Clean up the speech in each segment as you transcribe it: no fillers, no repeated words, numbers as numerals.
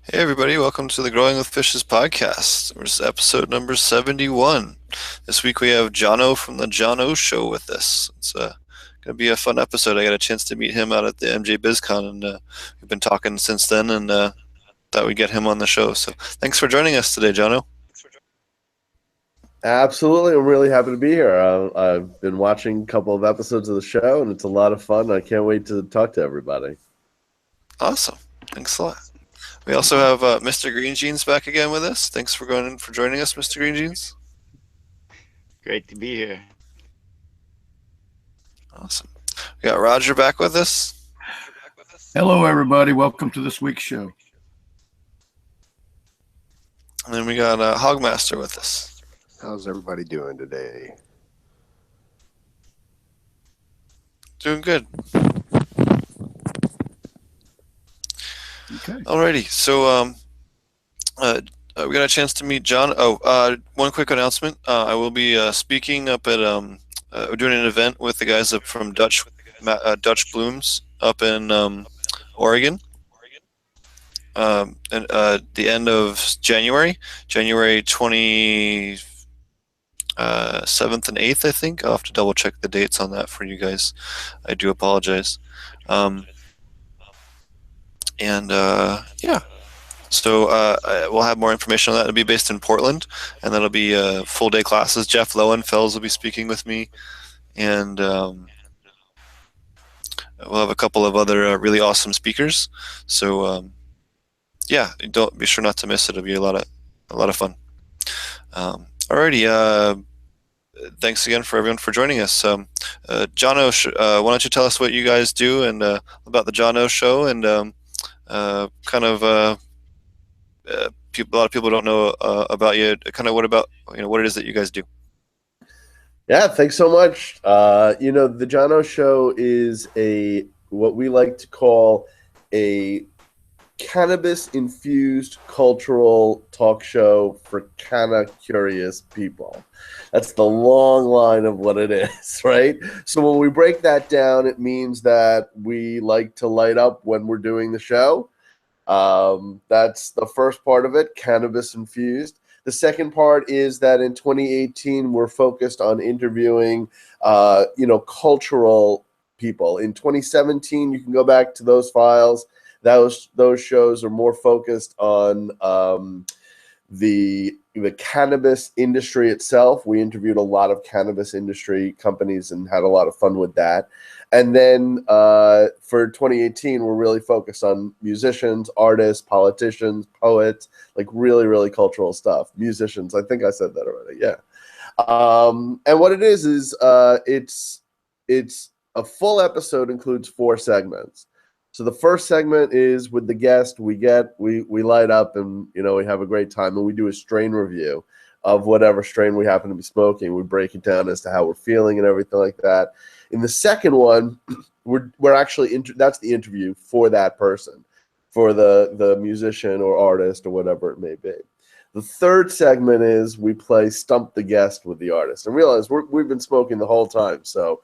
Hey everybody, welcome to the Growing with Fishes podcast. This is episode number 71. This week we have Johno from the Johno Show with us. It's going to be a fun episode. I got a chance to meet him out at the MJ BizCon, and we've been talking since then, and thought we'd get him on the show. So thanks for joining us today, Johno. Absolutely. I'm really happy to be here. I've been watching a couple of episodes of the show, and it's a lot of fun. I can't wait to talk to everybody. Awesome. Thanks a lot. We also have Mr. Green Jeans back again with us. Thanks for joining us, Mr. Green Jeans. Great to be here. Awesome. We got Roger back with us. Hello, everybody. Welcome to this week's show. And then we got Hogmaster with us. How's everybody doing today? Doing good. Okay. Alrighty. So we got a chance to meet John. One quick announcement. I will be speaking up at we're doing an event with the guys up from Dutch Blooms up in Oregon. And the end of January 27th and 8th, I think. I'll have to double check the dates on that for you guys. I do apologize. Yeah. So we'll have more information on that. It'll be based in Portland, and that'll be full day classes. Jeff Lowenfels will be speaking with me, and we'll have a couple of other really awesome speakers. So yeah, don't be sure not to miss it. It'll be a lot of fun. Alrighty. Thanks again for everyone for joining us. Johno, why don't you tell us what you guys do and about the Johno Show and a lot of people don't know about you. Kind of what it is that you guys do. Yeah, thanks so much. The Johno Show is what we like to call a cannabis-infused cultural talk show for kind of curious people. That's the long line of what it is, right? So when we break that down, it means that we like to light up when we're doing the show. That's the first part of it, cannabis-infused. The second part is that in 2018, we're focused on interviewing, cultural people. In 2017, you can go back to those files. Those shows are more focused on the cannabis industry itself. We interviewed a lot of cannabis industry companies and had a lot of fun with that. And then for 2018, we're really focused on musicians, artists, politicians, poets, like really, really cultural stuff. Musicians, I think I said that already. Yeah. And what it is it's a full episode, includes 4 segments. So the first segment is with the guest. We light up and we have a great time, and we do a strain review of whatever strain we happen to be smoking. We break it down as to how we're feeling and everything like that. In the second one, we're actually that's the interview for that person, for the musician or artist or whatever it may be. The third segment is we play Stump the Guest with the artist, and realize we've been smoking the whole time. So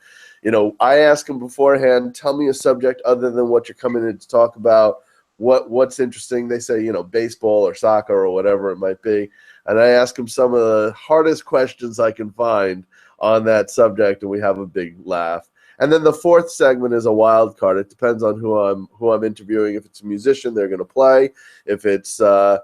I ask them beforehand, tell me a subject other than what you're coming in to talk about. What's interesting? They say, baseball or soccer or whatever it might be. And I ask them some of the hardest questions I can find on that subject, and we have a big laugh. And then the fourth segment is a wild card. It depends on who I'm interviewing. If it's a musician, they're going to play. If it's a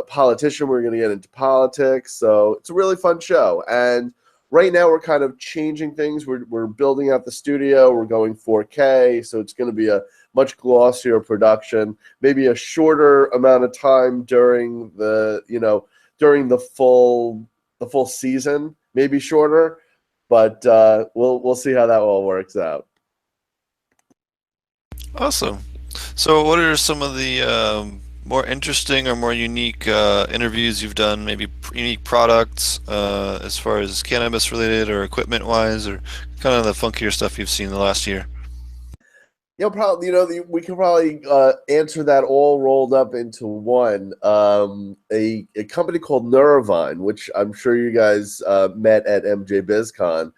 politician, we're going to get into politics. So it's a really fun show. And right now, we're kind of changing things. We're building out the studio. We're going 4K, so it's going to be a much glossier production. Maybe a shorter amount of time during the full season. Maybe shorter, but we'll see how that all works out. Awesome. So, what are some of the more interesting or more unique interviews you've done? Maybe unique products as far as cannabis related or equipment wise, or kind of the funkier stuff you've seen in the last year? Probably, we can probably answer that all rolled up into one. A company called Neurovine, which I'm sure you guys met at MJ BizCon.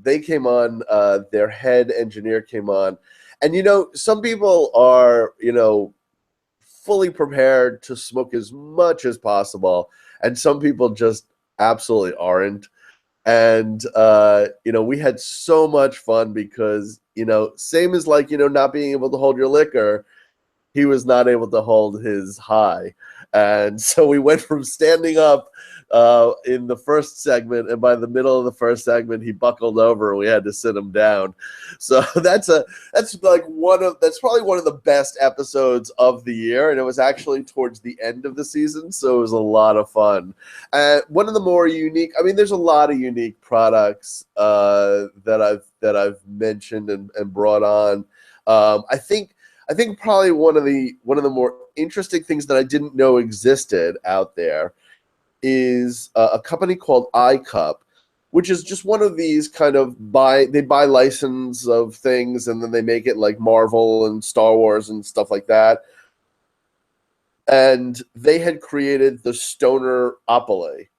They came on. Their head engineer came on, And some people are fully prepared to smoke as much as possible, and some people just absolutely aren't. And we had so much fun because same as like not being able to hold your liquor, he was not able to hold his high. And so we went from standing up in the first segment, and by the middle of the first segment, he buckled over. We had to sit him down. So that's probably one of the best episodes of the year, and it was actually towards the end of the season, so it was a lot of fun. One of the more unique, I mean, there's a lot of unique products that I've mentioned and brought on. I think probably one of the more interesting things that I didn't know existed out there is a company called iCup, which is just one of these kind of buy license of things, and then they make it like Marvel and Star Wars and stuff like that. And they had created the Stoneropoly.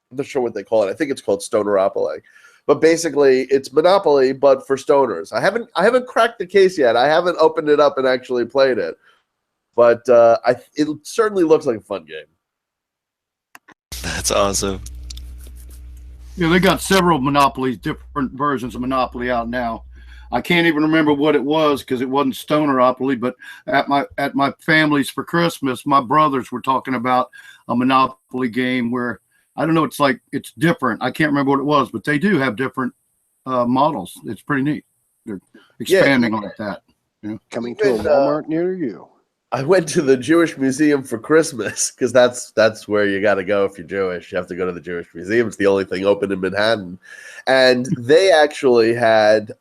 I'm not sure what they call it. I think it's called Stoneropoly. But basically, it's Monopoly, but for stoners. I haven't cracked the case yet. I haven't opened it up and actually played it, but it certainly looks like a fun game. That's awesome. Yeah, they got several Monopolies, different versions of Monopoly out now. I can't even remember what it was because it wasn't Stoneropoly, but at my family's for Christmas, my brothers were talking about a Monopoly game where I don't know, it's different. I can't remember what it was, but they do have different models. It's pretty neat. They're expanding like that. Yeah. Coming to a Walmart near you. I went to the Jewish Museum for Christmas because that's where you got to go if you're Jewish. You have to go to the Jewish Museum. It's the only thing open in Manhattan, and they actually had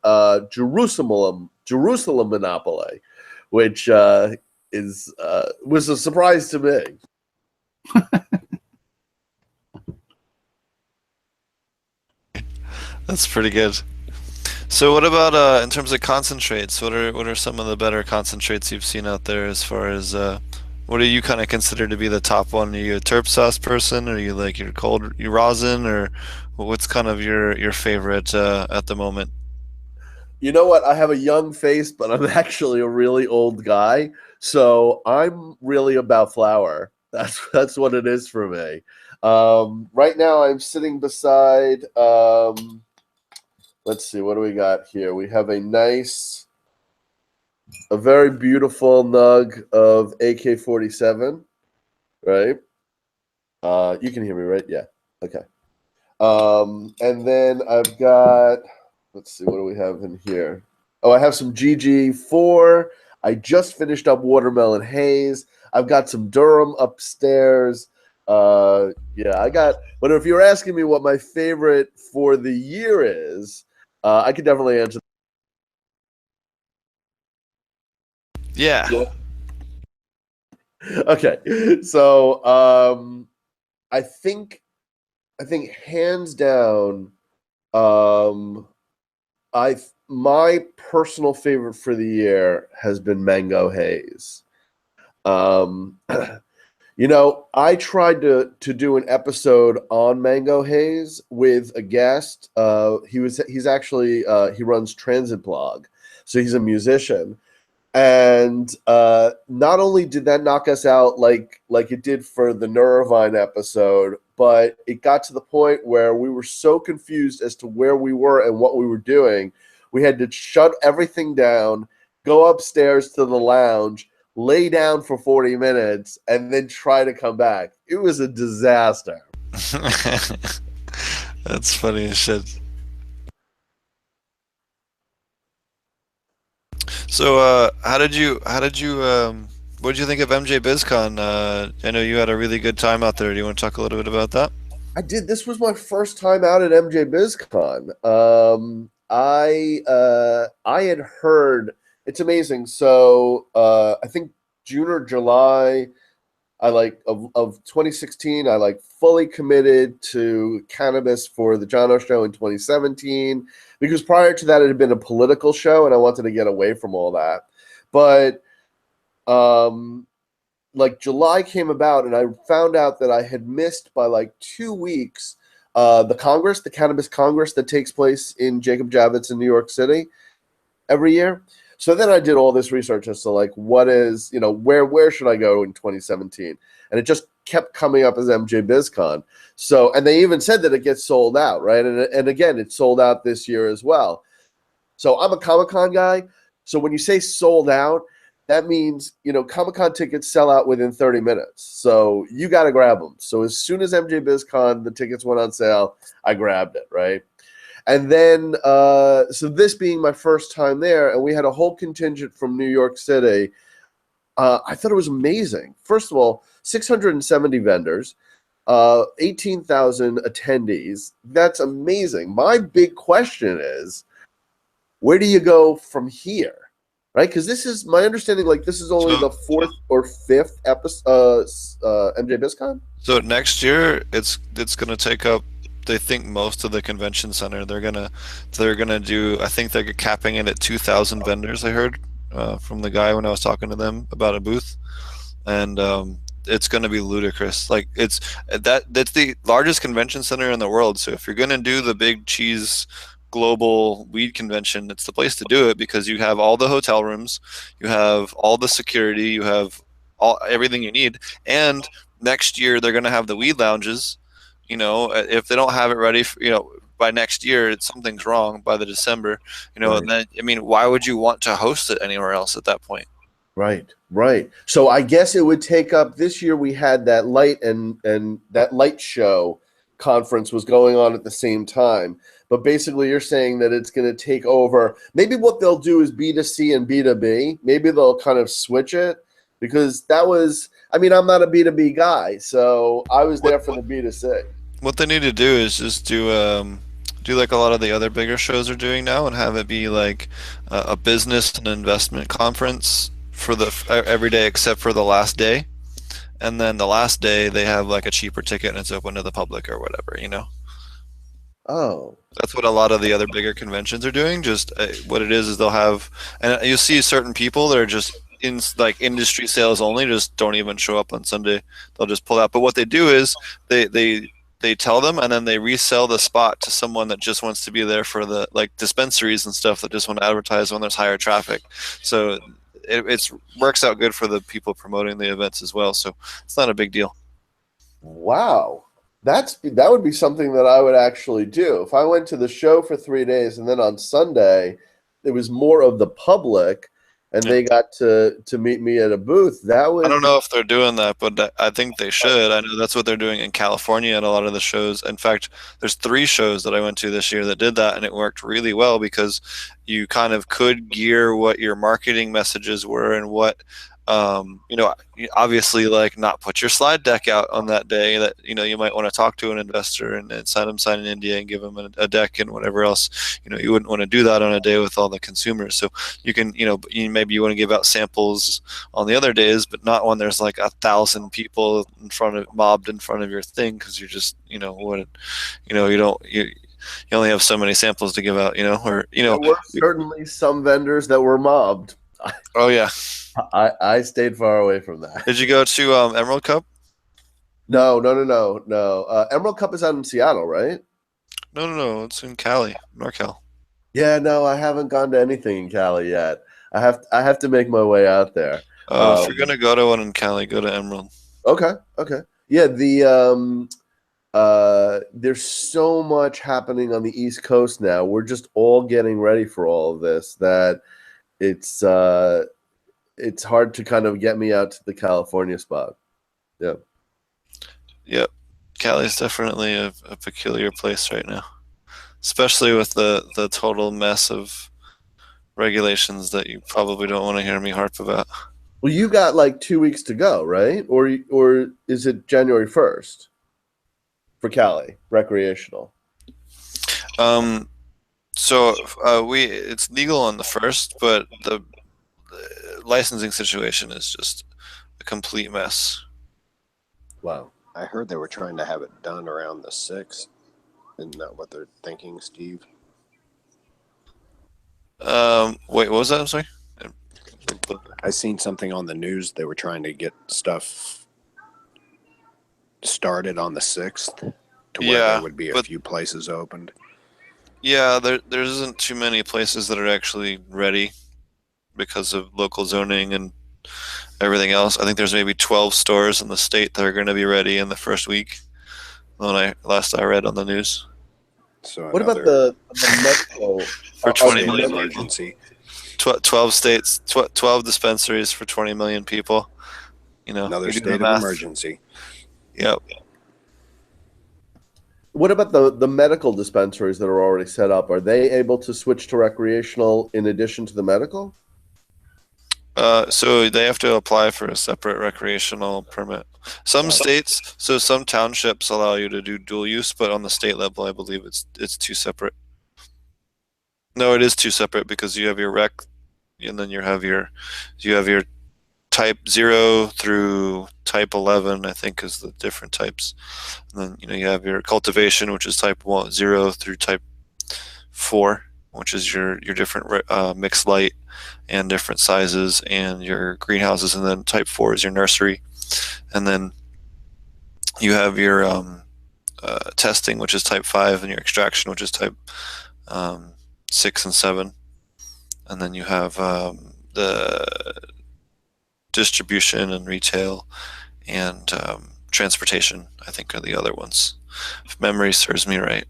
Jerusalem Monopoly, which was a surprise to me. That's pretty good. So what about in terms of concentrates? What are some of the better concentrates you've seen out there as far as what do you kind of consider to be the top one? Are you a terp sauce person? Or are you like your rosin, or what's kind of your favorite at the moment? You know what? I have a young face, but I'm actually a really old guy. So I'm really about flower. That's what it is for me. Right now I'm sitting beside let's see, what do we got here? We have a very beautiful nug of AK-47, right? You can hear me, right? Yeah. Okay. And then I've got, let's see, what do we have in here? Oh, I have some GG4. I just finished up Watermelon Haze. I've got some Durham upstairs. Yeah, but if you're asking me what my favorite for the year is, I could definitely answer. Yeah. Okay. So, I think hands down, my personal favorite for the year has been Mango Haze. I tried to do an episode on Mango Haze with a guest. He's actually he runs Transit Blog, so he's a musician. And not only did that knock us out like it did for the Neurovine episode, but it got to the point where we were so confused as to where we were and what we were doing. We had to shut everything down, go upstairs to the lounge, lay down for 40 minutes, and then try to come back. It was a disaster. That's funny as shit. So, what did you think of MJ BizCon? I know you had a really good time out there. Do you want to talk a little bit about that? I did. This was my first time out at MJ BizCon. I had heard it's amazing. So I think June or July, of 2016, I fully committed to Cannabis for the Johno show in 2017, because prior to that it had been a political show and I wanted to get away from all that. But July came about and I found out that I had missed by 2 weeks the Cannabis Congress that takes place in Jacob Javits in New York City. every year. So then I did all this research as to like what is, where should I go in 2017? And it just kept coming up as MJ BizCon. So, and they even said that it gets sold out, right? And again, it sold out this year as well. So I'm a Comic-Con guy. So when you say sold out, that means, Comic-Con tickets sell out within 30 minutes. So you got to grab them. So as soon as MJ BizCon, the tickets went on sale, I grabbed it, right? And then, so this being my first time there, and we had a whole contingent from New York City. I thought it was amazing. First of all, 670 vendors, 18,000 attendees. That's amazing. My big question is, where do you go from here? Right? Because this is my understanding, like this is only the fourth or fifth episode, MJ BizCon. So next year, it's going to take up, they think, most of the convention center. They're gonna do, I think they're capping it at 2,000 vendors. I heard from the guy when I was talking to them about a booth, and it's going to be ludicrous. Like that's the largest convention center in the world. So if you're going to do the big cheese global weed convention, it's the place to do it, because you have all the hotel rooms, you have all the security, you have everything you need. And next year they're going to have the weed lounges. If they don't have it ready for, by next year, something's wrong by the December, Right. And then, why would you want to host it anywhere else at that point? Right. So I guess it would take up, this year we had that light and that light show conference was going on at the same time. But basically you're saying that it's going to take over. Maybe what they'll do is B2C and B2B. Maybe they'll kind of switch it, because that was, I'm not a B2B guy, so I was there for the B2C. What they need to do is just do like a lot of the other bigger shows are doing now, and have it be like a business and investment conference for every day except for the last day, and then the last day they have like a cheaper ticket and it's open to the public or whatever. Oh, That's what a lot of the other bigger conventions are doing. Just what it is they'll have, and you'll see certain people that are just in like industry sales only, just don't even show up on Sunday. They'll just pull out. But what they do is they tell them, and then they resell the spot to someone that just wants to be there for the like dispensaries and stuff that just want to advertise when there's higher traffic. So it works out good for the people promoting the events as well. So it's not a big deal. wow. That would be something that I would actually do. If I went to the show for 3 days and then on Sunday it was more of the public and they got to meet me at a booth, that would... I don't know if they're doing that, but I think they should. I know that's what they're doing in California at a lot of the shows. In fact, there's 3 shows that I went to this year that did that, and it worked really well, because you kind of could gear what your marketing messages were and what obviously, like, not put your slide deck out on that day. That you might want to talk to an investor and sign an NDA and give them a deck and whatever else. You wouldn't want to do that on a day with all the consumers. So you can, maybe you want to give out samples on the other days, but not when there's like 1,000 people mobbed in front of your thing, because you're just, you only have so many samples to give out, or There were certainly some vendors that were mobbed. Oh yeah. I stayed far away from that. Did you go to Emerald Cup? No. Emerald Cup is out in Seattle, right? No. It's in Cali, NorCal. Yeah, no, I haven't gone to anything in Cali yet. I have to make my way out there. If you're gonna go to one in Cali, go to Emerald. Okay. Yeah, there's so much happening on the East Coast now. We're just all getting ready for all of this that it's hard to kind of get me out to the California spot. Yeah. Yep. Cali is definitely a peculiar place right now, especially with the total mess of regulations that you probably don't want to hear me harp about. Well, you got like 2 weeks to go, right? Or is it January 1st for Cali recreational? So it's legal on the 1st, but the licensing situation is just a complete mess. Wow. I heard they were trying to have it done around the 6th. Isn't that what they're thinking, Steve? Wait, what was that? I'm sorry. I seen something on the news. They were trying to get stuff started on the 6th to where there would be a few places opened. Yeah, there isn't too many places that are actually ready because of local zoning and everything else. I think there's maybe 12 stores in the state that are going to be ready in the first week. When I read on the news So What about another the medical? for Are 20 state of million the people, emergency. 12 states, 12 dispensaries for 20 million people. You know, Another you do the state of math. emergency. Yep. What about the medical dispensaries that are already set up? Are they able to switch to recreational in addition to the medical? So they have to apply for a separate recreational permit. Some states, so some townships allow you to do dual use, but on the state level, I believe it's two separate. No, it is two separate because you have your rec, and then you have your type 0 through type 11. I think is the different types. And then you have your cultivation, which is type 0 through type 4, which is your different mixed light and different sizes, and your greenhouses, and then type 4 is your nursery, and then you have your testing, which is type 5, and your extraction, which is type 6 and 7, and then you have the distribution and retail and transportation, I think, are the other ones, if memory serves me right.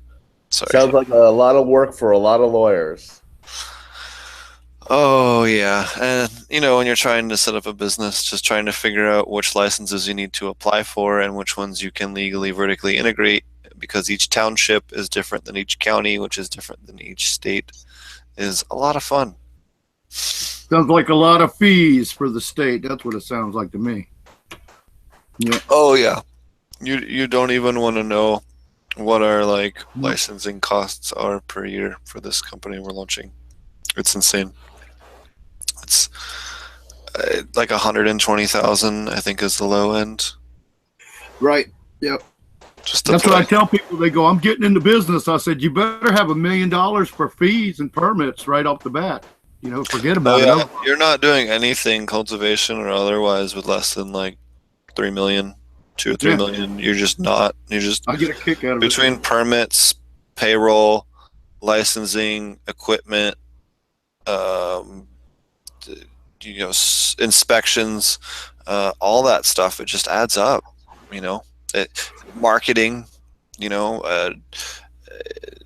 Sorry. Sounds like a lot of work for a lot of lawyers. Oh yeah, and when you're trying to set up a business, just trying to figure out which licenses you need to apply for and which ones you can legally vertically integrate, because each township is different than each county, which is different than each state, is a lot of fun. Sounds like a lot of fees for the state. That's what it sounds like to me. Yeah. Oh yeah, you don't even want to know what our licensing costs are per year for this company we're launching. It's insane. It's like 120,000, I think, is the low end. Right. Yep. Just to That's what I play. tell people. They go, "I'm getting into business." I said, "You better have $1 million for fees and permits right off the bat. Forget Oh about yeah, it." you're not doing anything cultivation or otherwise with less than like 3 million, 2 or 3 Yeah. million. You're just not. You're just I get a kick out of it. between permits, payroll, licensing, equipment, um, inspections, all that stuff. It just adds up. Marketing. You know, uh,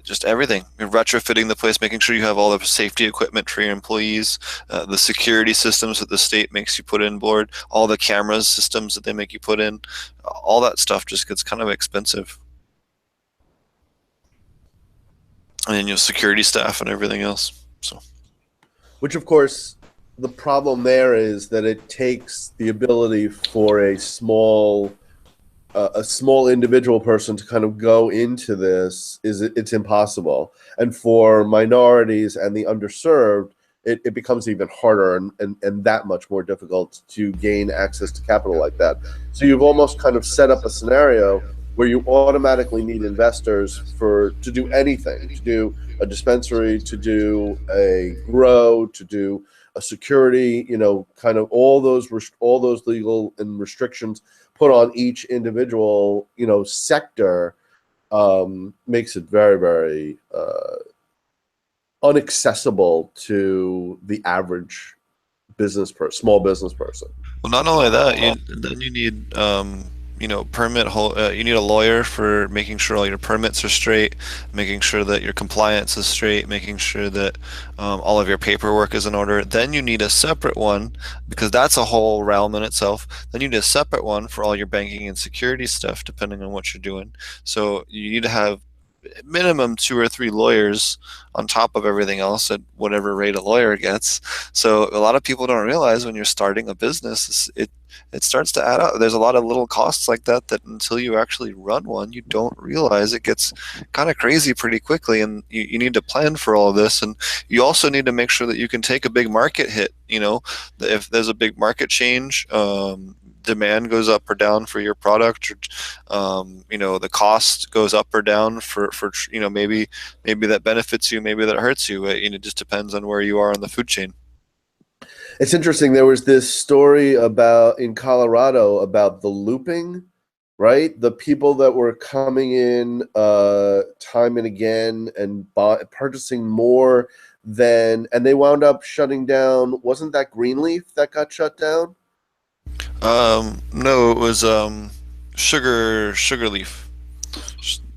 just everything. You're retrofitting the place, making sure you have all the safety equipment for your employees, the security systems that the state makes you put in board, all the cameras systems that they make you put in, all that stuff just gets kind of expensive. And then security staff and everything else. So, Which, of course, the problem there is that it takes the ability for a small individual person to kind of go into this. It's impossible, and for minorities and the underserved, it becomes even harder and that much more difficult to gain access to capital like that. So you've almost kind of set up a scenario where you automatically need investors to do anything, to do a dispensary, to do a grow, to do a security, kind of all those legal and restrictions put on each individual, sector, makes it very, very unaccessible to the average small business person. well, not only that, then you need you need a lawyer for making sure all your permits are straight, making sure that your compliance is straight, making sure that all of your paperwork is in order. Then you need a separate one, because that's a whole realm in itself. Then you need a separate one for all your banking and security stuff, depending on what you're doing. So you need to have minimum 2 or 3 lawyers on top of everything else at whatever rate a lawyer gets. So a lot of people don't realize when you're starting a business, it starts to add up. There's a lot of little costs like that until you actually run one, you don't realize. It gets kind of crazy pretty quickly, and you need to plan for all of this. And you also need to make sure that you can take a big market hit. If there's a big market change, demand goes up or down for your product, or the cost goes up or down for maybe that benefits you, maybe that hurts you. It just depends on where you are on the food chain. It's interesting. There was this story in Colorado about the looping right? The people that were coming in time and again and purchasing more than, and they wound up shutting down. Wasn't that Greenleaf that got shut down? No, it was sugar leaf.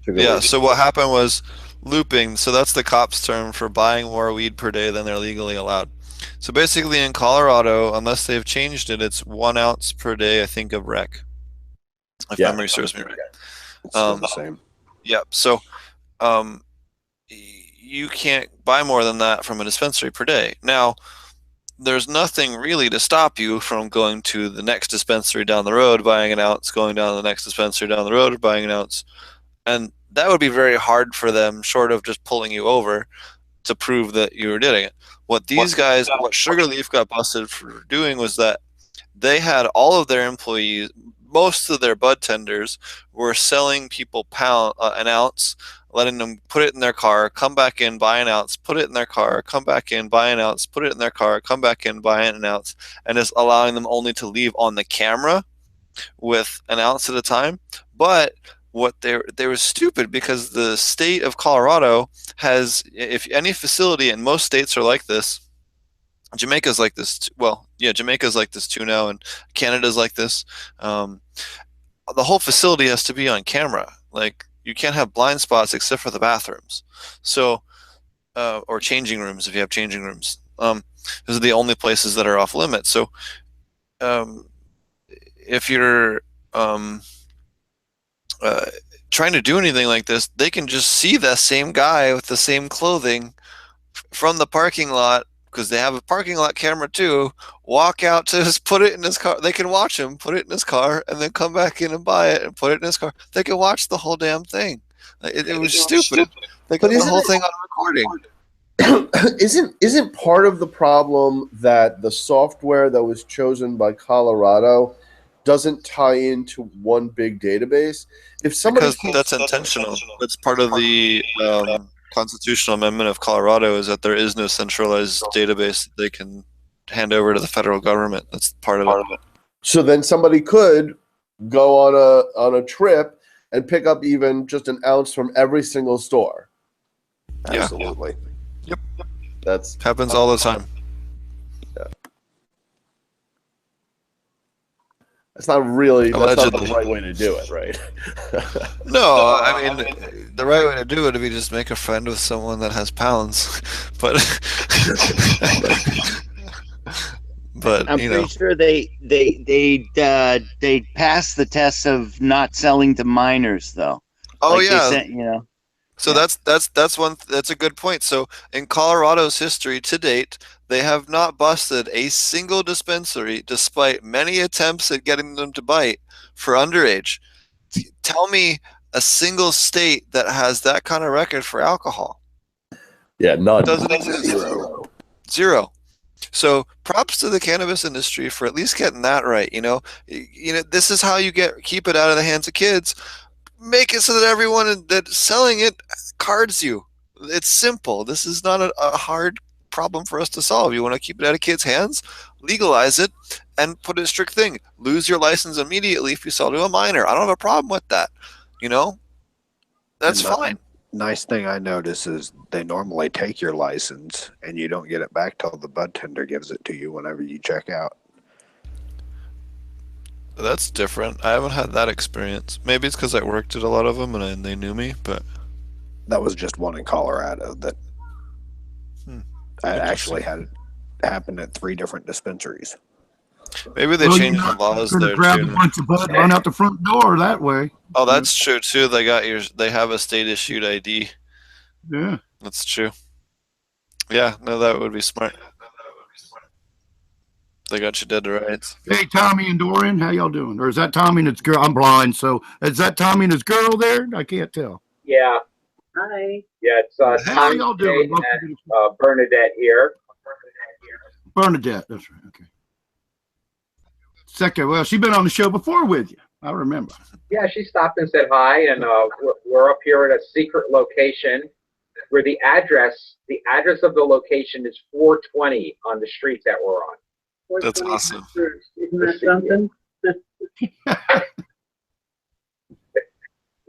Yeah, so what happened was looping. So that's the cops' term for buying more weed per day than they're legally allowed. So basically in Colorado, unless they've changed it, it's 1 ounce per day, I think, of rec. If memory serves me right. It's still the same. Yeah, so you can't buy more than that from a dispensary per day. Now, there's nothing really to stop you from going to the next dispensary down the road, buying an ounce, going down to the next dispensary down the road, buying an ounce. And that would be very hard for them, short of just pulling you over, to prove that you were doing it. What these guys, what Sugar Leaf got busted for doing was that they had all of their employees, most of their bud tenders, were selling people an ounce, letting them put it in their car, come back in, buy an ounce, put it in their car, come back in, buy an ounce, put it in their car, come back in, buy an ounce, and just allowing them only to leave on the camera with an ounce at a time. But what they were stupid, because the state of Colorado has, if any facility, and most states are like this, Jamaica's like this, well, yeah, Jamaica's like this too now, and Canada's like this. The whole facility has to be on camera. Like, you can't have blind spots except for the bathrooms. So, or changing rooms if you have changing rooms. Those are the only places that are off limits. So, if you're trying to do anything like this, they can just see the same guy with the same clothing from the parking lot, because they have a parking lot camera too, walk out to his, put it in his car. They can watch him put it in his car and then come back in and buy it and put it in his car. They can watch the whole damn thing. It was stupid. They got the whole thing on recording. Isn't part of the problem that the software that was chosen by Colorado doesn't tie into one big database? If somebody, because that's intentional. That's part of the constitutional amendment of Colorado, is that there is no centralized database that they can hand over to the federal government. That's part of it. So then somebody could go on a trip and pick up even just an ounce from every single store. Yeah. Absolutely. Yep. That's happens all the time. Yeah. That's not really that's not the right way to do it, right? No, I mean, the right way to do it would be just make a friend with someone that has pounds. But but I'm pretty sure they passed the test of not selling to minors, though. Oh, like yeah. They sent, So yeah. that's a good point. So in Colorado's history to date, they have not busted a single dispensary, despite many attempts at getting them to bite, for underage. Tell me a single state that has that kind of record for alcohol. Yeah, none. Doesn't exist. Zero. So props to the cannabis industry for at least getting that right. You know, this is how you keep it out of the hands of kids. Make it so that everyone that's selling it cards you. It's simple. This is not a hard problem for us to solve. You want to keep it out of kids' hands, legalize it, and put a strict thing. Lose your license immediately if you sell to a minor. I don't have a problem with that. That's fine. Nice thing I notice is they normally take your license and you don't get it back till the bud tender gives it to you whenever you check out. That's different. I haven't had that experience. Maybe it's because I worked at a lot of them and they knew me, but that was just one in Colorado that I actually had it happen at 3 different dispensaries. Maybe they changed the laws there grab too. a bunch of bud, run out the front door that way. Oh, that's true too. They have a state issued ID. Yeah, that's true. Yeah, no, that would be smart. They got you dead to rights. Hey, Tommy and Dorian, how y'all doing? Or is that Tommy and his girl? I'm blind, so is that Tommy and his girl there? I can't tell. Yeah. Hi. Yeah, it's how y'all doing? And Bernadette here. Bernadette, that's right. Okay. Second, well, she's been on the show before with you. I remember. Yeah, she stopped and said hi, and we're up here at a secret location where the address of the location is 420 on the street that we're on. That's awesome. Isn't that something?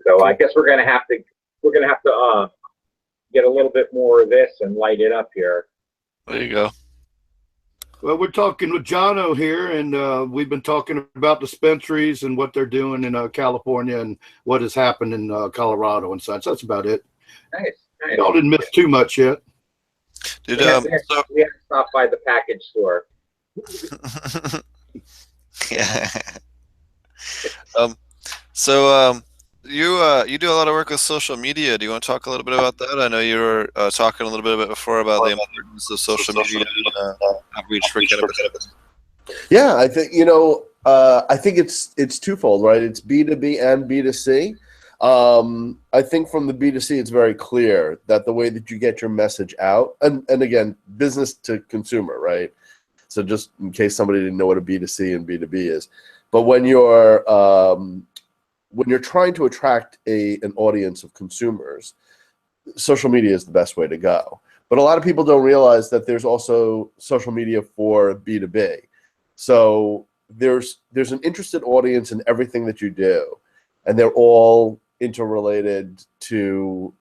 So I guess we're gonna have to get a little bit more of this and light it up here. There you go. Well, we're talking with Johno here, and we've been talking about dispensaries and what they're doing in California and what has happened in Colorado and such. That's about it. Nice. Y'all didn't miss too much yet. Dude, We have to stop by the package store. yeah. So you do a lot of work with social media. Do you want to talk a little bit about that? I know you were talking a little bit before about the importance of social media outreach for cannabis. Yeah, I think I think it's twofold, right? It's B2B and B2C. I think from the B2C, it's very clear that the way that you get your message out, and again, business to consumer, right? So just in case somebody didn't know what a B2C and B2B is, but when you're trying to attract an audience of consumers, social media is the best way to go. But a lot of people don't realize that there's also social media for B2B. So there's an interested audience in everything that you do, and they're all interrelated to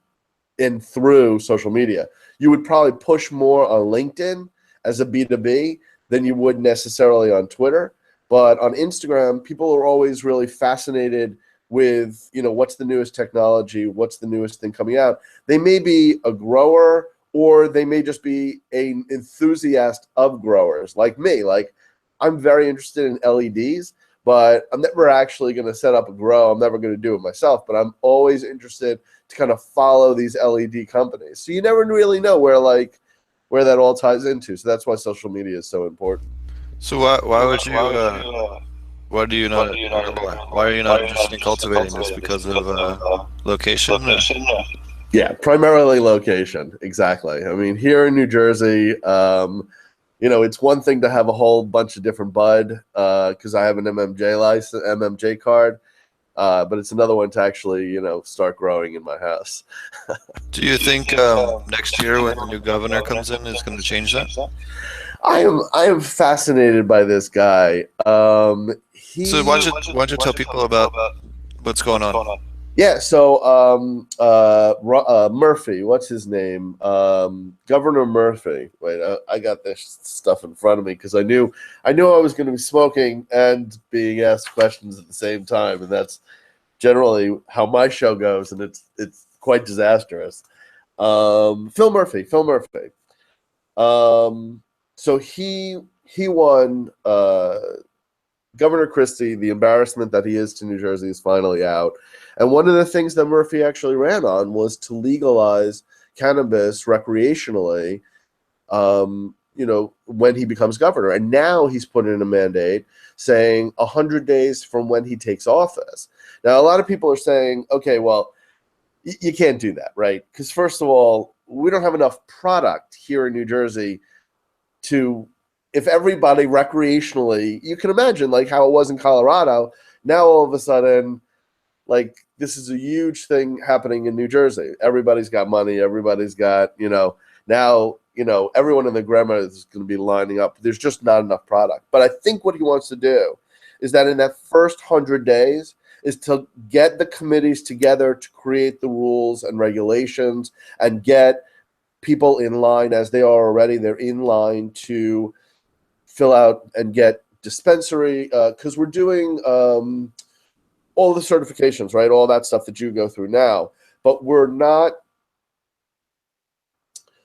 and through social media. You would probably push more on LinkedIn as a B2B than you would necessarily on Twitter. But on Instagram, people are always really fascinated with, what's the newest technology, what's the newest thing coming out. They may be a grower, or they may just be an enthusiast of growers like me. Like, I'm very interested in LEDs, but I'm never actually going to set up a grow. I'm never going to do it myself, but I'm always interested to kind of follow these LED companies. So you never really know where that all ties into. So that's why social media is so important. So why would you? Why are you not interested in cultivating this? Because of location? Yeah, primarily location. Exactly. I mean, here in New Jersey, it's one thing to have a whole bunch of different bud because I have an MMJ card, but it's another one to actually, start growing in my house. Do you think next year when the new governor comes in is going to change that? I am fascinated by this guy. So why don't you tell people about what's going on? Yeah, so Murphy, what's his name? Governor Murphy. Wait, I got this stuff in front of me because I knew I was going to be smoking and being asked questions at the same time, and that's generally how my show goes, and it's quite disastrous. Phil Murphy. So he won. Governor Christie, the embarrassment that he is to New Jersey is finally out. And one of the things that Murphy actually ran on was to legalize cannabis recreationally, when he becomes governor. And now he's put in a mandate saying 100 days from when he takes office. Now, a lot of people are saying, okay, well, you can't do that, right? Because first of all, we don't have enough product here in New Jersey if everybody recreationally, you can imagine like how it was in Colorado. Now all of a sudden, like this is a huge thing happening in New Jersey. Everybody's got money. Everybody's got, now, everyone in the grammar is going to be lining up. There's just not enough product. But I think what he wants to do is that in that first 100 days is to get the committees together to create the rules and regulations and get people in line as they are already. They're in line to fill out and get dispensary because we're doing all the certifications, right? All that stuff that you go through now. But we're not,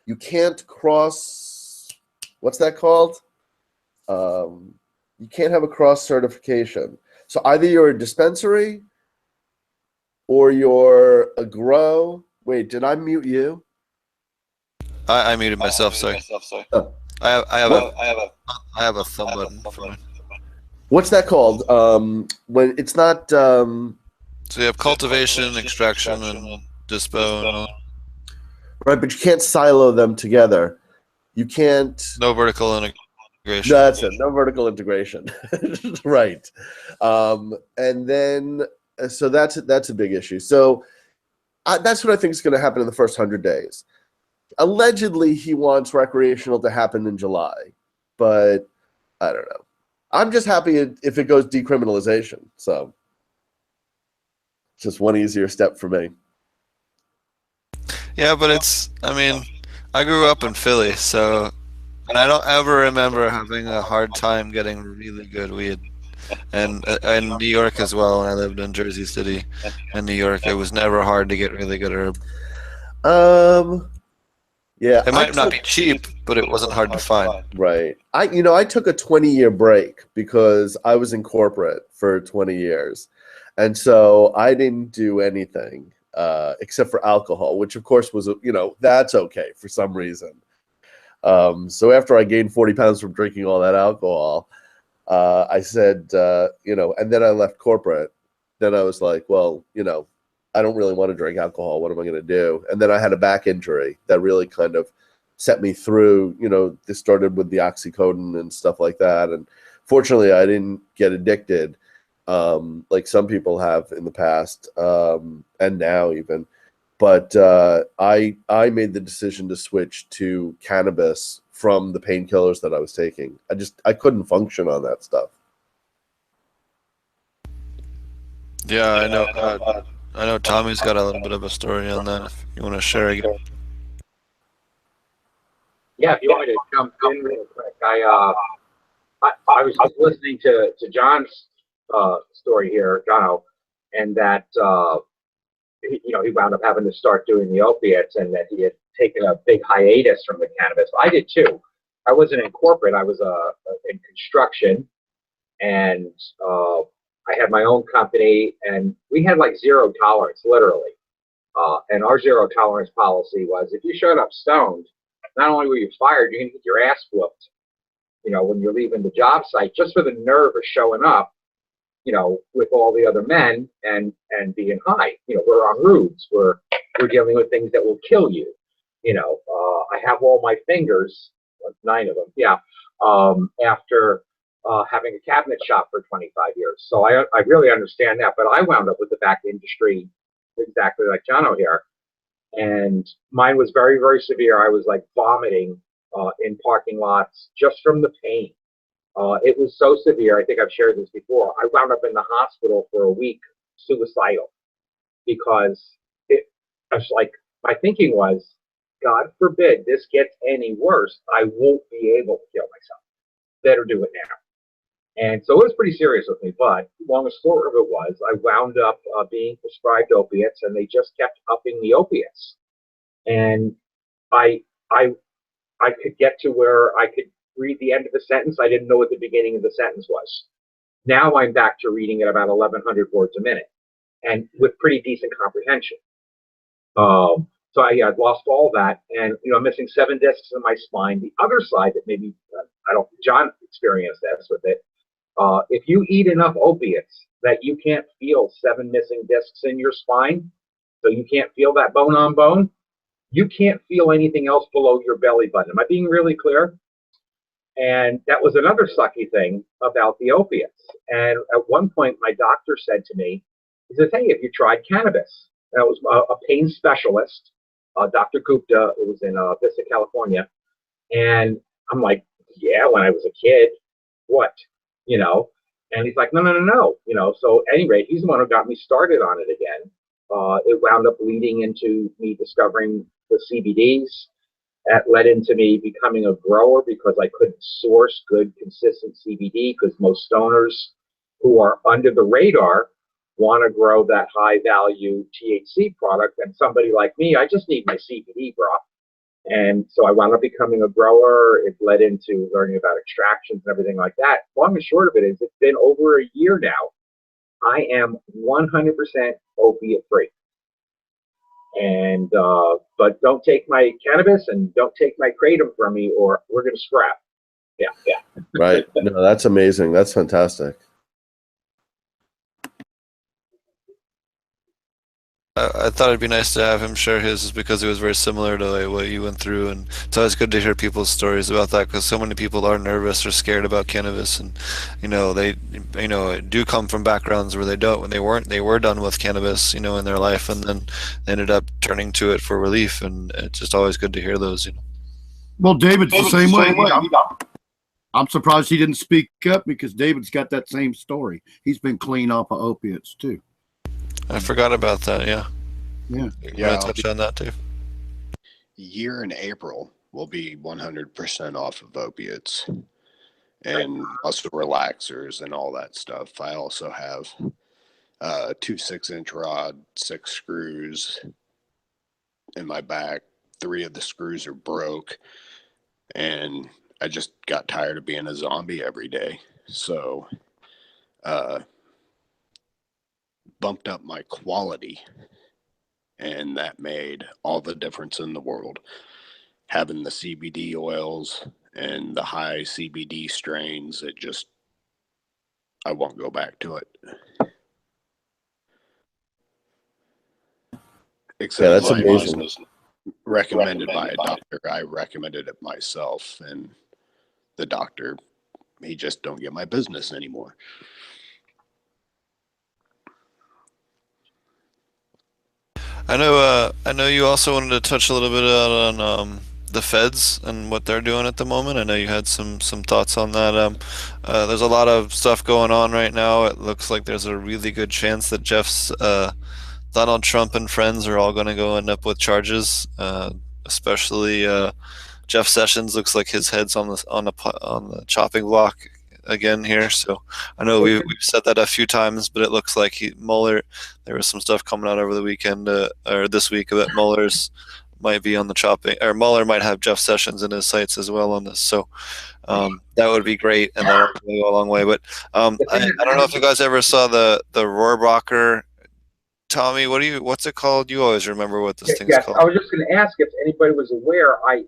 you can't cross, what's that called? You can't have a cross certification. So either you're a dispensary or you're a grow. Wait, did I mute you? I muted myself, sorry. Oh. I have a thumb button for mine. What's that called? When it's not. So you have cultivation, extraction, and dispo. And all. Right, but you can't silo them together. You can't. No vertical integration. That's it. No vertical integration. Right. And then, so that's a big issue. So that's what I think is going to happen in the first 100 days. Allegedly, he wants recreational to happen in July, but I don't know. I'm just happy if it goes decriminalization. So Just one easier step for me. Yeah, but I mean, I grew up in Philly, so, and I don't ever remember having a hard time getting really good weed. And in New York as well, when I lived in Jersey City and New York, it was never hard to get really good herb. Yeah, It might not be cheap, but it wasn't hard to find. right. I took a 20-year break because I was in corporate for 20 years. And so I didn't do anything except for alcohol, which of course was, that's okay for some reason. So after I gained 40 pounds from drinking all that alcohol, I said, and then I left corporate. Then I was like, well, I don't really want to drink alcohol. What am I going to do? And then I had a back injury that really kind of set me through. This started with the oxycodone and stuff like that. And fortunately, I didn't get addicted like some people have in the past and now even. But I made the decision to switch to cannabis from the painkillers that I was taking. I couldn't function on that stuff. Yeah, I know. I know Tommy's got a little bit of a story on that. If you want to share again. Yeah, if you want me to jump in real quick, I was just listening to John's story here, Johno, and that he wound up having to start doing the opiates, and that he had taken a big hiatus from the cannabis. I did too. I wasn't in corporate. I was in construction, and I had my own company, and we had like zero tolerance, literally. And our zero tolerance policy was if you showed up stoned, not only were you fired, you're going to get your ass whooped, when you're leaving the job site, just for the nerve of showing up, with all the other men and being high. We're on roofs. We're dealing with things that will kill you. I have all my fingers, 9 of them, yeah, after having a cabinet shop for 25 years. So I really understand that, but I wound up with the back industry exactly like Johno here. And mine was very, very severe. I was like vomiting in parking lots just from the pain. It was so severe. I think I've shared this before. I wound up in the hospital for a week, suicidal, because I was like, my thinking was, God forbid this gets any worse, I won't be able to kill myself. Better do it now. And so it was pretty serious with me, but long and short of it was, I wound up being prescribed opiates, and they just kept upping the opiates. And I could get to where I could read the end of the sentence. I didn't know what the beginning of the sentence was. Now I'm back to reading at about 1,100 words a minute, and with pretty decent comprehension. So I'd lost all that, and I'm missing 7 discs in my spine. The other side that maybe John experienced this with it. If you eat enough opiates that you can't feel 7 missing discs in your spine, so you can't feel that bone on bone, you can't feel anything else below your belly button. Am I being really clear? And that was another sucky thing about the opiates. And at one point, my doctor said to me, he says, hey, have you tried cannabis? And I was a pain specialist, Dr. Gupta, who was in Vista, California. And I'm like, yeah, when I was a kid, what? And he's like, no. So at any rate, he's the one who got me started on it again. It wound up leading into me discovering the CBDs. That led into me becoming a grower because I couldn't source good, consistent CBD, because most stoners who are under the radar want to grow that high-value THC product. And somebody like me, I just need my CBD, bro. And so I wound up becoming a grower. It led into learning about extractions and everything like that. Long and short of it is, it's been over a year now. I am 100% opiate free. And but don't take my cannabis and don't take my kratom from me, or we're going to scrap. Yeah. Right. No, that's amazing. That's fantastic. I thought it'd be nice to have him share his, because it was very similar to what you went through, and it's always good to hear people's stories about that, because so many people are nervous or scared about cannabis, and they do come from backgrounds where they were done with cannabis in their life, and then they ended up turning to it for relief, and it's just always good to hear those. Well, David's the same way. I'm surprised he didn't speak up, because David's got that same story. He's been clean off of opiates too. I forgot about that. Yeah. Yeah. You want to touch on that, Dave? Year in April will be 100% off of opiates and muscle relaxers and all that stuff. I also have 2 6-inch rod, 6 screws in my back. 3 of the screws are broke, and I just got tired of being a zombie every day. So, bumped up my quality, and that made all the difference in the world. Having the CBD oils and the high CBD strains, I won't go back to it. Except Yeah, that's amazing. was recommended by a doctor. I recommended it myself, and the doctor, he just don't get my business anymore. I know you also wanted to touch a little bit on the feds and what they're doing at the moment. I know you had some thoughts on that. There's a lot of stuff going on right now. It looks like there's a really good chance that Donald Trump and friends are all going to go end up with charges, especially Jeff Sessions. Looks like his head's on the chopping block again here. So I know we've said that a few times, but it looks like Mueller. There was some stuff coming out over the weekend or this week that Mueller's might be on the chopping, or Mueller might have Jeff Sessions in his sights as well on this. So that would be great, and that would go a long way. But I don't know if you guys ever saw the Rohrbacher. Tommy, what's it called? You always remember what this thing's called. I was just going to ask if anybody was aware. I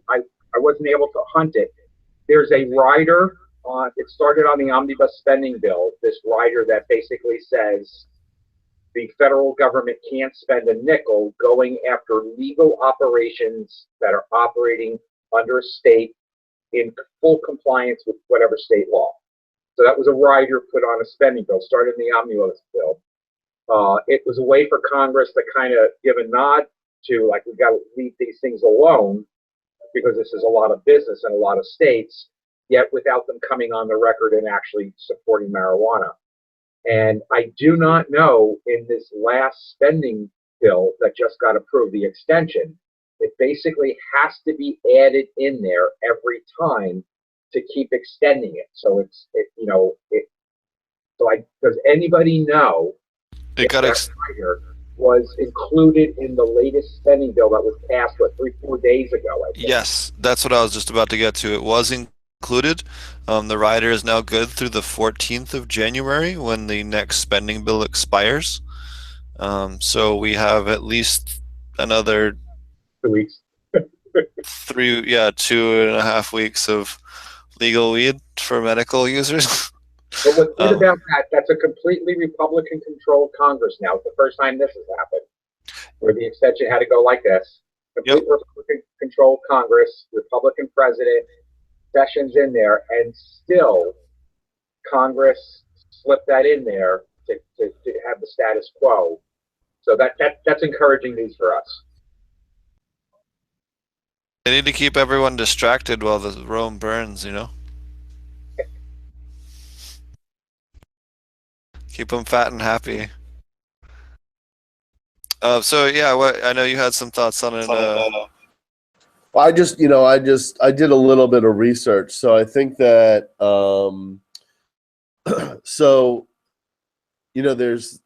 wasn't able to hunt it. There's a rider. It started on the omnibus spending bill. This rider that basically says the federal government can't spend a nickel going after legal operations that are operating under a state in full compliance with whatever state law. So that was a rider put on a spending bill. Started in the omnibus bill. It was a way for Congress to kind of give a nod to, like, we've got to leave these things alone because this is a lot of business in a lot of states, yet without them coming on the record and actually supporting marijuana. And I do not know, in this last spending bill that just got approved, the extension, it basically has to be added in there every time to keep extending it. So does anybody know it got was included in the latest spending bill that was passed 3-4 days ago? Yes, that's what I was just about to get to. It was included. The rider is now good through the 14th of January when the next spending bill expires. So we have at least another 2 weeks. 2.5 weeks of legal weed for medical users. But what's good about that, that's a completely Republican-controlled Congress now. It's the first time this has happened, where the extension had to go like this. Complete Republican-controlled Congress, Republican president, Sessions in there, and still Congress slipped that in there to have the status quo. So that's encouraging news for us. They need to keep everyone distracted while the Rome burns, Keep them fat and happy. So yeah, I know you had some thoughts on it. I did a little bit of research. So I think that, there's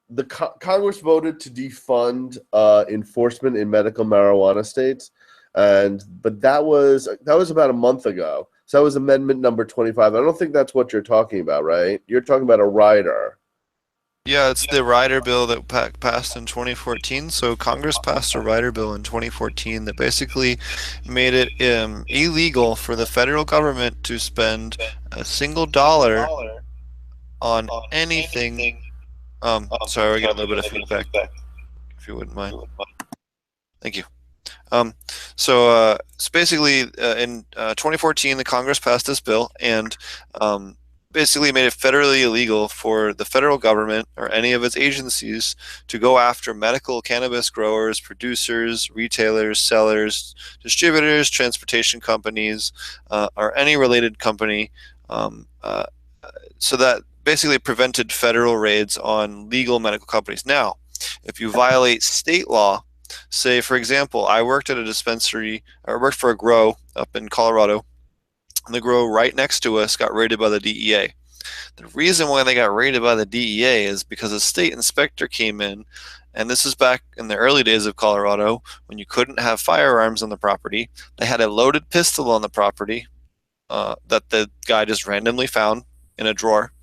Congress voted to defund enforcement in medical marijuana states. But that was about a month ago. So that was amendment number 25. I don't think that's what you're talking about, right? You're talking about a rider. Yeah, it's the rider bill that passed in 2014. So Congress passed a rider bill in 2014 that basically made it illegal for the federal government to spend a single dollar on anything. Sorry, we're getting a little bit of feedback, if you wouldn't mind. Thank you. So basically, in 2014, the Congress passed this bill and basically made it federally illegal for the federal government or any of its agencies to go after medical cannabis growers, producers, retailers, sellers, distributors, transportation companies, or any related company. So that basically prevented federal raids on legal medical companies. Now, If you violate state law, say for example, I worked at a dispensary, or worked for a grow up in Colorado, and the grow right next to us got raided by the DEA. The reason why they got raided by the DEA is because a state inspector came in, and this is back in the early days of Colorado when you couldn't have firearms on the property. They had a loaded pistol on the property that the guy just randomly found in a drawer,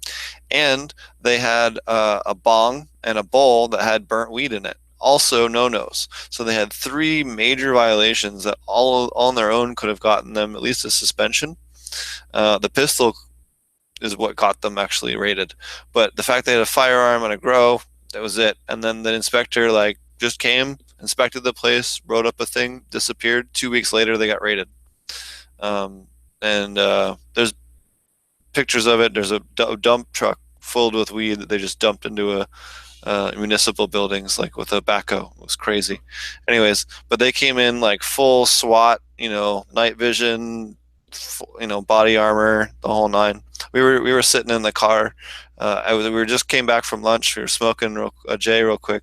and they had a bong and a bowl that had burnt weed in it. Also no-nos. So they had 3 major violations that all on their own could have gotten them at least a suspension. The pistol is what got them actually raided. But the fact they had a firearm and a grow, that was it. And then the inspector just came, inspected the place, wrote up a thing, disappeared. 2 weeks later, they got raided. There's pictures of it. There's a dump truck filled with weed that they just dumped into a municipal buildings, with a backhoe. It was crazy. Anyways, but they came in full SWAT, night vision, body armor, the whole 9. We were sitting in the car. We just came back from lunch. We were smoking a J real quick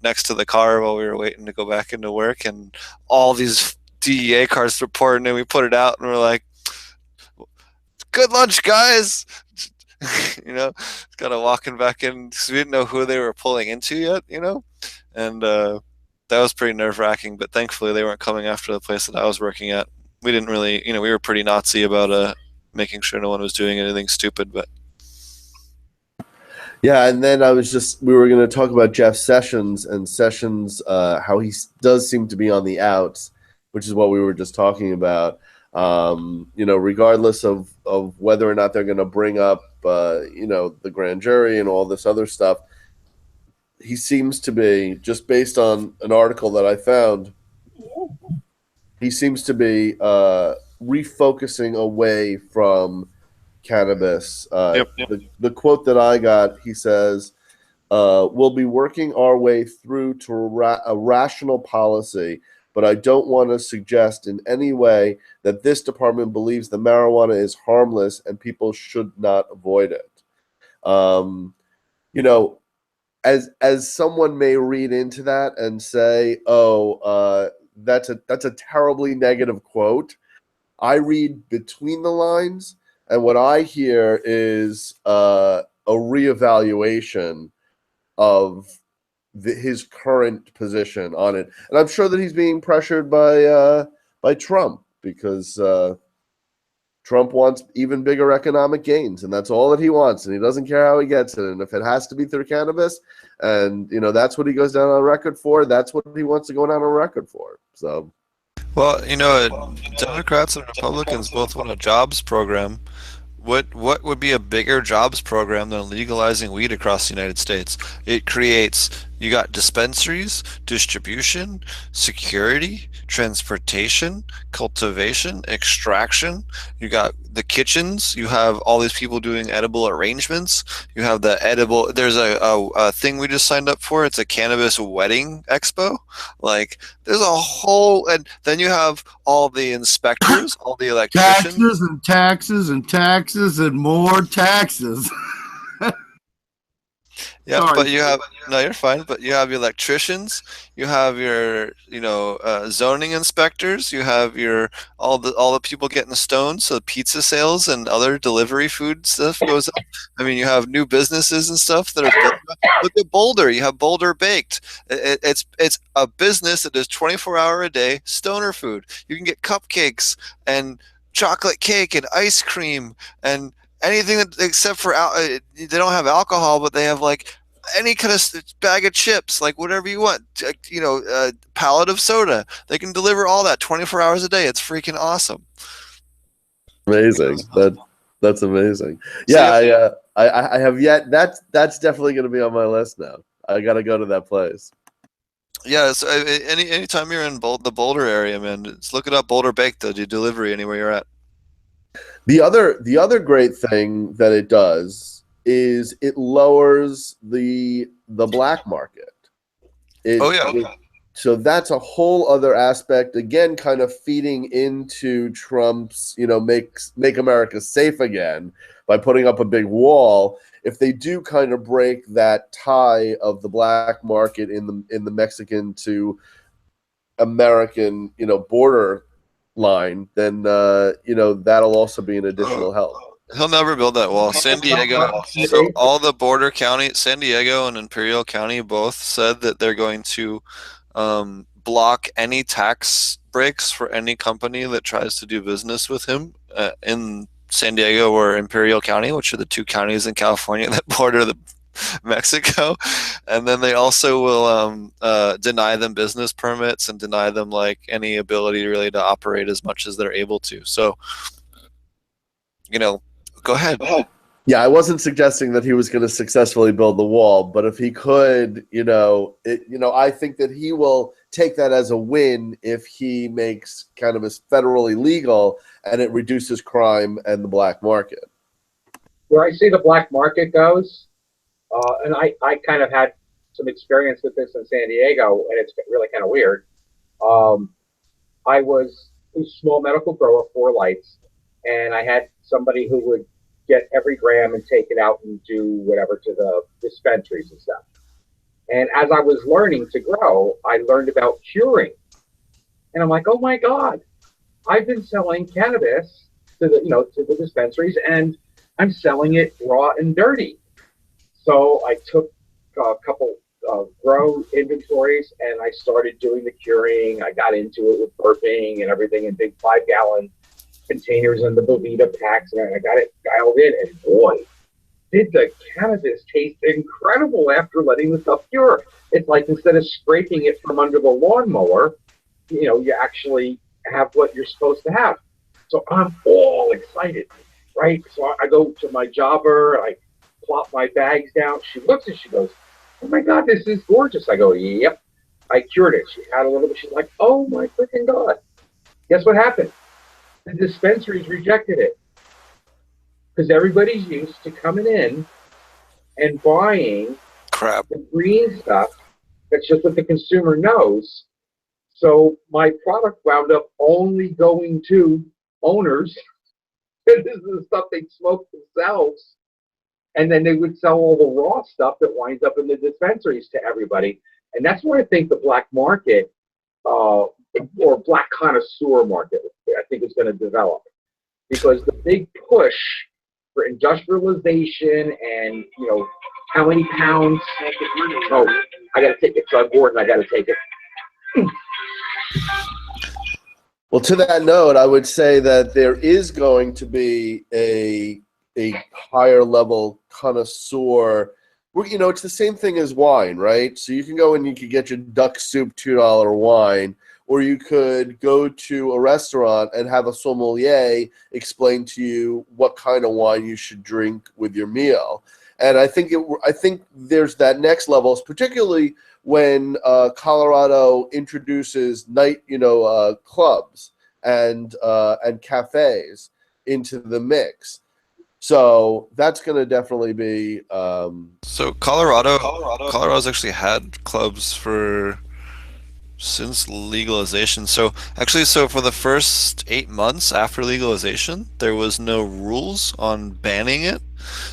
next to the car while we were waiting to go back into work, and all these DEA cars reporting, and we put it out, and we're like, "Good lunch, guys." Kind of walking back in because we didn't know who they were pulling into yet, and that was pretty nerve-wracking. But thankfully, they weren't coming after the place that I was working at. We didn't really, we were pretty Nazi about making sure no one was doing anything stupid. But yeah, and then we were going to talk about Jeff Sessions and Sessions, how he does seem to be on the outs, which is what we were just talking about. Regardless of whether or not they're going to bring up, the grand jury and all this other stuff, he seems to be, just based on an article that I found, he seems to be refocusing away from cannabis. Yep. The quote that I got, he says, we'll be working our way through to a rational policy, but I don't want to suggest in any way that this department believes the marijuana is harmless and people should not avoid it. As someone may read into that and say, that's a terribly negative quote. I read between the lines, and what I hear is a reevaluation of his current position on it, and I'm sure that he's being pressured by Trump, because Trump wants even bigger economic gains, and that's all that he wants, and he doesn't care how he gets it. And if it has to be through cannabis, and that's what he goes down on record for, that's what he wants to go down on record for. So, well, Democrats and Republicans both want a jobs program. What would be a bigger jobs program than legalizing weed across the United States? It creates, you got dispensaries, distribution, security, transportation, cultivation, extraction. You got the kitchens. You have all these people doing edible arrangements. You have the edible. There's a thing we just signed up for. It's a cannabis wedding expo. There's a whole, and then you have all the inspectors, all the electricians. Taxes and taxes and taxes and more taxes. Yeah, Sorry. but you're fine. But you have your electricians, you have your, zoning inspectors, you have all the people getting stoned, so pizza sales and other delivery food stuff goes up. I mean, you have new businesses and stuff that are built. Look at Boulder. You have Boulder Baked. It's a business that does 24-hour a day stoner food. You can get cupcakes and chocolate cake and ice cream and anything except for they don't have alcohol, but they have any kind of bag of chips, whatever you want, a pallet of soda. They can deliver all that 24 hours a day. It's freaking awesome. Amazing. That's amazing. Yeah, I have yet. That's definitely going to be on my list now. I got to go to that place. Yeah, so anytime you're in the Boulder area, man, just look it up. Boulder Baked. They'll do delivery anywhere you're at. The other great thing that it does is it lowers the black market. So that's a whole other aspect, again, kind of feeding into Trump's, make America safe again by putting up a big wall. If they do kind of break that tie of the black market in the Mexican to American, border line, then that'll also be an additional help. He'll never build that wall. San Diego, so all the border counties, San Diego and Imperial County both said that they're going to block any tax breaks for any company that tries to do business with him in San Diego or Imperial County, which are the two counties in California that border Mexico. And then they also will deny them business permits and deny them like any ability really to operate as much as they're able to. So, go ahead. Yeah, I wasn't suggesting that he was going to successfully build the wall, but if he could, I think that he will take that as a win if he makes cannabis federally legal and it reduces crime and the black market. Where I see the black market goes, and I kind of had some experience with this in San Diego, and it's really kind of weird. I was a small medical grower, 4 lights, and I had somebody who would get every gram and take it out and do whatever to the dispensaries and stuff. And as I was learning to grow, I learned about curing. And I'm like, oh my God, I've been selling cannabis to the dispensaries, and I'm selling it raw and dirty. So I took a couple grow inventories and I started doing the curing. I got into it with burping and everything in big 5-gallon containers and the Bovita packs, and I got it dialed in, and boy, did the cannabis taste incredible after letting the stuff cure. It's like instead of scraping it from under the lawnmower, you actually have what you're supposed to have. So I'm all excited, right? So I go to my jobber, I plop my bags down. She looks and she goes, oh my God, this is gorgeous. I go, yep, I cured it. She had a little bit. She's like, oh my freaking God. Guess what happened? The dispensaries rejected it because everybody's used to coming in and buying Crap. the green stuff. That's just what the consumer knows. So my product wound up only going to owners. This is the stuff they smoke themselves. And then they would sell all the raw stuff that winds up in the dispensaries to everybody. And that's where I think the black market or black connoisseur market, I think, is going to develop, because the big push for industrialization and how many pounds. Oh, I got to take it. So I'm bored and I got to take it. Well, to that note, I would say that there is going to be a higher level connoisseur. It's the same thing as wine, right? So you can go and you can get your duck soup $2 wine, or you could go to a restaurant and have a sommelier explain to you what kind of wine you should drink with your meal. And I think there's that next level, particularly when Colorado introduces night, clubs and cafes into the mix. So that's going to definitely be. So Colorado's actually had clubs since legalization. So for the first 8 months after legalization, there was no rules on banning it.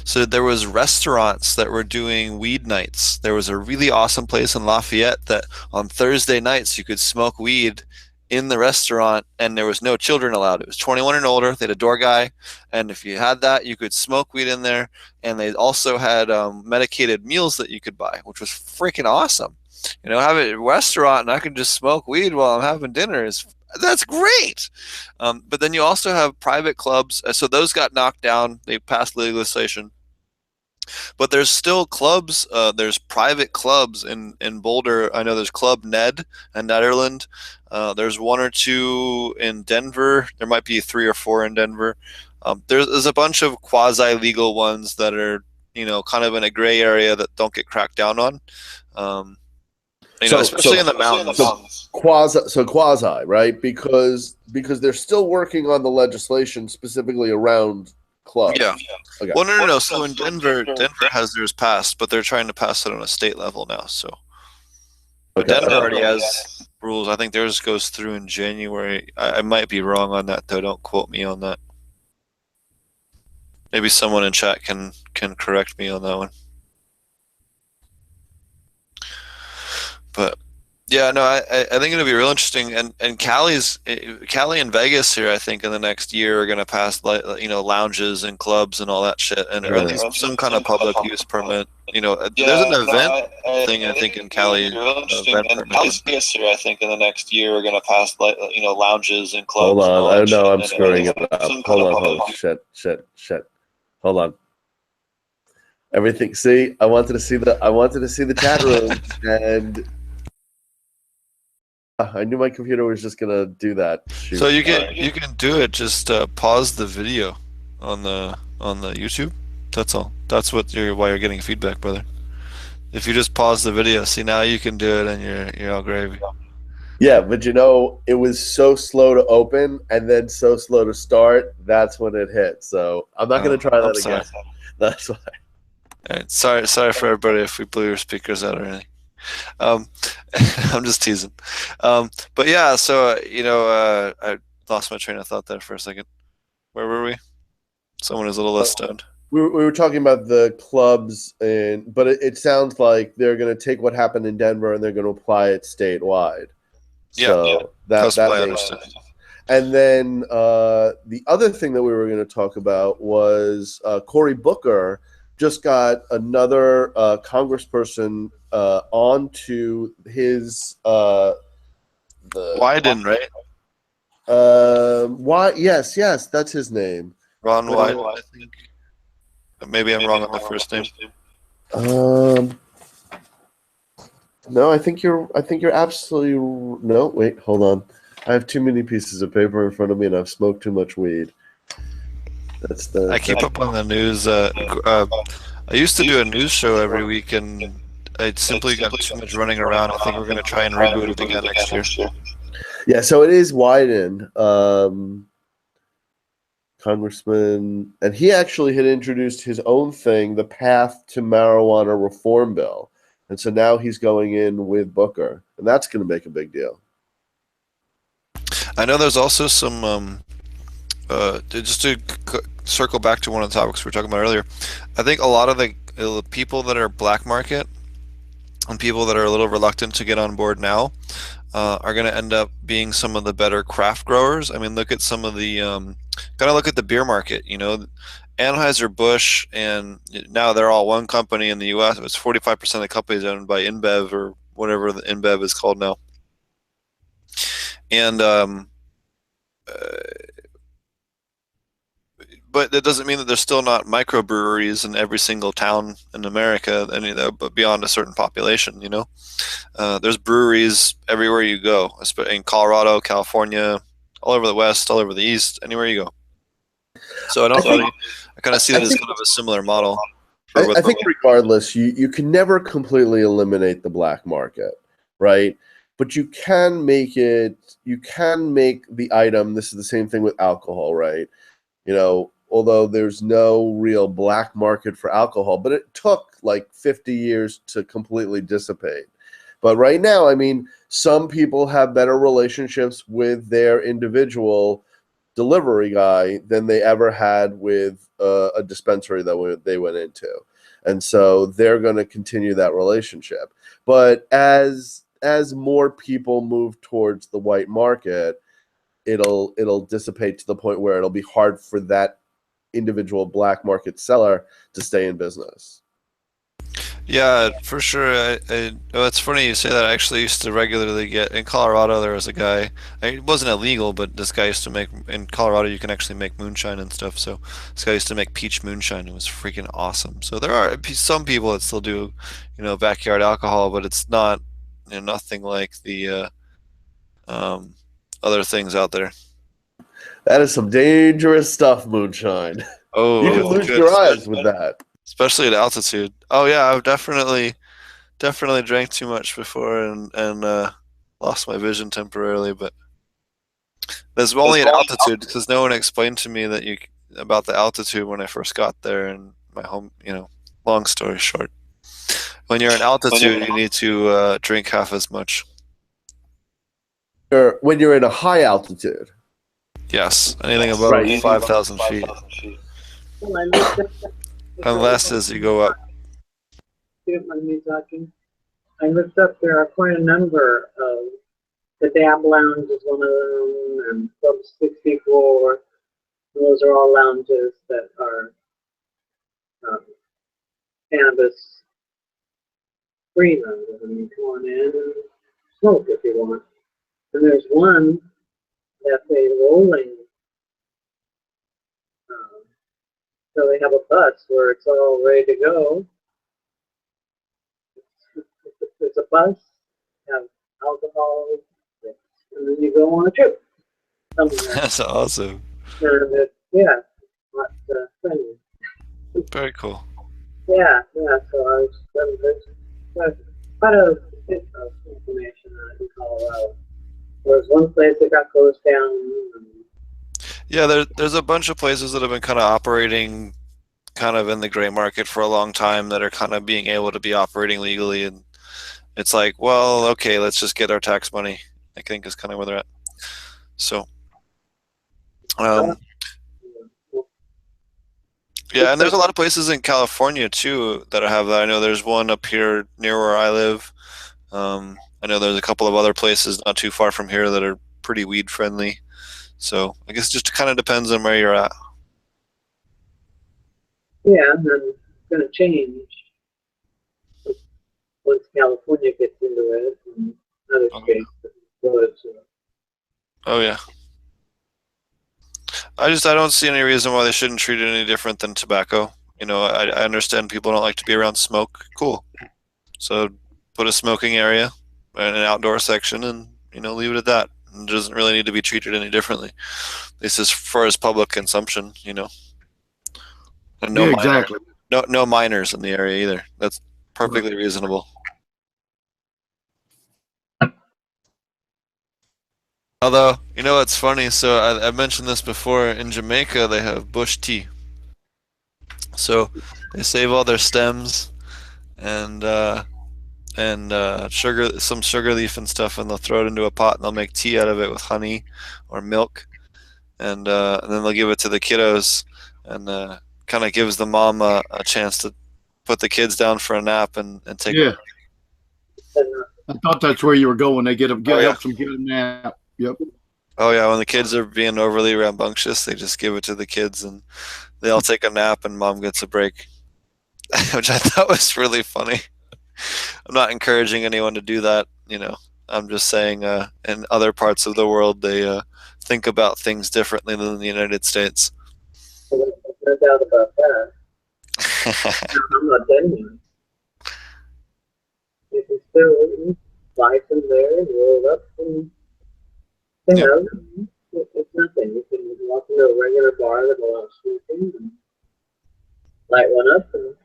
So there was restaurants that were doing weed nights. There was a really awesome place in Lafayette that on Thursday nights you could smoke weed in the restaurant, and there was no children allowed. It was 21 and older. They had a door guy, and if you had that, you could smoke weed in there. And they also had medicated meals that you could buy, which was freaking awesome. Have it at a restaurant and I can just smoke weed while I'm having dinner. That's great. But then you also have private clubs. So those got knocked down. They passed legislation. But there's still clubs. There's private clubs in Boulder. I know there's Club Ned in Netherland. There's 1 or 2 in Denver. There might be 3 or 4 in Denver. There's a bunch of quasi-legal ones that are, kind of in a gray area that don't get cracked down on. Especially in the mountains. Quasi, right? Because they're still working on the legislation specifically around clubs. Yeah. Okay. Well, no. So in Denver has theirs passed, but they're trying to pass it on a state level now. So. But Okay. Denver already has rules. I think theirs goes through in January. I might be wrong on that though. Don't quote me on that. Maybe someone in chat can correct me on that one. But yeah, no, I think it'll be real interesting. And Cali and Vegas here, I think in the next year are going to pass lounges and clubs and all that shit, and or at least some kind of public use permit. There's an event thing I think in Cali. Event permit. Vegas here, I think in the next year are going to pass lounges and clubs. Hold and all on. I that know shit, I'm and screwing at it least up. some kind Hold of on. public- Shit. Hold on. Everything. See, I wanted to see the chat room, and I knew my computer was just gonna do that. Shoot. So you can do it. Just pause the video on the YouTube. That's all. That's why you're getting feedback, brother. If you just pause the video, see now you can do it, and you're all gravy. Yeah, but it was so slow to open and then so slow to start. That's when it hit. So I'm not gonna try that again. That's why. All right, sorry for everybody if we blew your speakers out or anything. I'm just teasing. But yeah, so I lost my train of thought there for a second. Where were we? Someone is a little less stoned. We were talking about the clubs, but it sounds like they're going to take what happened in Denver and they're going to apply it statewide. So That's that what I makes understood. sense. And then the other thing that we were going to talk about was Cory Booker just got another congressperson onto his Wyden, right? Yes, that's his name. Ron Wyden, I think. Maybe I'm wrong on the first name. No, I think you're absolutely no. Wait, hold on. I have too many pieces of paper in front of me, and I've smoked too much weed. I keep up on the news. I used to do a news show every week, and I simply got too much running around. I think we're going to try and reboot it again next year. Yeah, so it is Wyden, Congressman, and he actually had introduced his own thing, the Path to Marijuana Reform Bill. And so now he's going in with Booker, and that's going to make a big deal. I know there's also some, just to circle back to one of the topics we were talking about earlier, I think a lot of the people that are black market and people that are a little reluctant to get on board now are going to end up being some of the better craft growers. I mean, look at some of the, kind of look at the beer market, Anheuser-Busch, and now they're all one company in the U.S. It's 45% of the companies owned by InBev or whatever the InBev is called now. And but that doesn't mean that there's still not microbreweries in every single town in America, but beyond a certain population, there's breweries everywhere you go, in Colorado, California, all over the West, all over the East, anywhere you go. So I kind of see that as kind of a similar model. I think regardless, you can never completely eliminate the black market, right? But you can make the item, this is the same thing with alcohol, right? Although there's no real black market for alcohol, but it took like 50 years to completely dissipate. But right now, I mean, some people have better relationships with their individual delivery guy than they ever had with a dispensary that they went into. And so they're going to continue that relationship. But as more people move towards the white market, it'll dissipate to the point where it'll be hard for that individual black market seller to stay in business. Yeah, for sure. It's funny you say that. I actually used to regularly get in Colorado. There was a guy. It wasn't illegal, but this guy used to make in Colorado. You can actually make moonshine and stuff. So this guy used to make peach moonshine. It was freaking awesome. So there are some people that still do, backyard alcohol, but it's not, nothing like the other things out there. That is some dangerous stuff, moonshine. Oh, you can lose your eyes with that. Especially at altitude. Oh yeah, I've definitely drank too much before and lost my vision temporarily. But there's only at altitude because no one explained to me about the altitude when I first got there in my home. Long story short. When you're in altitude, you need to drink half as much. Or when you're in a high altitude. Yes, anything above Right. 5,000 feet. Well, I looked up, Unless as you go up. you don't mind me talking. I looked up, there are quite a number of, the Dab Lounge is one of them, and Club 64. Those are all lounges that are cannabis free lounges. I mean, come on in and smoke if you want. And there's one that's a rolling, so they have a bus where it's all ready to go. It's a bus, have alcohol, and then you go on a trip. That's awesome. And yeah, not friendly. Very cool. Yeah. So there's quite a bit of information in Colorado. There's one place that got closed down. Yeah, there's a bunch of places that have been kind of operating kind of in the gray market for a long time that are kind of being able to be operating legally, and it's like, well, okay, let's just get our tax money, I think is kind of where they're at. So yeah, and there's a lot of places in California too that have that. I know there's one up here near where I live. I know there's a couple of other places not too far from here that are pretty weed friendly. So I guess it just kind of depends on where you're at. Yeah, and then it's going to change once California gets into it and other states. Oh yeah. I don't see any reason why they shouldn't treat it any different than tobacco. You know, I understand people don't like to be around smoke. Cool. So put a smoking area and an outdoor section, and leave it at that. It doesn't really need to be treated any differently. This is for as public consumption, And no exactly. No minors in the area either. That's perfectly reasonable. Although, it's funny. So I mentioned this before. In Jamaica, they have bush tea. So they save all their stems and sugar, some sugar leaf and stuff, and they'll throw it into a pot and they'll make tea out of it with honey or milk, and then they'll give it to the kiddos, and kind of gives the mom a chance to put the kids down for a nap and take. Yeah. I thought that's where you were going. They help them get a nap. Yep. Oh yeah, when the kids are being overly rambunctious, they just give it to the kids and they all take a nap and mom gets a break, which I thought was really funny. I'm not encouraging anyone to do that, I'm just saying in other parts of the world they think about things differently than the United States. No doubt about that. I'm not telling you can still buy some there and roll it up and it's nothing. You can walk into a regular bar that allows smoking and light one up and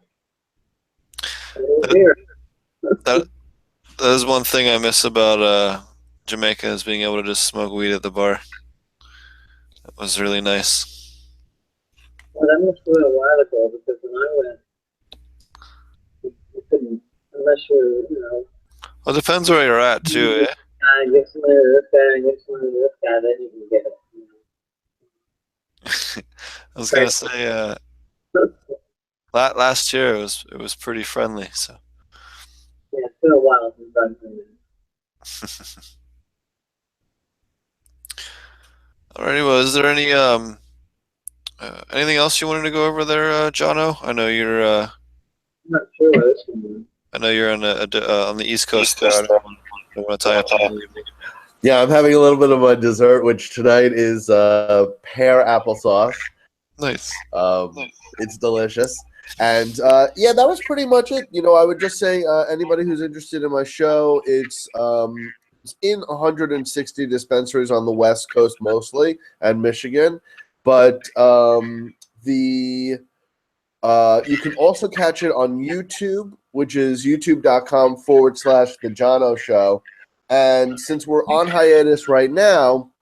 beer. That is one thing I miss about Jamaica, is being able to just smoke weed at the bar. That was really nice. Well, that must have been a while ago, because when I went, you couldn't, unless you're, Well, it depends where you're at too. Yeah? Get some of this guy, and get some of this guy, then you can get it. I was gonna say last year it was pretty friendly. So yeah, it's been a while since I've been there. Alrighty, well, is there any anything else you wanted to go over there, Johno? I know you're. I'm not sure what this one is. I know you're on the East Coast. There. I don't want to tie up the whole evening. Yeah, I'm having a little bit of my dessert, which tonight is pear applesauce. Nice. It's delicious. And yeah, that was pretty much it. I would just say anybody who's interested in my show, it's in 160 dispensaries on the West Coast mostly, and Michigan. But you can also catch it on YouTube, which is youtube.com/The Johno Show. And since we're on hiatus right now,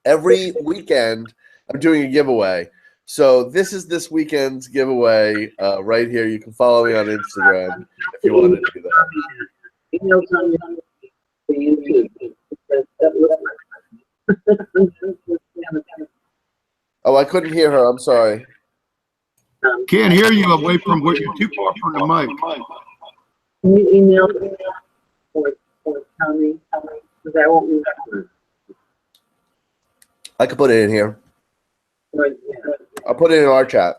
every weekend I'm doing a giveaway. So this is this weekend's giveaway right here. You can follow me on Instagram if you want to do that. Email Tony to YouTube. Oh, I couldn't hear her. I'm sorry. Can't hear you away from where you're too far from the mic. Can you email me or tell me? Because I won't remember. I can put it in here. I'll put it in our chat.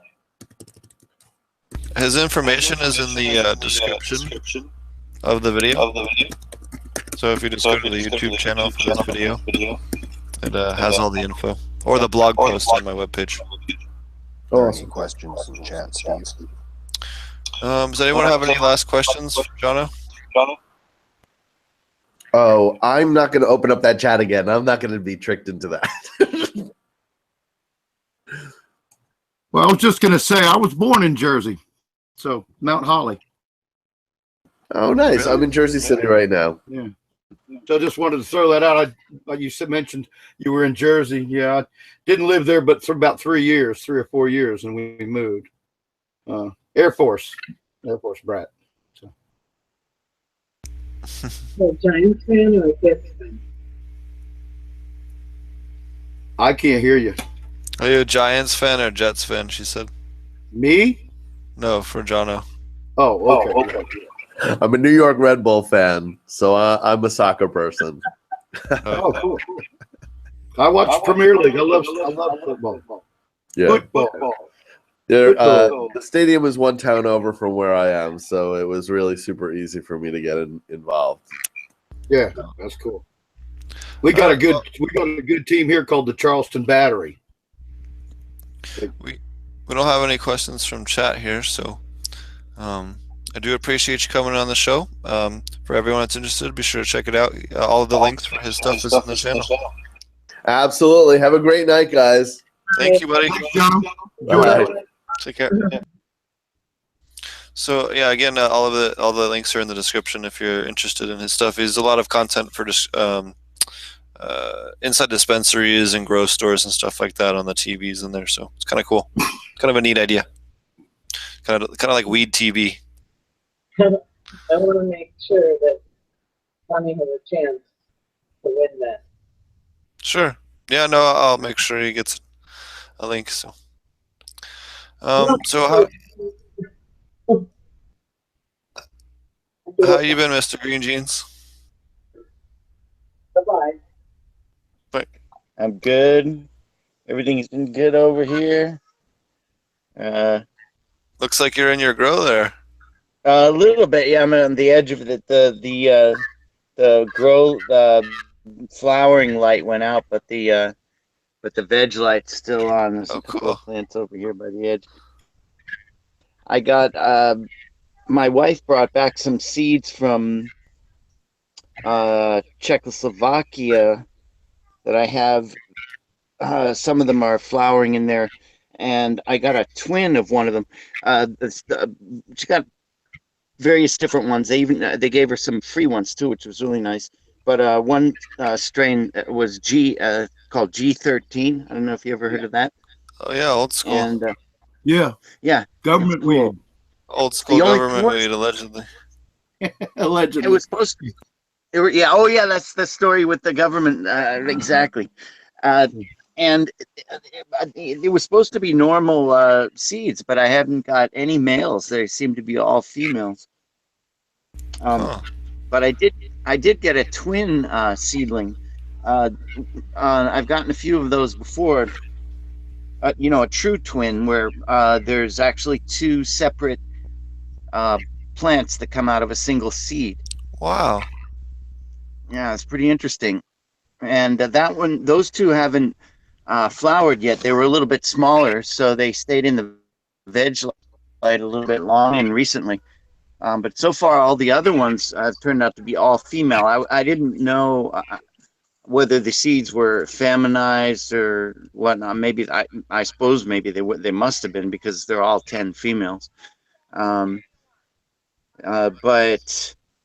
His information is in the description of the video. So if you just go to the YouTube channel for this video, it has all the info. Or the blog post on my webpage. Any questions in the chat, Steve? Does anyone have any last questions for Johno? Oh, I'm not going to open up that chat again. I'm not going to be tricked into that. Well, I was just going to say, I was born in Jersey, so Mount Holly. Oh, nice. I'm in Jersey City right now. Yeah. So I just wanted to throw that out. Like you mentioned you were in Jersey. Yeah, I didn't live there, but for about 3 or 4 years, and we moved. Air Force brat. So. A Giants fan or a Jets fan? I can't hear you. Are you a Giants fan or Jets fan? She said. Me? No, for Johno. Oh, okay. I'm a New York Red Bull fan, so I'm a soccer person. Oh, cool. I watch Premier League. I love football. Yeah. Football. The stadium is one town over from where I am, so it was really super easy for me to get involved. Yeah, that's cool. We got a good team here called the Charleston Battery. We don't have any questions from chat here, so I do appreciate you coming on the show. For everyone that's interested, be sure to check it out. All of the links for his stuff is in the channel. Absolutely. Have a great night, guys. Thank you, buddy. Bye. Take care. Yeah. So yeah, again, all the links are in the description if you're interested in his stuff. He has a lot of content for just inside dispensaries and grow stores and stuff like that on the TVs in there. So it's kind of cool. Kind of a neat idea. Kind of like weed TV. I want to make sure that Tommy has a chance to win that. Sure. Yeah, no, I'll make sure he gets a link. So, so how you been, Mr. Green Jeans? Bye-bye. Bye. I'm good. Everything's been good over here. Looks like you're in your grow there. A little bit, yeah. I'm on the edge of it. The grow flowering light went out, but the veg light's still on. There's a couple of plants over here by the edge. I got my wife brought back some seeds from Czechoslovakia that I have. Some of them are flowering in there, and I got a twin of one of them. She got various different ones. They gave her some free ones too, which was really nice. But one strain was called G13. I don't know if you ever heard of that. Oh yeah, old school. And yeah, government weed. Old school government weed, allegedly. Allegedly. It was supposed to. Oh yeah, that's the story with the government. Exactly. And it was supposed to be normal seeds, but I haven't got any males. They seem to be all females. But I did get a twin seedling. I've gotten a few of those before. A true twin where there's actually two separate plants that come out of a single seed. Wow. Yeah, it's pretty interesting. And those two haven't flowered yet. They were a little bit smaller, so they stayed in the veg light a little bit long and recently. But so far, all the other ones have turned out to be all female. I didn't know whether the seeds were feminized or whatnot. Maybe I suppose maybe they must have been because they're all 10 females. But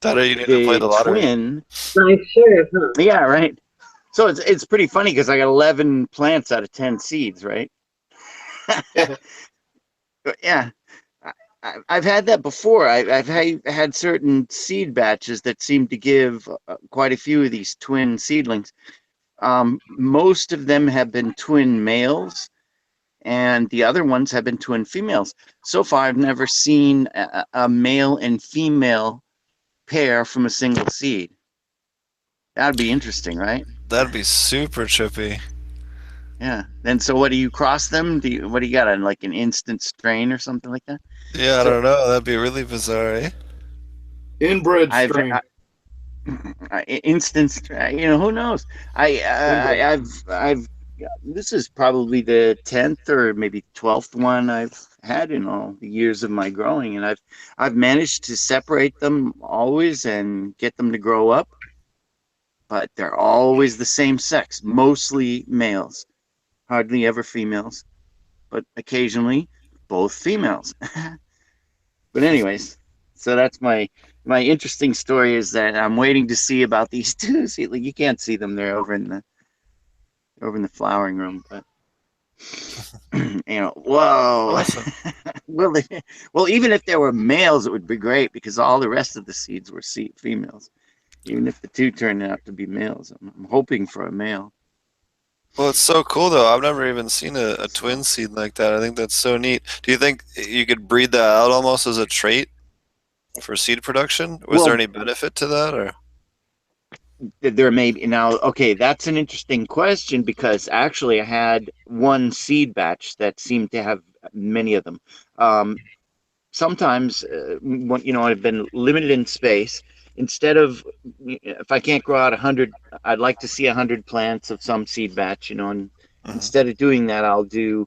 you need to play the lottery. Twin, Nice shirt, huh? yeah, right. So it's pretty funny because I got 11 plants out of 10 seeds, right? Yeah, I've had that before. I've had certain seed batches that seem to give quite a few of these twin seedlings. Most of them have been twin males, and the other ones have been twin females. So far, I've never seen a male and female pair from a single seed. That'd be interesting, right? That'd be super trippy. Yeah. Then so what do you cross them? What do you got? Like an instant strain or something like that? Yeah, I So don't know. That'd be really bizarre, eh? Inbred I've strain. instance, who knows? Inbred. I've this is probably the 10th or maybe 12th one I've had in all the years of my growing, and I've managed to separate them always and get them to grow up, but they're always the same sex, mostly males, hardly ever females, but occasionally both females. But anyways, so that's my interesting story is that I'm waiting to see about these two. See, like you can't see them; they're over in the flowering room. But whoa. Awesome. well, well, even if there were males, it would be great because all the rest of the seeds were females. Even if the two turned out to be males, I'm hoping for a male. Well, it's so cool though. I've never even seen a So, twin seed like that. I think that's so neat. Do you think you could breed that out almost as a trait for seed production? Was there well, any benefit to that, or? there may be now. Okay, that's an interesting question because actually, I had one seed batch that seemed to have many of them. Um, Sometimes when I've been limited in space, instead of if I can't grow out 100, I'd like to see 100 plants of some seed batch, and Mhm. instead of doing that, I'll do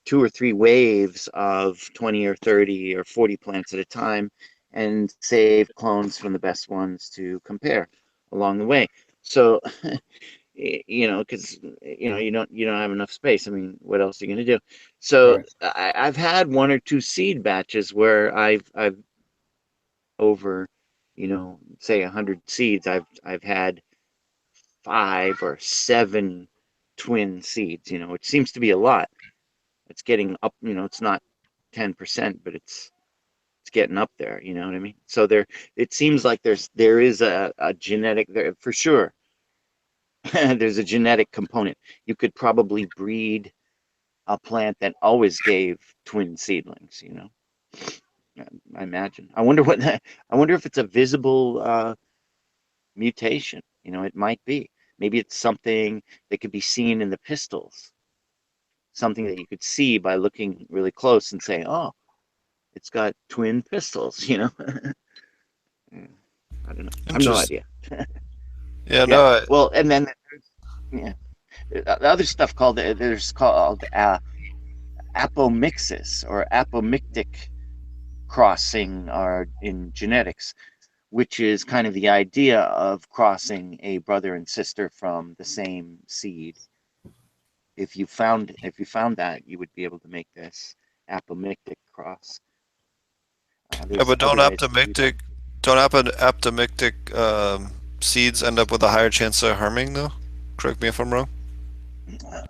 2 or 3 waves of 20 or 30 or 40 plants at a time and save clones from the best ones to compare along the way. So because you don't have enough space. I mean, what else are you going to do? So Right. I've had 1 or 2 seed batches where I've over, say 100 seeds. I've had 5 or 7 twin seeds. It seems to be a lot. It's getting up. It's not 10%, but it's getting up there. You know what I mean? So it seems like there is a genetic there for sure. There's a genetic component. You could probably breed a plant that always gave twin seedlings, I imagine. I wonder if it's a visible mutation. It might be. Maybe it's something that could be seen in the pistils, something that you could see by looking really close and say, oh, it's got twin pistils. I don't know. I have no Interesting. idea. Yeah, Yeah. no, Well, and then yeah, the other stuff there's called apomixis or apomictic crossing are in genetics, which is kind of the idea of crossing a brother and sister from the same seed. If you found that, you would be able to make this apomictic cross. yeah, There's but other ways to do that. don't aptomictic seeds end up with a higher chance of harming though? Correct me if I'm wrong. Uh,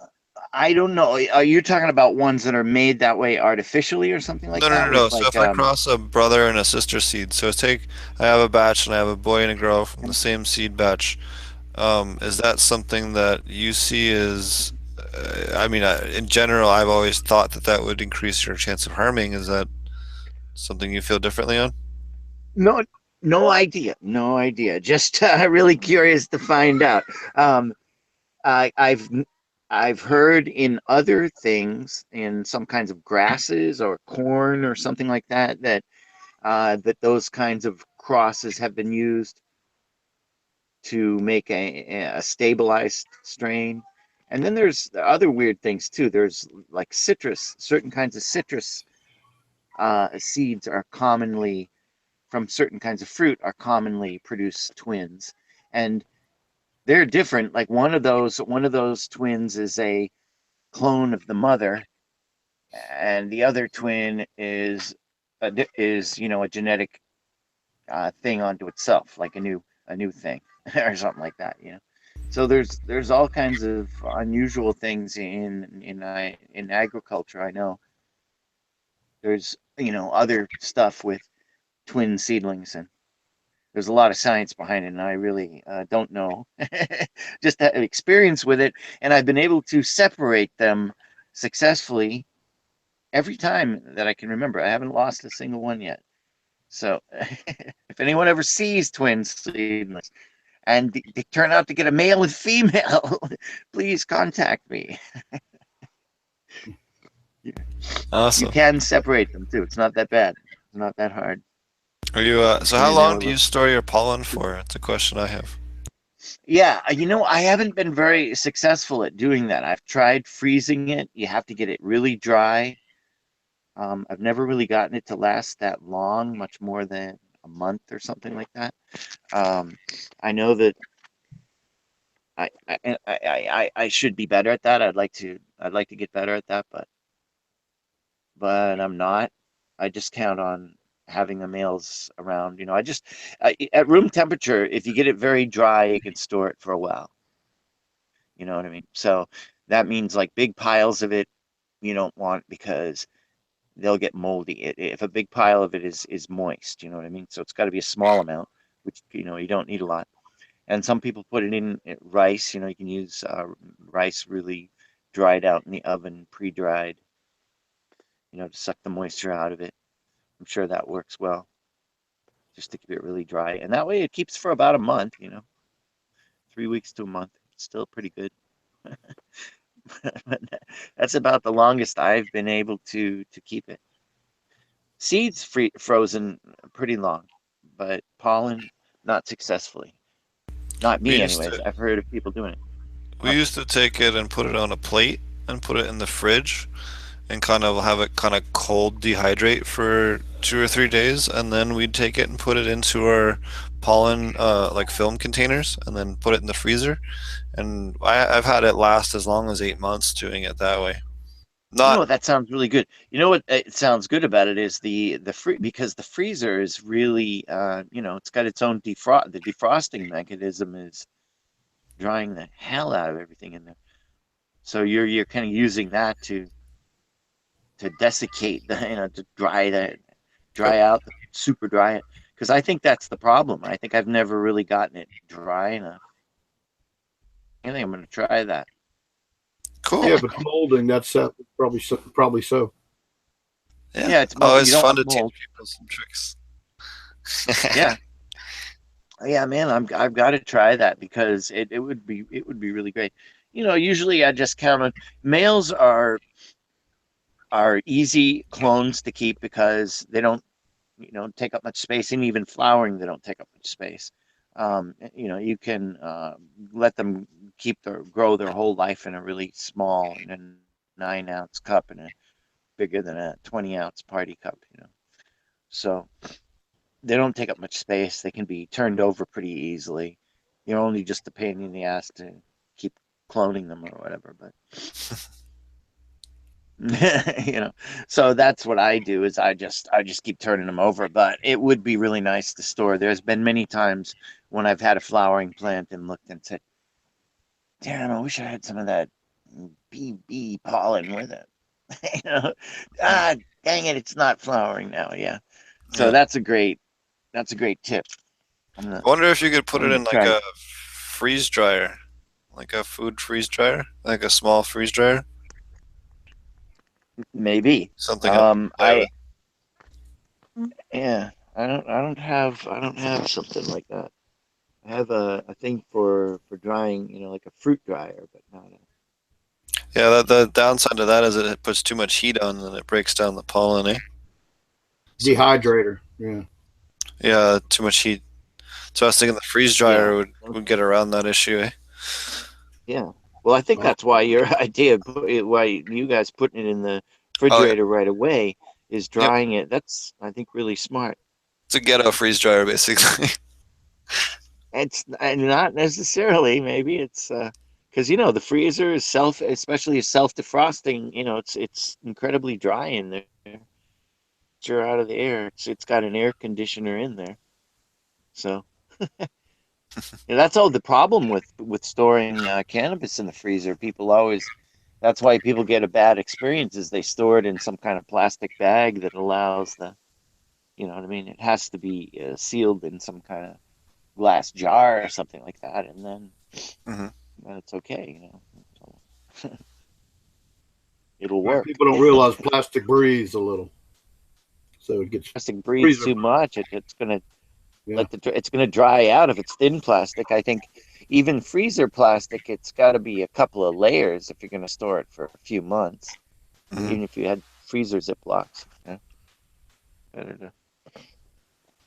I don't know. Are you talking about ones that are made that way artificially or something like No, no, that? no, With no. So like if I cross a brother and a sister seed, so I have a batch and I have a boy and a girl from the same seed batch. Is that something that you see as? I mean, in general, I've always thought that that would increase your chance of harming. Is that something you feel differently on? no, no idea, no idea. Just really curious to find out. Um, I, I've I've heard in other things, in some kinds of grasses or corn or something like that, that those kinds of crosses have been used to make a stabilized strain. And then there's other weird things too. There's like citrus, certain kinds of citrus seeds are commonly from certain kinds of fruit are commonly produce twins, and they're different. Like one of those twins is a clone of the mother, and the other twin is a genetic thing onto itself, like a new thing or something like that. So there's all kinds of unusual things in agriculture. I know there's other stuff with twin seedlings, and there's a lot of science behind it, and I really don't know. Just that experience with it, and I've been able to separate them successfully every time that I can remember. I haven't lost a single one yet. So if anyone ever sees twin seedlings and they turn out to get a male and female, please contact me. You Awesome. can separate them too. It's not that bad. It's not that hard. Are you? So And how then long do you store your pollen for? It's a question I have. Yeah, I haven't been very successful at doing that. I've tried freezing it. You have to get it really dry. I've never really gotten it to last that long, much more than a month or something like that. I know that I should be better at that. I'd like to get better at that, but I'm not. I just count on having the males around. At room temperature, if you get it very dry, you can store it for a while. You know what I mean? So that means like big piles of it you don't want because they'll get moldy. If a big pile of it is moist, you know what I mean? So it's got to be a small amount, which you don't need a lot. And some people put it in rice. You can use rice really dried out in the oven, pre-dried, to suck the moisture out of it. I'm sure that works well, just to keep it really dry. And that way it keeps for about a month, 3 weeks to a month. It's still pretty good. That's about the longest I've been able to keep it. Seeds frozen pretty long, but pollen not successfully. Not We me, used anyways. to I've heard of people doing it. we used to take it and put it on a plate and put it in the fridge and kind of have it kind of cold dehydrate for 2 or 3 days, and then we'd take it and put it into our pollen like film containers, and then put it in the freezer. And I've had it last as long as 8 months doing it that way. Not That sounds really good. You know what it sounds good about it is the free because the freezer is really it's got its own the defrosting mechanism is drying the hell out of everything in there. So you're kind of using that to desiccate to dry out, super dry it. Because I think that's the problem. I think I've never really gotten it dry enough. I think I'm going to try that. cool. Yeah, if it's molding, that's probably so. Yeah, it's mold. Always You don't fun want to teach mold. people some tricks. Yeah, yeah, man. I've got to try that because it would be really great. Usually I just count on males are easy clones to keep because they don't take up much space, and even flowering they don't take up much space. You can let them grow their whole life in a really small, 9-ounce cup, and a bigger than a 20-ounce party cup. So they don't take up much space. They can be turned over pretty easily. You're only just a pain in the ass to keep cloning them or whatever, but so that's what I do is I just keep turning them over. But it would be really nice to store. There's been many times when I've had a flowering plant and looked and said, damn, I wish I had some of that bee pollen with it. you know Dang it, it's not flowering now. Yeah, so Yeah. that's a great tip. I'm gonna I wonder if you could I'm put it gonna in like try a it. freeze dryer, like a food freeze dryer, like a small freeze dryer, Maybe. something else to play I with. Yeah, I don't have something like that. I have a thing for drying, like a fruit dryer, but not a. Yeah, the downside to that is it puts too much heat on and it breaks down the pollen, eh? So Dehydrator. Yeah. yeah, too much heat. So I was thinking the freeze Yeah. dryer would get around that issue, eh? Yeah. Well, I think Well, that's why your idea, why you guys putting it in the Oh yeah, refrigerator right away is yep. drying it. That's, I think, really smart. It's a ghetto freeze dryer basically. It's not necessarily, maybe it's because the freezer is especially self-defrosting. It's incredibly dry in there. You're out of the air. It's got an air conditioner in there, so Yeah, that's all the problem with storing cannabis in the freezer. People always, that's why people get a bad experience is they store it in some kind of plastic bag that allows the, you know what I mean? It has to be sealed in some kind of glass jar or something like that, and Hmm. then it's okay, you know. So it'll Right, work. people don't realize plastic breathes a little, so it gets Plastic breathes freezer too burn. much, it's gonna Yeah. it's gonna dry out if it's thin plastic. I think even freezer plastic, it's got to be a couple of layers if you're gonna store it for a few months. Hmm. Even if you had freezer Ziplocs. Yeah, better to.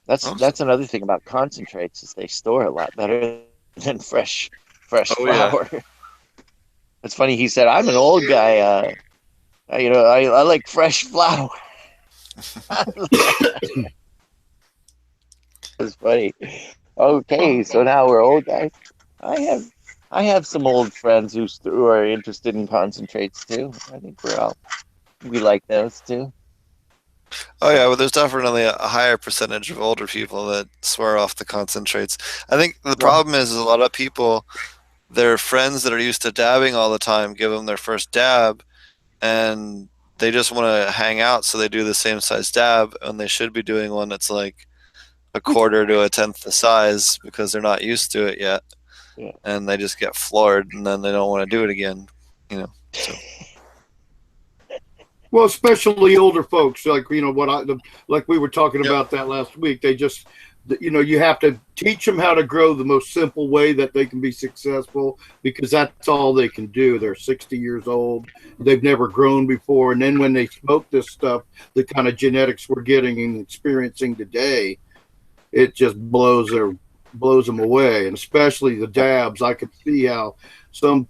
That's Awesome. another thing about concentrates is they store a lot better than fresh Oh yeah. flour. It's funny. He said, "I'm an old guy. I like fresh flour." It's funny. Okay, so now we're old guys. I have I have some old friends who are interested in concentrates too. I think we like those too. Oh yeah, So well, there's definitely a higher percentage of older people that swear off the concentrates. I think the right. problem is a lot of people, their friends that are used to dabbing all the time, give them their first dab, and they just want to hang out, so they do the same size dab, and they should be doing one that's like a quarter to a tenth the size because they're not used to it yet, Yeah. and they just get floored, and then they don't want to do it again. You know, so. Well, especially older folks, like like we were talking Yep. about that last week. They just, you have to teach them how to grow the most simple way that they can be successful because that's all they can do. They're 60 years old, they've never grown before, and then when they smoke this stuff, the kind of genetics we're getting and experiencing today, it just blows them away. And especially the dabs, I could see how some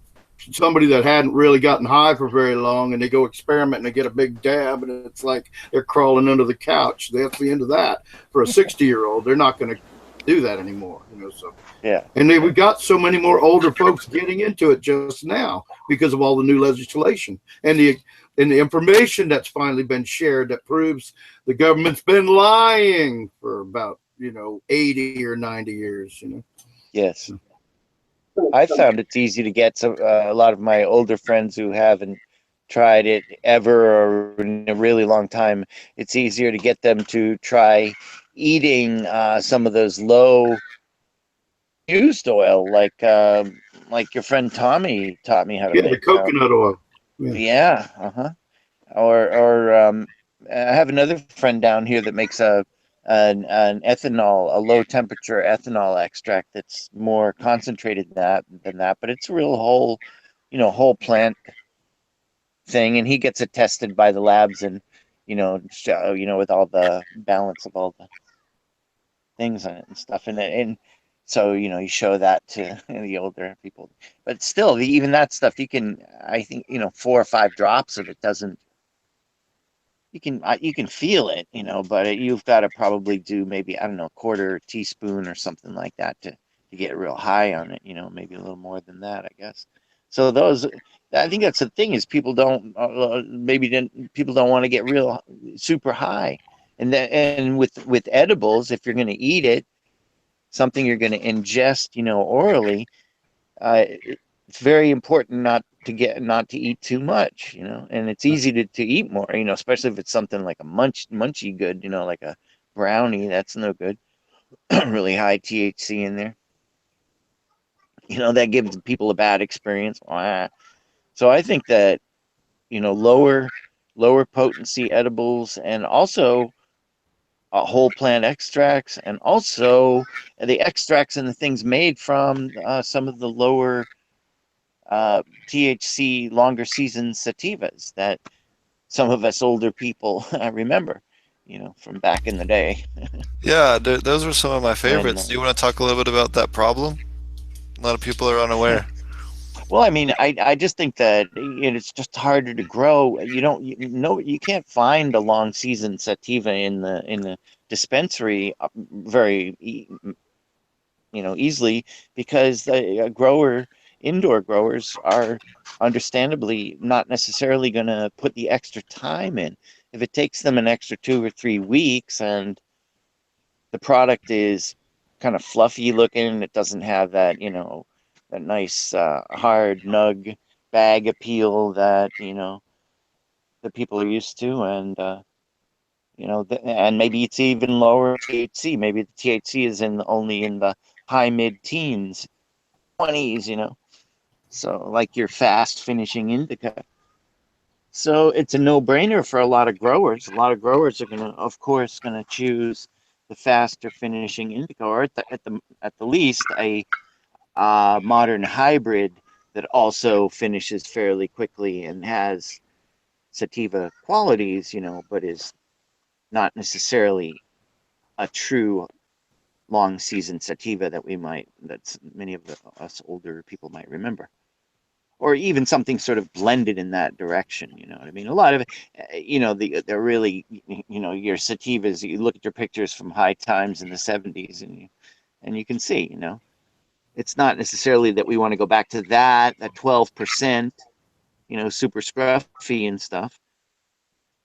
somebody that hadn't really gotten high for very long and they go experiment and they get a big dab and it's like they're crawling under the couch. That's the end of that. For a 60-year-old, they're not going to do that anymore, so. Yeah. And we got so many more older folks getting into it just now because of all the new legislation and the information that's finally been shared that proves the government's been lying for about 80 or 90 years. Yes. I found it's easy to get a lot of my older friends who haven't tried it ever or in a really long time. It's easier to get them to try eating some of those low used oil, like your friend Tommy taught me how to Yeah, the make. coconut oil. Yeah. Yeah, uh-huh. Or I have another friend down here that makes an ethanol, a low temperature ethanol extract that's more concentrated than that, but it's a real whole plant thing, and he gets it tested by the labs and with all the balance of all the things on it and stuff, and so you show that to the older people, but still, even that stuff you can, I think 4 or 5 drops of it doesn't. You can feel it, but you've got to probably do maybe, I don't know, a quarter teaspoon or something like that to get real high on it, maybe a little more than that, I guess. So I think that's the thing is people don't maybe didn't people don't want to get real super high, and with edibles, if you're going to eat it, something you're going to ingest, orally, it's very important not to eat too much, and it's easy to eat more, especially if it's something like a munchy good, like a brownie. That's no good. Really high THC in there, that gives people a bad experience. So I think that lower potency edibles, and also whole plant extracts, and also the extracts and the things made from some of the lower THC longer season sativas that some of us older people remember, from back in the day Yeah, those were some of my when. favorites. Do you want to talk a little bit about that problem? A lot of people are unaware. Well, I mean, I just think that it's just harder to grow. You can't find a long season sativa in the dispensary very easily, because the indoor growers are understandably not necessarily going to put the extra time in. If it takes them an extra 2 or 3 weeks and the product is kind of fluffy looking. It doesn't have that, you know, that nice hard nug bag appeal that, you know, that people are used to. And you know, and maybe it's even lower THC. Maybe the THC is only in the high mid-teens, 20s, you know. So like your fast finishing indica. So it's a no-brainer for a lot of growers. A lot of growers are gonna, of course, gonna choose the faster finishing indica, or at the least a modern hybrid that also finishes fairly quickly and has sativa qualities, you know, but is not necessarily a true long season sativa that's many of us older people might remember, or even something sort of blended in that direction. You know what I mean? A lot of, you know, they're really, you know, your sativas. You look at your pictures from high times in the '70s, and you can see, you know, it's not necessarily that we want to go back to that 12%, you know, super scruffy and stuff.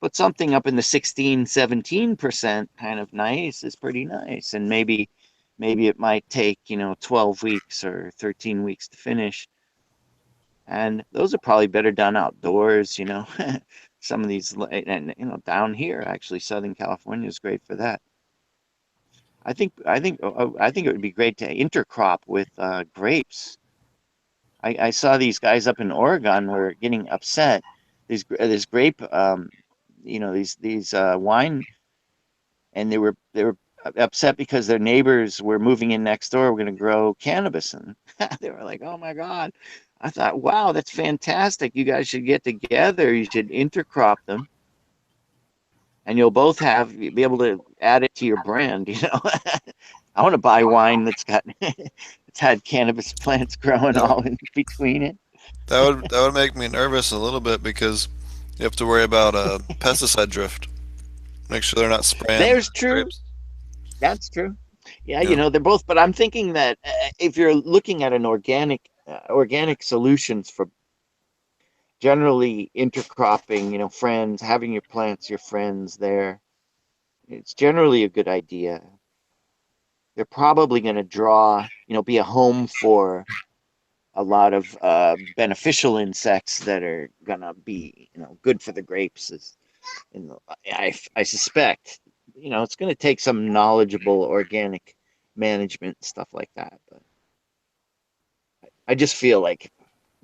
But something up in the 16, 17% kind of nice is pretty nice. And maybe it might take, you know, 12 weeks or 13 weeks to finish. And those are probably better done outdoors, you know. Some of these, and you know, down here, actually, Southern California is great for that. I think it would be great to intercrop with grapes. I saw these guys up in Oregon were getting upset. This grape, you know, these wine, and they were upset because their neighbors were moving in next door. We're going to grow cannabis, and they were like, "Oh my God!" I thought, "Wow, that's fantastic! You guys should get together. You should intercrop them, and you'll both be able to add it to your brand." You know, I want to buy wine that's got it's had cannabis plants growing Yeah. all in between it. That would make me nervous a little bit because you have to worry about pesticide drift. Make sure they're not spraying There's true. grapes. That's true. Yeah, you Yeah. know, they're both, but I'm thinking that if you're looking at an organic solutions for generally intercropping, you know, friends, having your plants, your friends there, it's generally a good idea. They're probably going to draw, you know, be a home for a lot of beneficial insects that are going to be, you know, good for the grapes. In the, I suspect, you know, it's going to take some knowledgeable organic management stuff like that. But I just feel like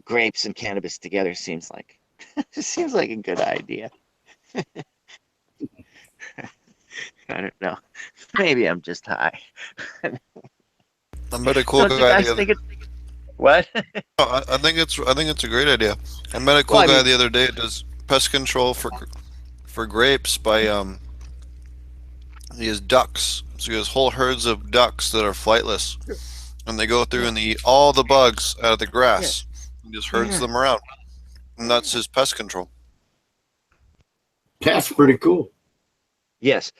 grapes and cannabis together seems like seems like a good idea. I don't know. Maybe I'm just high. I met a cool Don't you guy the guys other. think it? What? Oh, I think it's a great idea. I met a Well, cool I guy mean, the other day that does pest control for grapes by he has ducks. So he has whole herds of ducks that are flightless, and they go through yeah, and they eat all the bugs out of the yeah, grass. He just herds yeah, them around, and that's his pest control. That's pretty cool. yes.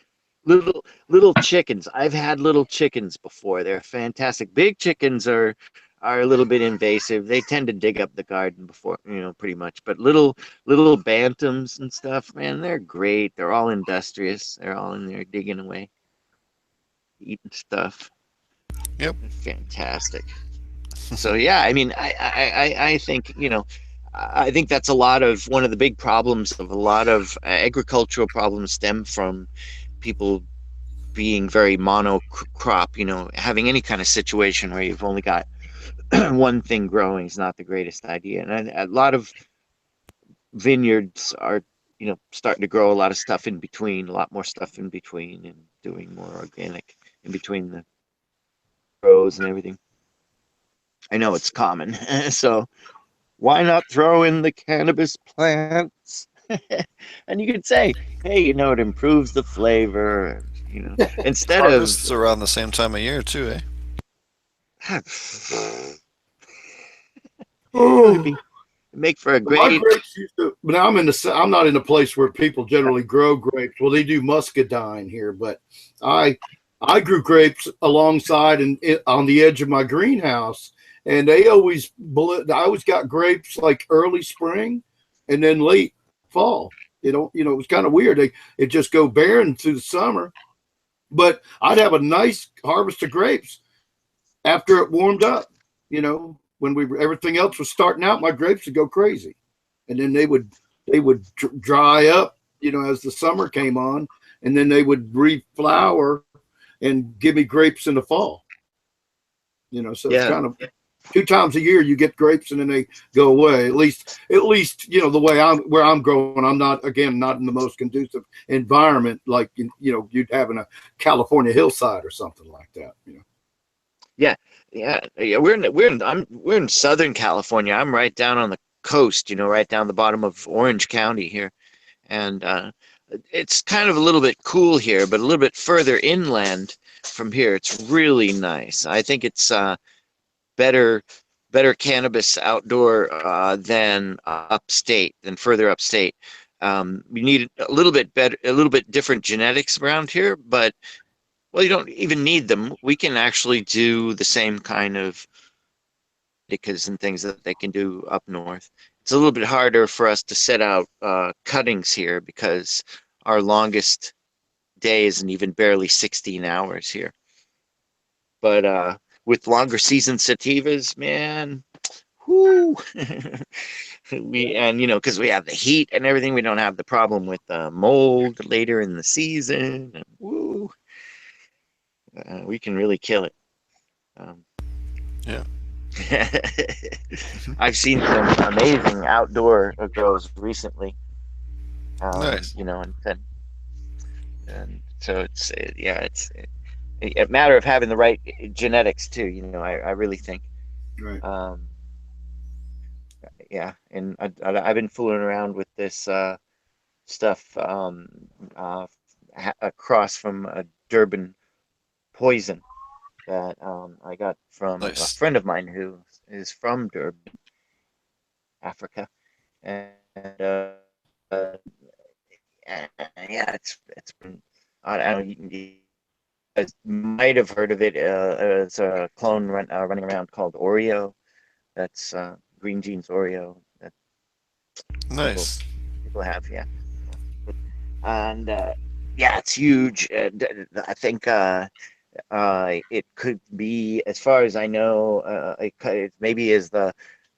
Little chickens. I've had little chickens before. They're fantastic. Big chickens are a little bit invasive. They tend to dig up the garden before, you know, pretty much. But little bantams and stuff, man, they're great. They're all industrious. They're all in there digging away, eating stuff. Yep. They're fantastic. So yeah, I mean, I think, you know, I think that's a lot of one of the big problems of a lot of agricultural problems stem from people being very monocrop, you know, having any kind of situation where you've only got one thing growing is not the greatest idea. And a lot of vineyards are, you know, starting to grow a lot of stuff in between, a lot more stuff in between, and doing more organic in between the rows and everything. I know it's common. So why not throw in the cannabis plants? And you could say, hey, you know, it improves the flavor, you know, instead of Harvests around the same time of year too, eh? it would Oh, be make for a my great. grapes used to. But now I'm not in a place where people generally grow grapes. Well, they do muscadine here, but I I grew grapes alongside and on the edge of my greenhouse, and they always I always got grapes like early spring, and then late fall. It was kind of weird. It just go barren through the summer, but I'd have a nice harvest of grapes after it warmed up, you know, when everything else was starting out, my grapes would go crazy, and then they would dry up, you know, as the summer came on, and then they would reflower and give me grapes in the fall. You know, so it's Yeah. kind of 2 times a year you get grapes and then they go away. At least, you know, the way where I'm growing, I'm not in the most conducive environment like you know you'd have in a California hillside or something like that. You know. Yeah, yeah. We're in Southern California. I'm right down on the coast, you know, right down the bottom of Orange County here, and it's kind of a little bit cool here, but a little bit further inland from here, it's really nice. I think it's better cannabis outdoor than than further upstate. We need a little bit better, a little bit different genetics around here, but well, you don't even need them. We can actually do the same kind of indicas and things that they can do up north. It's a little bit harder for us to set out cuttings here because our longest day isn't even barely 16 hours here. But with longer season sativas, man, whoo, and you know, because we have the heat and everything, we don't have the problem with mold later in the season. And, woo, we can really kill it. Yeah. I've seen some amazing outdoor grows recently. Nice. You know, and so it's it's a matter of having the right genetics too. You know, I really think. Right. Yeah, and I've been fooling around with this stuff across from a Durban poison that I got from a Nice. friend of mine who is from Durban, Africa, and uh, yeah, it's been I don't know, you guys might have heard of it. It's a clone running around called Oreo. That's Green Jeans Oreo that people Nice. people have, yeah. And yeah, it's huge. I think it could be, as far as I know, it maybe is the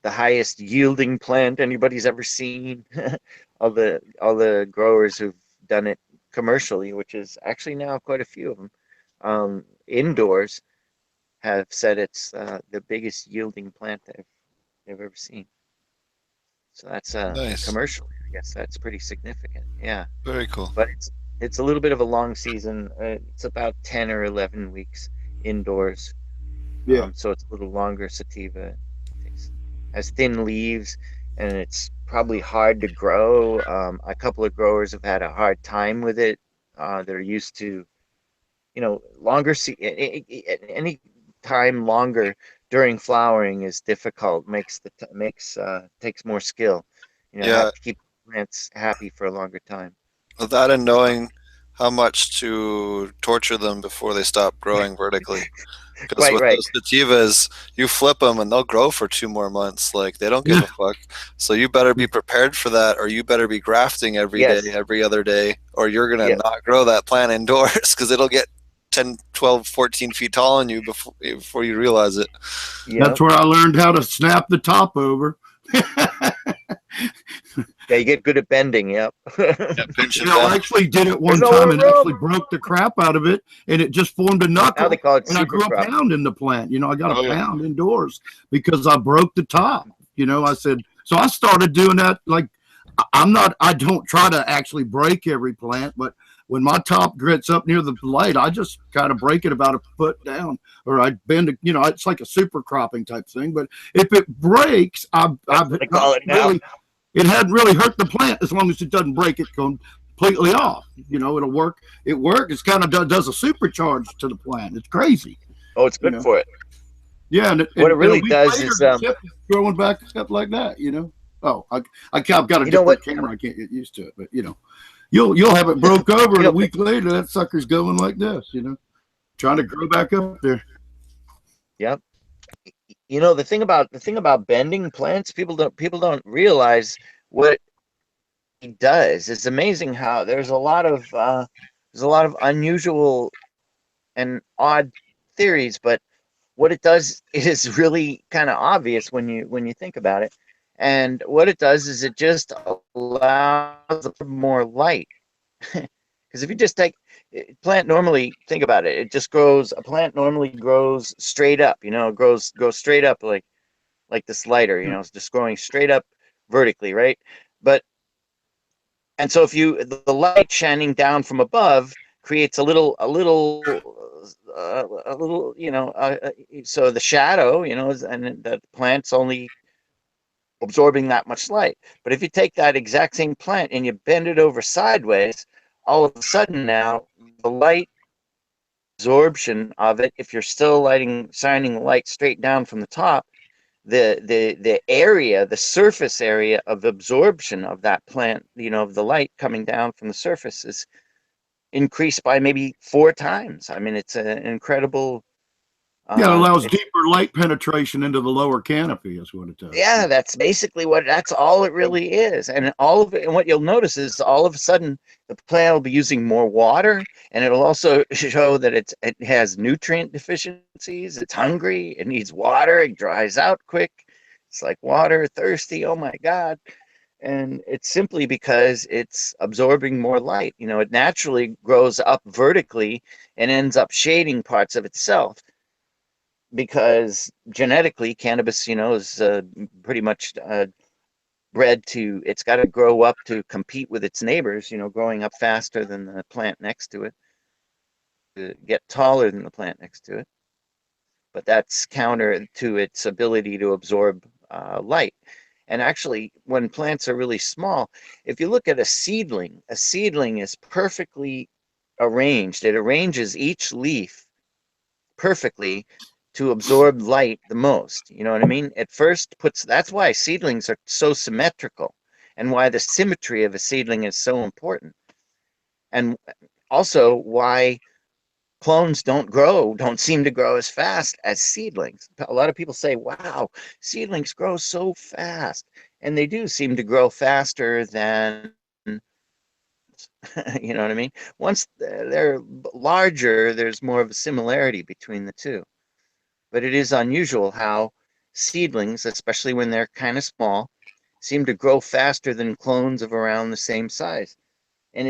highest yielding plant anybody's ever seen. All the growers who've done it commercially, which is actually now quite a few of them, indoors, have said it's the biggest yielding plant they've ever seen. So that's Nice. commercially, I guess that's pretty significant. Yeah, Very cool. but it's a little bit of a long season. It's about 10 or 11 weeks indoors. Yeah. So it's a little longer sativa. Has thin leaves, and it's probably hard to grow. A couple of growers have had a hard time with it. They're used to, you know, any time longer during flowering is difficult. Takes more skill. You know, Yeah. have to keep plants happy for a longer time. That and knowing how much to torture them before they stop growing vertically. Because Quite with right. those sativas, you flip them and they'll grow for 2 more months. Like they don't give Yeah. a fuck. So you better be prepared for that, or you better be grafting every day, Yes. every other day, or you're gonna Yep. not grow that plant indoors because it'll get 10, 12, 14 feet tall on you before you realize it. Yep. That's where I learned how to snap the top over. Yeah, you get good at bending. Yep. Yeah, pinch You it know, I down. actually did it There's one nowhere time and actually room. broke the crap out of it, and it just formed a Now they knuckle. call it And I super grew a crop. pound in the plant. You know, I got Oh, a yeah. pound indoors because I broke the top. You know, I said, so I started doing that. Like, I don't try to actually break every plant, but when my top gets up near the light, I just kind of break it about a foot down, or I bend it. You know, it's like a super cropping type thing. But if it breaks, I've What they call it now. really, it hadn't really hurt the plant as long as it doesn't break it completely off. You know, it'll work. It works. It's kind of does a supercharge to the plant. It's crazy. Oh, it's good You know? for it. Yeah, What it really a week does later, is, the tip is growing back up like that. You know. Oh, I've got a you know what? different camera. I can't get used to it, but you know, you'll have it broke over, and know, a week later, that sucker's going like this. You know, trying to grow back up there. Yep. You know, the thing about bending plants, people don't realize what it does. It's amazing how there's a lot of unusual and odd theories, but what it does is really kind of obvious when you think about it. And what it does is it just allows more light. Because if you just take plant normally, think about it, it just grows. A plant normally grows straight up. You know, it goes straight up like this lighter. You know, it's just growing straight up vertically, right? But and so if you the light shining down from above creates a little, so the shadow, and the plant's only absorbing that much light. But if you take that exact same plant and you bend it over sideways, all of a sudden now the light absorption of it, if you're still shining the light straight down from the top, the area, the surface area of absorption of that plant, of the light coming down from the surface is increased by maybe 4 times. I mean, it's an incredible. Yeah, it allows deeper light penetration into the lower canopy, is what it does. Yeah, that's basically that's all it really is. And all of it, and what you'll notice is all of a sudden the plant will be using more water, and it'll also show that it has nutrient deficiencies. It's hungry, it needs water, it dries out quick. It's like water thirsty. Oh my God. And it's simply because it's absorbing more light. It naturally grows up vertically and ends up shading parts of itself because genetically cannabis, is pretty much bred to, it's got to grow up to compete with its neighbors, growing up faster than the plant next to it, to get taller than the plant next to it. But that's counter to its ability to absorb light. And actually, when plants are really small, if you look at a seedling is perfectly arranged. It arranges each leaf perfectly to absorb light the most. You know what I mean? It first that's why seedlings are so symmetrical and why the symmetry of a seedling is so important. And also why clones don't seem to grow as fast as seedlings. A lot of people say, wow, seedlings grow so fast. And they do seem to grow faster than, you know what I mean? Once they're larger, there's more of a similarity between the two. But it is unusual how seedlings, especially when they're kind of small, seem to grow faster than clones of around the same size. And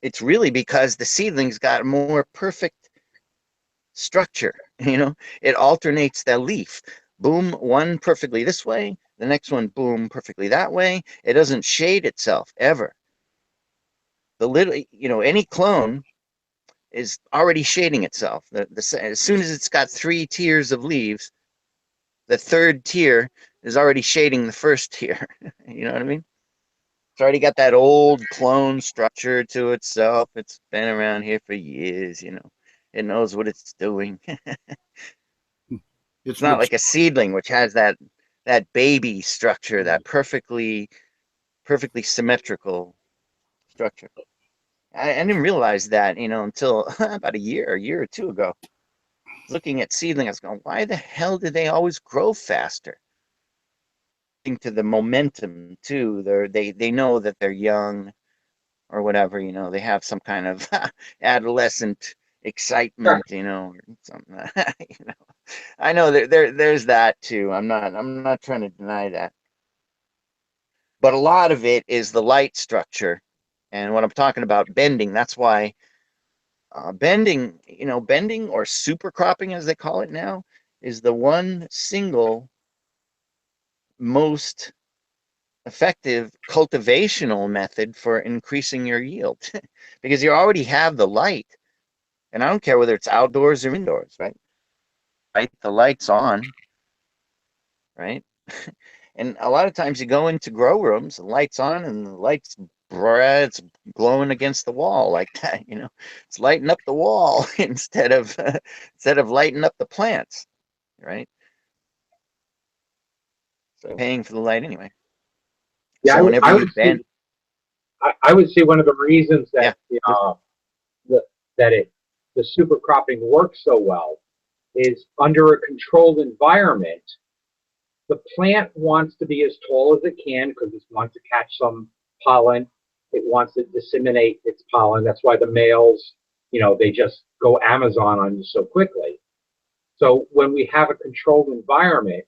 it's really because the seedlings got a more perfect structure. It alternates the leaf. Boom, one perfectly this way, the next one, boom, perfectly that way. It doesn't shade itself ever. Any clone is already shading itself. As soon as it's got 3 tiers of leaves, the third tier is already shading the first tier. You know what I mean? It's already got that old clone structure to itself. It's been around here for years, It knows what it's doing. It's not like a seedling, which has that baby structure, that perfectly symmetrical structure. I didn't realize that, until about a year or two ago. Looking at seedling, I was going, why the hell do they always grow faster? To the momentum too. They know that they're young or whatever, they have some kind of adolescent excitement, or something. I know there's that too. I'm not trying to deny that. But a lot of it is the light structure. And when I'm talking about bending, that's why bending or super cropping, as they call it now, is the one single most effective cultivational method for increasing your yield because you already have the light. And I don't care whether it's outdoors or indoors, right? The light's on, right? And a lot of times you go into grow rooms, the light's on and the light's bright, it's glowing against the wall like that, It's lighting up the wall instead of lighting up the plants, right? So paying for the light anyway. Yeah, so whenever you bend, I would say one of the reasons that the super cropping works so well is under a controlled environment. The plant wants to be as tall as it can because it wants to catch some pollen. It wants to disseminate its pollen. That's why the males, they just go Amazon on you so quickly. So when we have a controlled environment,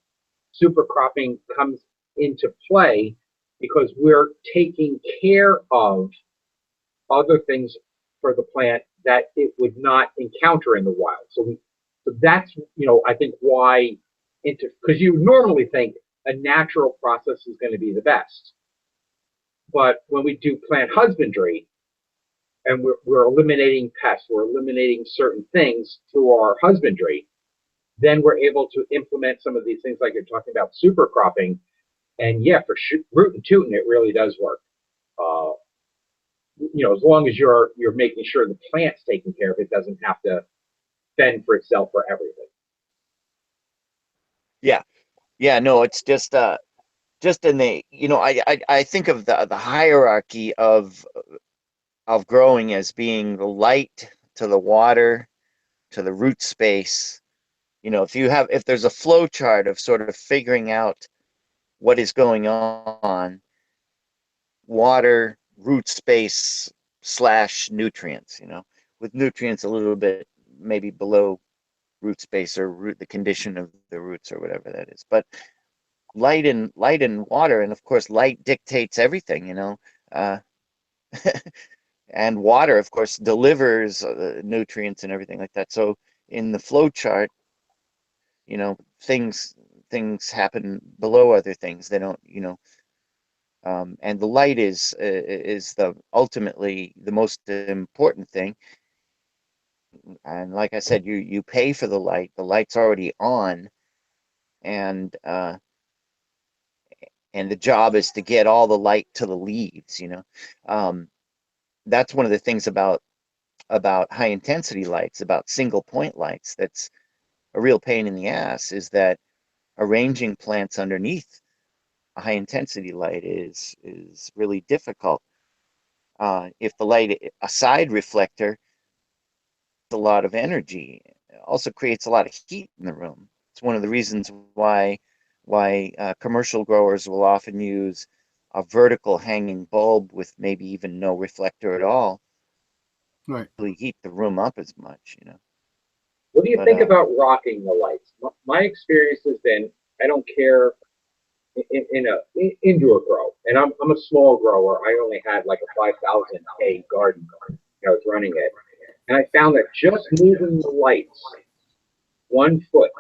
supercropping comes into play because we're taking care of other things for the plant that it would not encounter in the wild. So that's, I think why because you normally think a natural process is going to be the best. But when we do plant husbandry and we're eliminating pests, we're eliminating certain things through our husbandry, then we're able to implement some of these things like you're talking about super cropping. And yeah, for root and tootin', it really does work. As long as you're making sure the plant's taken care of, it doesn't have to fend for itself for everything. Yeah, no, it's just in the, I think of the hierarchy of growing as being the light to the water to the root space. If there's a flow chart of sort of figuring out what is going on, water, root space / nutrients, with nutrients a little bit maybe below root space or the condition of the roots or whatever that is. But light and water, and of course light dictates everything, and water, of course, delivers nutrients and everything like that. So in the flow chart, things happen below other things. They don't, and the light is the ultimately the most important thing. And like I said, you pay for the light. The light's already on, and the job is to get all the light to the leaves. That's one of the things about high intensity lights, about single point lights. That's a real pain in the ass. Is that arranging plants underneath a high intensity light is really difficult. If the light, a side reflector, a lot of energy, it also creates a lot of heat in the room. It's one of the reasons why commercial growers will often use a vertical hanging bulb with maybe even no reflector at all. Right. Really heat the room up as much, What do you think about rocking the lights? My experience has been, I don't care in a indoor grow, and I'm a small grower. I only had like a 5,000 K garden. I was running it, and I found that just moving the lights 1 foot,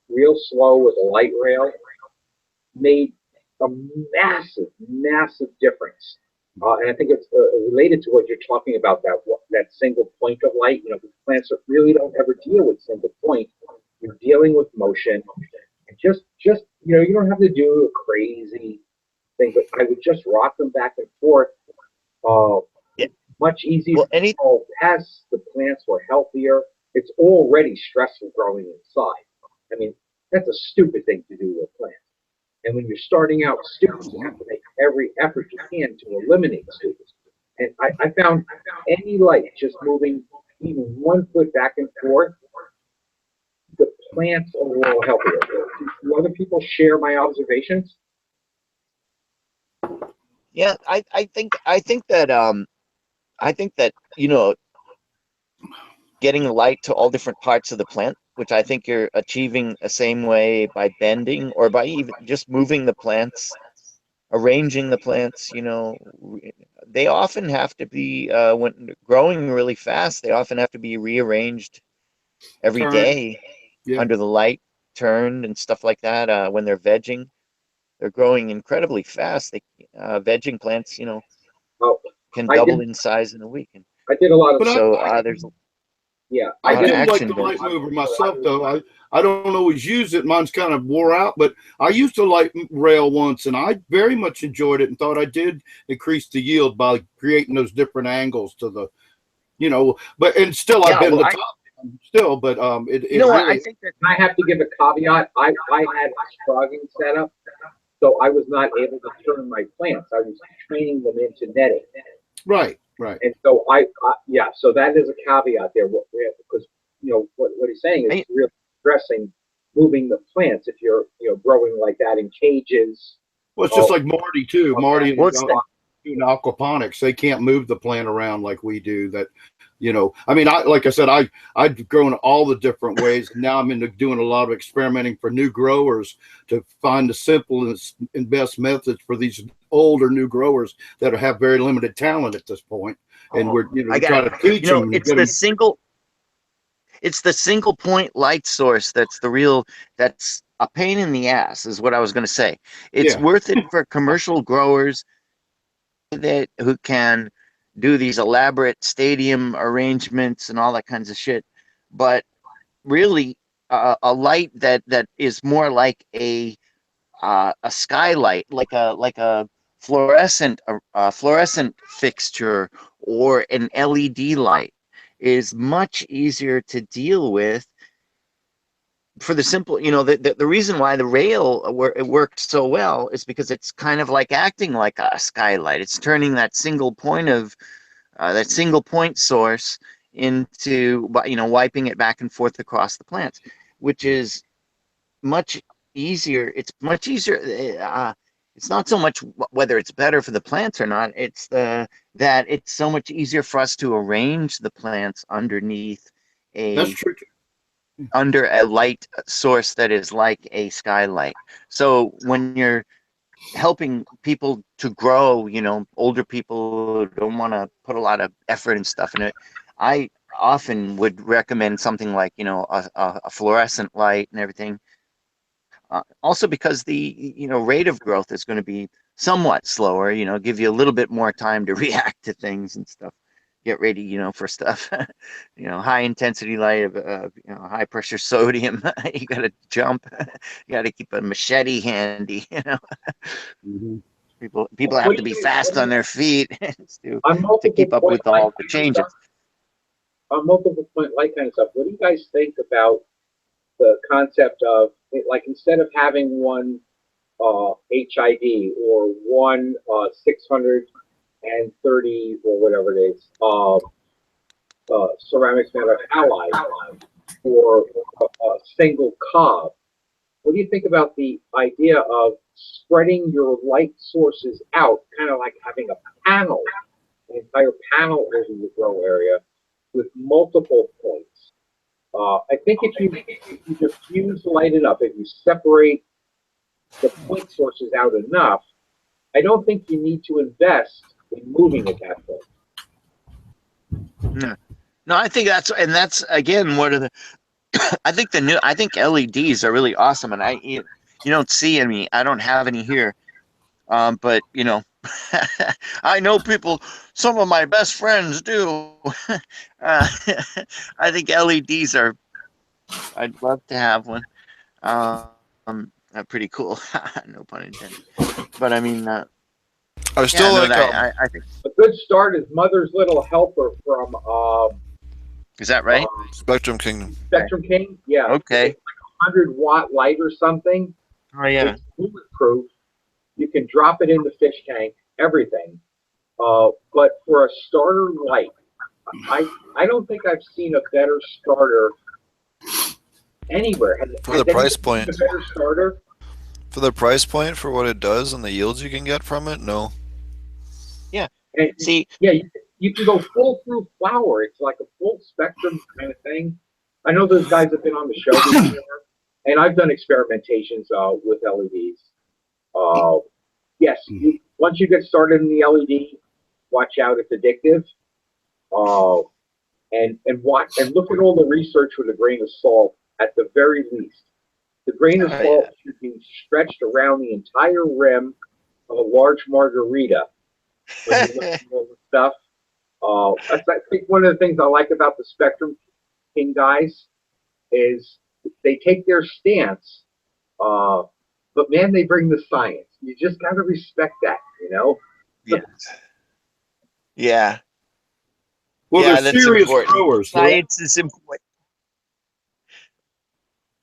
real slow with a light rail, made a massive difference. And I think it's related to what you're talking about, that single point of light. Plants that really don't ever deal with single point. You're dealing with motion. Just you don't have to do a crazy thing, but I would just rock them back and forth. Yeah. Much easier. Well, pests, the plants were healthier. It's already stressful growing inside. I mean, that's a stupid thing to do with a plant. And when you're starting out stupid, you have to make every effort you can to eliminate stupid. And I found any light just moving even 1 foot back and forth, the plants are a little healthier. Do other people share my observations? Yeah, I think that getting light to all different parts of the plant, which I think you're achieving the same way by bending or by even just moving the plants, arranging the plants. They often have to be when growing really fast. They often have to be rearranged every day under the light, turned and stuff like that. When they're vegging, they're growing incredibly fast. Vegging plants, can double in size in a week. I did a lot of there's I do like the there. light mover myself, though. I don't always use it. Mine's kind of wore out, but I used a light rail once, and I very much enjoyed it and thought I did increase the yield by creating those different angles to the, and still I bend the top still, but it really. I think that I have to give a caveat. I had a sprouting setup, so I was not able to turn my plants. I was training them into netting. Right. And so so that is a caveat there, because what he's saying is really stressing moving the plants if you're growing like that in cages. Well, it's just like Marty too. Marty. doing aquaponics, they can't move the plant around like we do. That, I mean, like I said, I've grown all the different ways. Now I'm into doing a lot of experimenting for new growers to find the simplest and best methods for these older new growers that have very limited talent at this point. And we're try to teach them. It's the single point light source that's a pain in the ass, is what I was going to say. It's worth it for commercial growers who can do these elaborate stadium arrangements and all that kinds of shit. But really, a light that is more like a skylight, like a fluorescent fixture or an LED light, is much easier to deal with, for the simple, the reason why the rail it works so well is because it's kind of like acting like a skylight. It's turning that single point source into, wiping it back and forth across the plants, which is much easier. It's much easier. It's not so much whether it's better for the plants or not. It's that it's so much easier for us to arrange the plants underneath That's true. under a light source that is like a skylight. So when you're helping people to grow, older people who don't want to put a lot of effort and stuff in it, I often would recommend something like, a fluorescent light and everything. Also because the, rate of growth is going to be somewhat slower, give you a little bit more time to react to things and stuff. Get ready, for stuff, high intensity light of, high pressure sodium. You got to jump. You got to keep a machete handy. Mm-hmm. People have to be fast on their feet to keep up with all the changes. On multiple point light kind of stuff, what do you guys think about the concept of, like, instead of having one HID or one 630 or whatever it is, ceramics metal halide or a single cob. What do you think about the idea of spreading your light sources out, kind of like having a panel, an entire panel over your grow area with multiple points? I think if you diffuse light enough, if you separate the point sources out enough, I don't think you need to invest in moving at that point. No, I think that's again one of the. I think LEDs are really awesome, and you don't see any. I don't have any here, but I know people. Some of my best friends do. I think LEDs are. I'd love to have one. Pretty cool. No pun intended. But I mean, I still I think a good start is Mother's Little Helper from. Is that right? Spectrum Kingdom. Spectrum King, yeah. Okay. It's like 100-watt light or something. Oh yeah. It's bulletproof. You can drop it in the fish tank. Everything. But for a starter light, I don't think I've seen a better starter anywhere. For the price point. A better starter. For the price point, for what it does and the yields you can get from it, no. Yeah. And see. Yeah. You can go full through flower. It's like a full spectrum kind of thing. I know those guys have been on the show before, and I've done experimentations with LEDs. Yes, once you get started in the LED, watch out, it's addictive. And look at all the research with a grain of salt at the very least. The grain of salt should be stretched around the entire rim of a large margarita when you look at all the stuff. I think one of the things I like about the Spectrum King guys is they take their stance, but man, they bring the science. You just got to respect that, Yeah. Yeah. Well, yeah, they're serious growers. Science is important.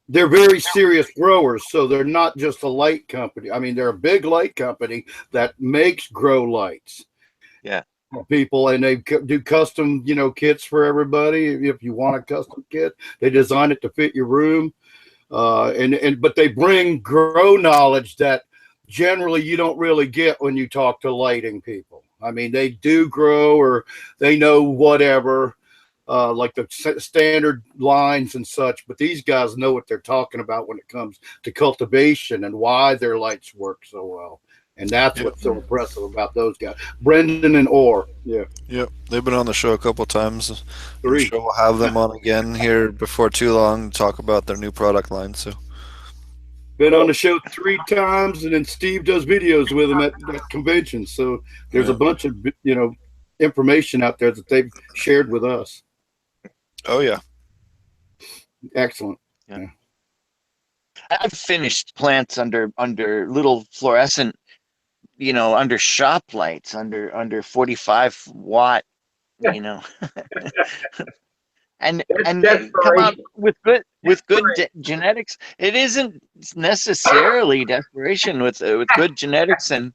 They're very serious growers, so they're not just a light company. I mean, they're a big light company that makes grow lights. Yeah. People, and they do custom kits for everybody. If you want a custom kit, they design it to fit your room, but they bring grow knowledge that generally you don't really get when you talk to lighting people. I mean, they do grow, or they know whatever, like the standard lines and such. But these guys know what they're talking about when it comes to cultivation and why their lights work so well. And that's what's so impressive about those guys, Brendan and Orr. Yeah. Yep, they've been on the show a couple times. I'm 3. sure we'll have them on again here before too long to talk about their new product line. So, been on the show 3 times, and then Steve does videos with them at conventions. So there's a bunch of information out there that they've shared with us. oh yeah, Excellent. Yeah. I've finished plants under little fluorescent, under shop lights, under 45 watt, and they come out with good genetics. It isn't necessarily desperation with good genetics and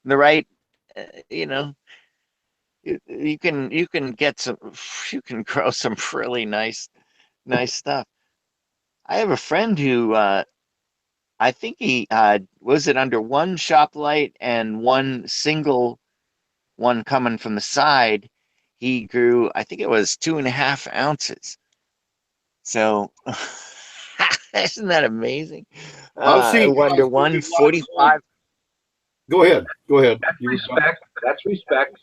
the right, you can grow some really nice stuff. I have a friend who I think he was it under one shop light and one single one coming from the side. He grew, I think it was 2.5 ounces. So isn't that amazing? I've seen under 145. Go ahead. That's respect.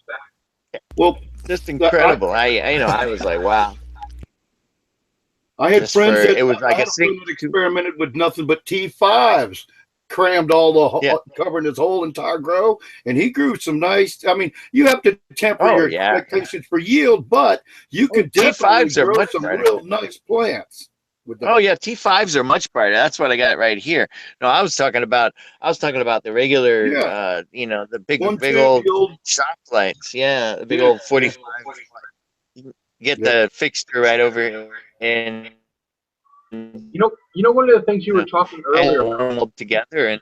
Well, just incredible. I was like, wow. I had friends that it was like experimented with nothing but T5s, crammed all the covering his whole entire grow, and he grew some nice. I mean, you have to temper your expectations for yield, but you could definitely T5s grow some real nice plants. Oh yeah, T5s are much brighter. That's what I got right here. No, I was talking about the regular, the big old shop lights. Yeah, the big old 45. Get the fixture right over here, and one of the things you were talking earlier about together, and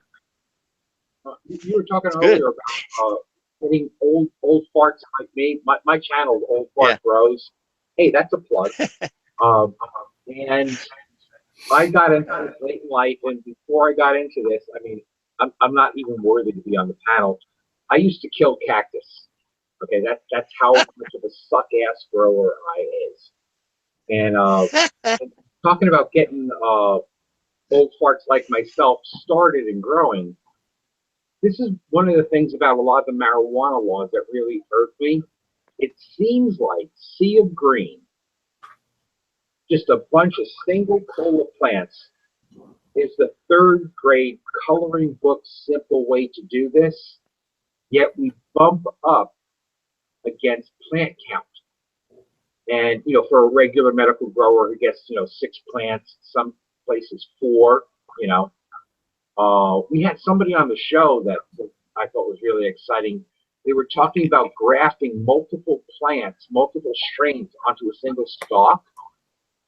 you were talking earlier about getting old farts like me. My channel, Old Fart Grows. Hey, that's a plug. And I got into this late in life, and before I got into this, I mean, I'm not even worthy to be on the panel. I used to kill cactus. Okay, that's how much of a suck ass grower I is. And talking about getting old farts like myself started and growing. This is one of the things about a lot of the marijuana laws that really irk me. It seems like Sea of Green, just a bunch of single cola plants, is the 3rd grade coloring book simple way to do this. Yet we bump up against plant count. And, for a regular medical grower who gets, 6 plants, some places 4, we had somebody on the show that I thought was really exciting. They were talking about grafting multiple plants, multiple strains onto a single stalk.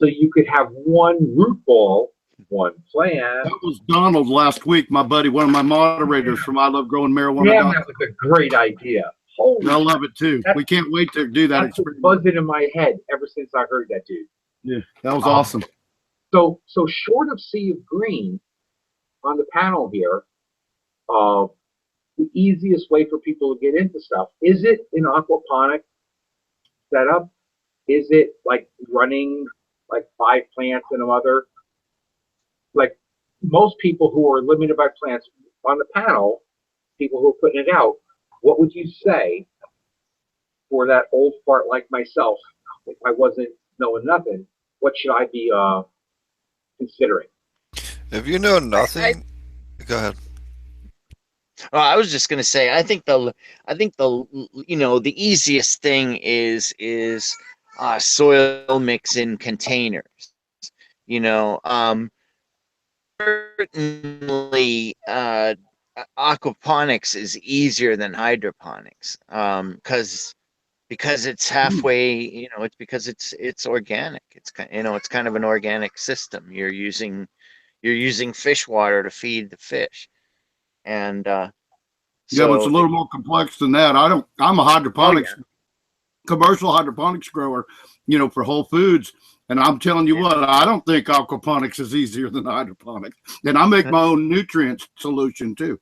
So you could have one root ball, one plant. That was Donald last week, my buddy, one of my moderators from I Love Growing Marijuana. Yeah, that was a great idea. I love it too. We can't wait to do that. That's buzzing in my head ever since I heard that, dude. Yeah, that was awesome. So short of Sea of Green, on the panel here, the easiest way for people to get into stuff, is it an aquaponic setup? Is it like running like 5 plants in a mother? Like most people who are limited by plants on the panel, people who are putting it out, what would you say for that old fart like myself, if I wasn't knowing nothing, what should I be considering? If you know nothing, go ahead. Oh, I was just gonna say, I think the the easiest thing is soil mix in containers. Certainly aquaponics is easier than hydroponics because it's halfway. It's because it's organic. It's kind of an organic system. You're using fish water to feed the fish. And but it's a little more complex than that. I'm a hydroponics, commercial hydroponics grower, for Whole Foods. And I'm telling you what, I don't think aquaponics is easier than hydroponics. And I make my own nutrient solution too.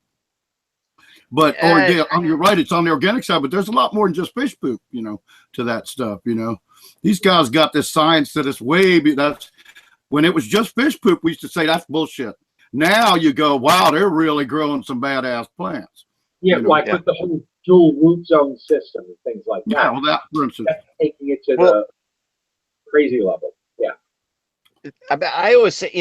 But you're right, it's on the organic side, but there's a lot more than just fish poop, to that stuff. These guys got this science that is that's when it was just fish poop, we used to say that's bullshit. Now you go, wow, they're really growing some badass plants. Yeah, with the whole dual root zone system and things like that. Yeah, well, that for instance, that's taking it to the crazy level. Yeah. I always say,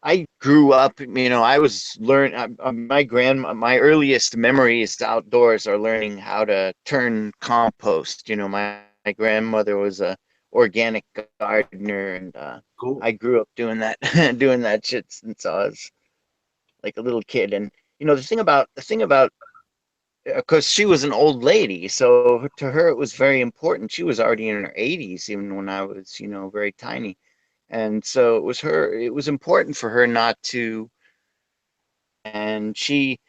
I grew up, I was my earliest memories outdoors are learning how to turn compost. My grandmother was a organic gardener, and cool. I grew up doing that, doing that shit since I was like a little kid. And the thing about because she was an old lady, so to her it was very important. She was already in her 80s, even when I was, very tiny. And so it was important for her not to, and she,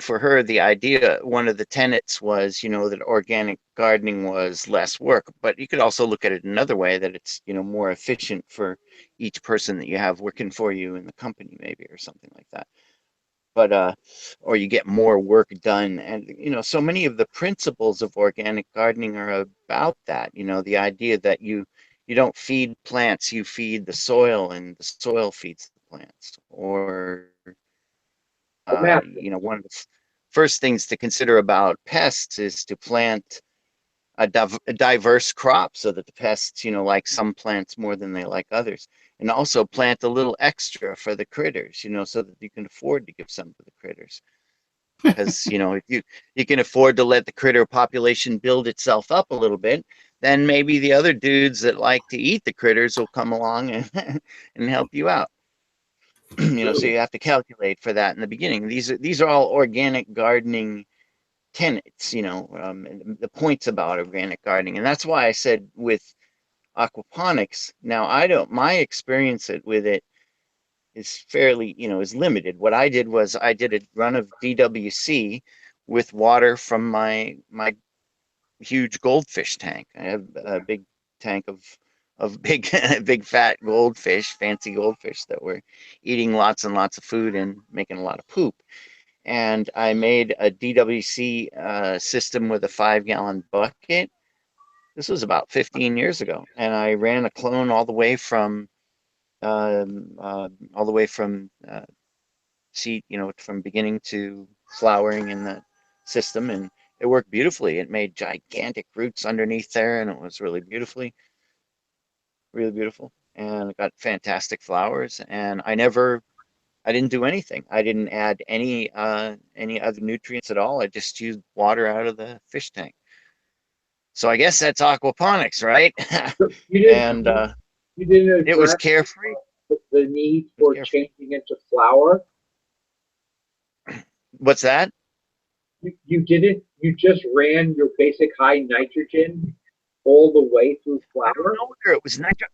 for her, the idea, one of the tenets was, that organic gardening was less work. But you could also look at it another way, that it's, more efficient for each person that you have working for you in the company, maybe, or something like that. But or you get more work done. And so many of the principles of organic gardening are about that. The idea that you don't feed plants, you feed the soil, and the soil feeds the plants. Or one of the first things to consider about pests is to plant a diverse crop, so that the pests, like some plants more than they like others. And also plant a little extra for the critters, so that you can afford to give some to the critters. Because, if you can afford to let the critter population build itself up a little bit, then maybe the other dudes that like to eat the critters will come along and help you out. So you have to calculate for that in the beginning. These are all organic gardening tenets, the points about organic gardening. And that's why I said with aquaponics, now my experience with it is fairly, is limited. What I did was I did a run of DWC with water from my huge goldfish tank. I have a big tank of big big fat goldfish, fancy goldfish that were eating lots and lots of food and making a lot of poop. And I made a DWC system with a 5-gallon bucket. This was about 15 years ago, and I ran a clone all the way from seed, from beginning to flowering in the system, and it worked beautifully. It made gigantic roots underneath there, and it was really beautiful, and it got fantastic flowers. And I didn't do anything. I didn't add any other nutrients at all. I just used water out of the fish tank. So I guess that's aquaponics, right? And you didn't it was carefree. The need for changing into flour. What's that? You didn't. You just ran your basic high nitrogen all the way through flour. I don't know whether it was nitrogen.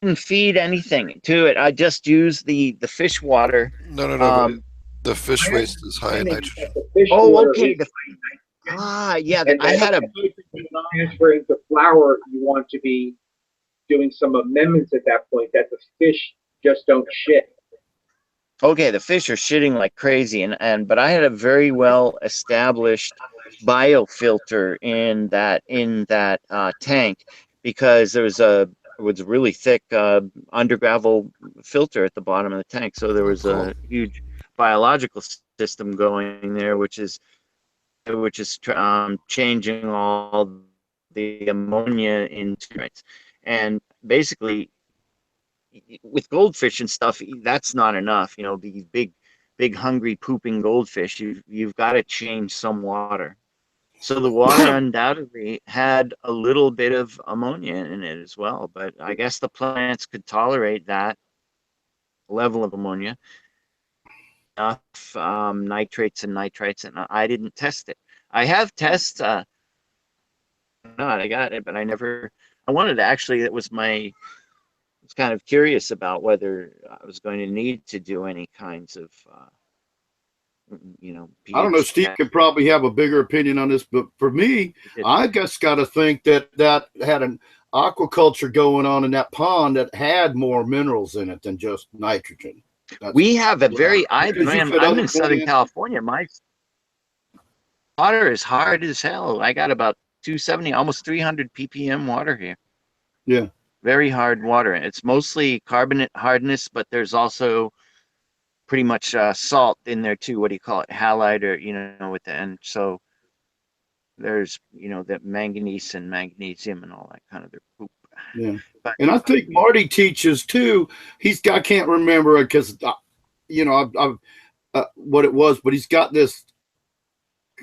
I didn't feed anything to it. I just used the fish water. No. The fish waste is high in nitrogen. Oh, okay. Yeah. I had a transferring to flour. You want to be doing some amendments at that point that the fish just don't shit. Okay, the fish are shitting like crazy, but I had a very well established biofilter in that tank, because there was a really thick undergravel filter at the bottom of the tank, so there was a huge biological system going there, which is changing all the ammonia into nutrients. And basically, with goldfish and stuff, that's not enough. These big hungry pooping goldfish, you've got to change some water. So the water undoubtedly had a little bit of ammonia in it as well, but I guess the plants could tolerate that level of ammonia, enough nitrates and nitrites, and I didn't test it. I have tests. I got it, but I wanted to actually. I was kind of curious about whether I was going to need to do any kinds of, I don't know. Steve could probably have a bigger opinion on this, but for me, I just got to think that had an aquaculture going on in that pond that had more minerals in it than just nitrogen. We have a very, Because you man, fit I'm other in Southern plants. California. My water is hard as hell. I got about 270, almost 300 ppm water here. Yeah. Very hard water. It's mostly carbonate hardness, but there's also pretty much salt in there too. What do you call it? Halide, or with the end. So there's the manganese and magnesium and all that kind of their poop. Yeah. But And I think Marty teaches too. I can't remember it because I've what it was, but he's got this,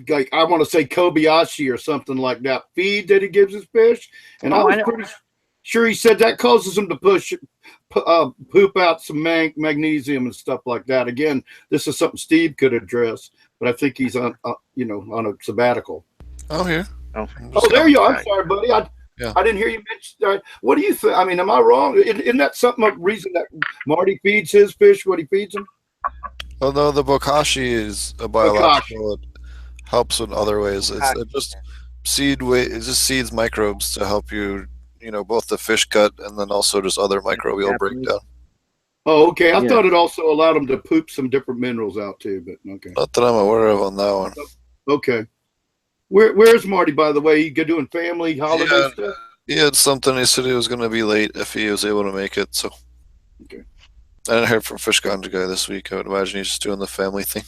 like, I want to say Kobayashi or something like that feed that he gives his fish, and I was pretty sure he said that causes him to poop out some magnesium and stuff like that. Again, this is something Steve could address, but I think he's on on a sabbatical. Oh, here. Oh, there you are. I'm sorry, buddy. I didn't hear you mention. What do you think? I mean, am I wrong? Isn't that a reason that Marty feeds his fish what he feeds them? Although the bokashi is a biological, it helps in other ways. It just seeds microbes to help you, both the fish gut and then also just other microbial breakdown. Oh, okay. I thought it also allowed them to poop some different minerals out too, but okay. Not that I'm aware of on that one. Okay. Where's Marty, by the way? He doing family holiday stuff? He had something. He said he was going to be late if he was able to make it. So, okay. I didn't hear from Fish Ganja guy this week. I would imagine he's just doing the family thing.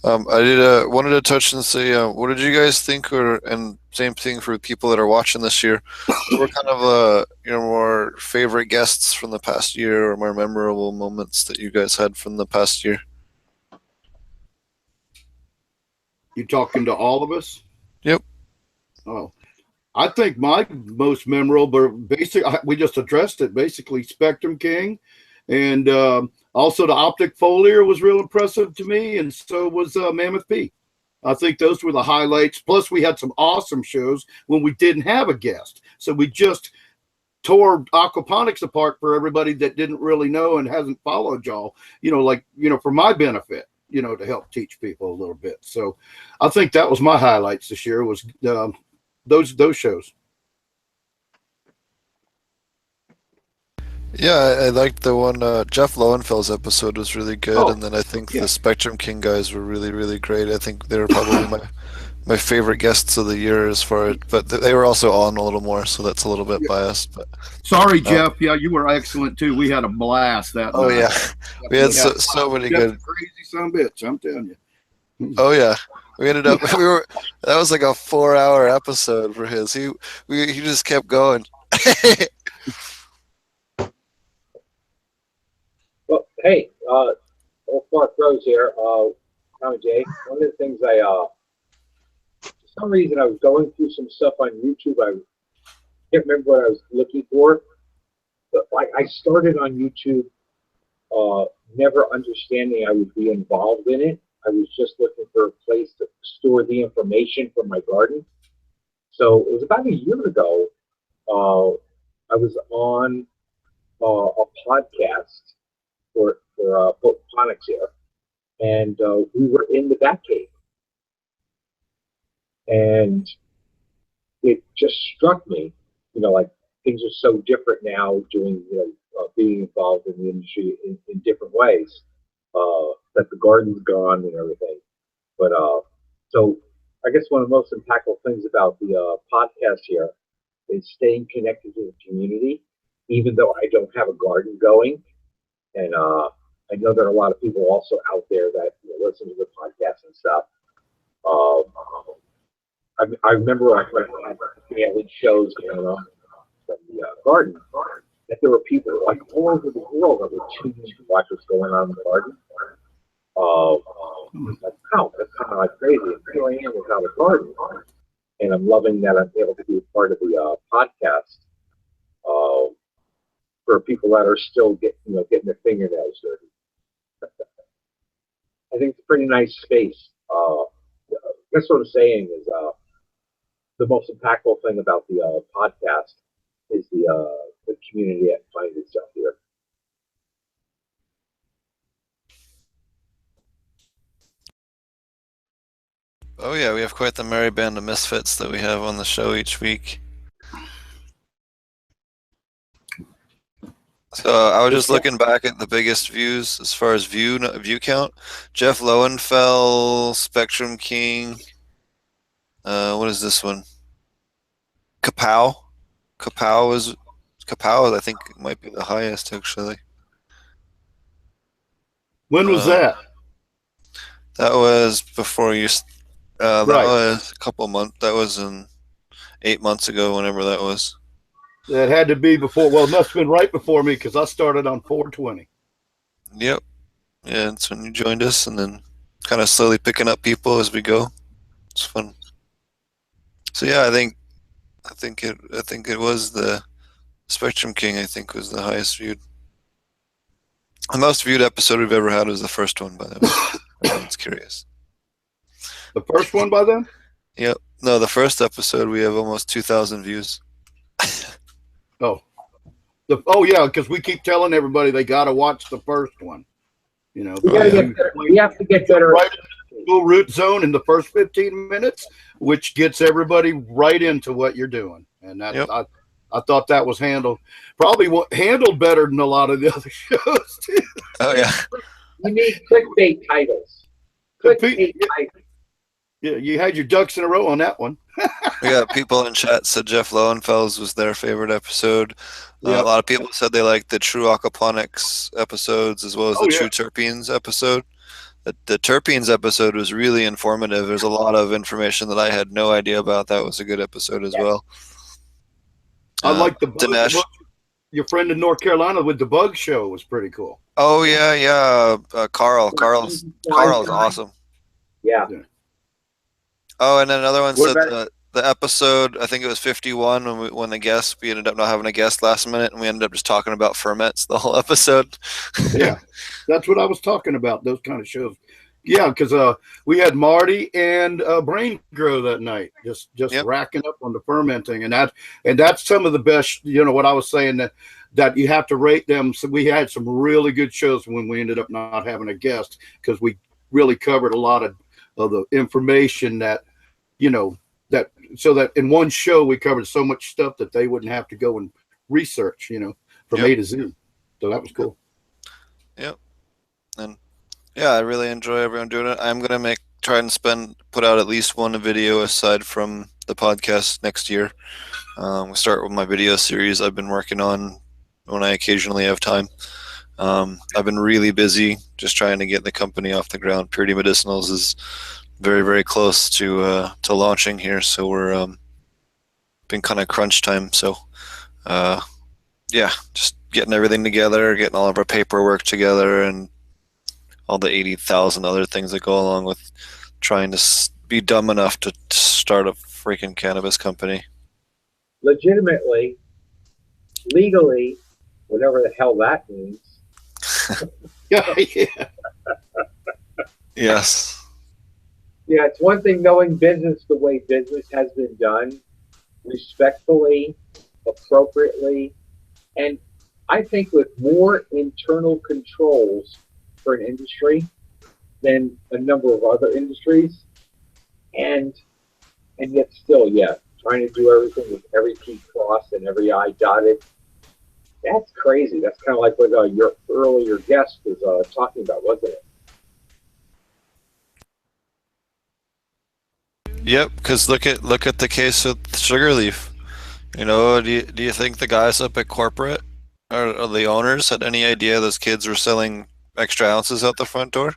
I wanted to touch and say, what did you guys think? And same thing for people that are watching this year. What were kind of more favorite guests from the past year, or more memorable moments that you guys had from the past year? You talking to all of us? Yep. Oh, I think my most memorable, basically, we just addressed it. Basically, Spectrum King, and also the Optic Foliar was real impressive to me, and so was Mammoth P. I think those were the highlights. Plus, we had some awesome shows when we didn't have a guest, so we just tore Aquaponics apart for everybody that didn't really know and hasn't followed y'all. For my benefit. To help teach people a little bit. So I think that was my highlights this year, was those shows. Yeah, I liked the one, Jeff Lowenfeld's episode was really good, and then I think the Spectrum King guys were really, really great. I think they were probably my favorite guests of the year but they were also on a little more, so that's a little bit biased. But sorry, Jeff. Yeah, you were excellent too. We had a blast that night. Oh yeah, we had so many good. Crazy son of a bitch, I'm telling you. Oh yeah, we ended up that was like a 4-hour episode for his. He just kept going. Well, hey, Old Clark Rose here. Tommy J. One of the things for some reason, I was going through some stuff on YouTube. I can't remember what I was looking for, but I started on YouTube, never understanding I would be involved in it. I was just looking for a place to store the information for my garden. So it was about a year ago. I was on a podcast for Ponics here, and we were in the Batcave. And it just struck me, things are so different now, being involved in the industry in different ways, that the garden's gone and everything. But so I guess one of the most impactful things about the podcast here is staying connected to the community, even though I don't have a garden going. And I know there are a lot of people also out there that listen to the podcast and stuff. I remember when we had shows going on from the garden, that there were people like all over the world that were tuning in to watch what's going on in the garden. Like, wow, that's kind of like crazy. And here I am without a garden, and I'm loving that I'm able to be a part of the podcast. For people that are still getting their fingernails dirty. I think it's a pretty nice space. That's what I'm saying is the most impactful thing about the podcast is the community that finds itself here. Oh yeah, we have quite the merry band of misfits that we have on the show each week. So I was just looking back at the biggest views as far as view count. Jeff Lowenfell, Spectrum King. What is this one? Kapow. Kapow. I think might be the highest actually. When was that? That was before you. That Right. was a couple months. That was in 8 months ago. Whenever that was. That had to be before. Well, it must have been right before me because I started on 420. Yep. Yeah, that's when you joined us, and then kind of slowly picking up people as we go. It's fun. So yeah, I think it was the Spectrum King. I think was the highest viewed. The most viewed episode we've ever had was the first one, by the way. Everyone's curious. The first one by them? Yep. No, the first episode we have almost 2,000 views. Oh. Oh yeah, because we keep telling everybody they got to watch the first one. You know, we have to get better. Right in the root zone in the first 15 minutes, which gets everybody right into what you're doing. And that I thought that was handled better than a lot of the other shows too. Oh yeah. You need clickbait titles. Clickbait titles. Yeah, you had your ducks in a row on that one. We got people in chat said Jeff Lowenfels was their favorite episode. A lot of people said they liked the True Aquaponics episodes as well as the True Terpenes episode. The Terpenes episode was really informative. There's a lot of information that I had no idea about. That was a good episode as well. I like the Dinesh. Your friend in North Carolina with the bug show was pretty cool. Oh yeah. Carl's awesome. Yeah. Oh, and then another one said the episode, I think it was 51 when we ended up not having a guest last minute, and we ended up just talking about ferments the whole episode. Yeah, that's what I was talking about. Those kind of shows. Yeah, because we had Marty and Brain Grow that night, just racking up on the fermenting, and that's some of the best. You know what I was saying that you have to rate them. So we had some really good shows when we ended up not having a guest because we really covered a lot of the information that so that in one show we covered so much stuff that they wouldn't have to go and research, from A to Z. So that was cool. Yep. And yeah, I really enjoy everyone doing it. I'm gonna put out at least one video aside from the podcast next year. We'll start with my video series I've been working on when I occasionally have time. I've been really busy just trying to get the company off the ground. Purity Medicinals is very, very close to launching here, so we're been kind of crunch time. So just getting everything together, getting all of our paperwork together, and all the 80,000 other things that go along with trying to be dumb enough to start a freaking cannabis company. Legitimately, legally, whatever the hell that means. Yeah. Yes. Yeah, it's one thing knowing business the way business has been done, respectfully, appropriately, and I think with more internal controls for an industry than a number of other industries, and yet still, trying to do everything with every T crossed and every I dotted. That's crazy. That's kind of like what your earlier guest was talking about, wasn't it? Yep, because look at the case with Sugarleaf. Do you think the guys up at corporate or the owners had any idea those kids were selling extra ounces out the front door?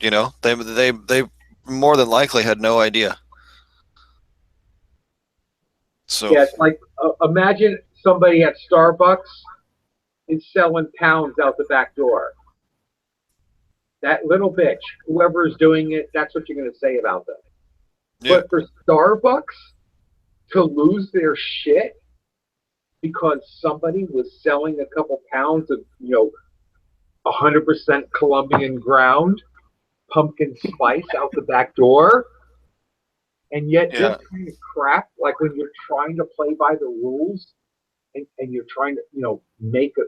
They more than likely had no idea. So yeah, it's like imagine somebody at Starbucks is selling pounds out the back door. That little bitch, whoever is doing it, that's what you're going to say about them. Yeah. But for Starbucks to lose their shit because somebody was selling a couple pounds of, 100% Colombian ground pumpkin spice out the back door, and yet this kind of crap, like when you're trying to play by the rules and you're trying to, make a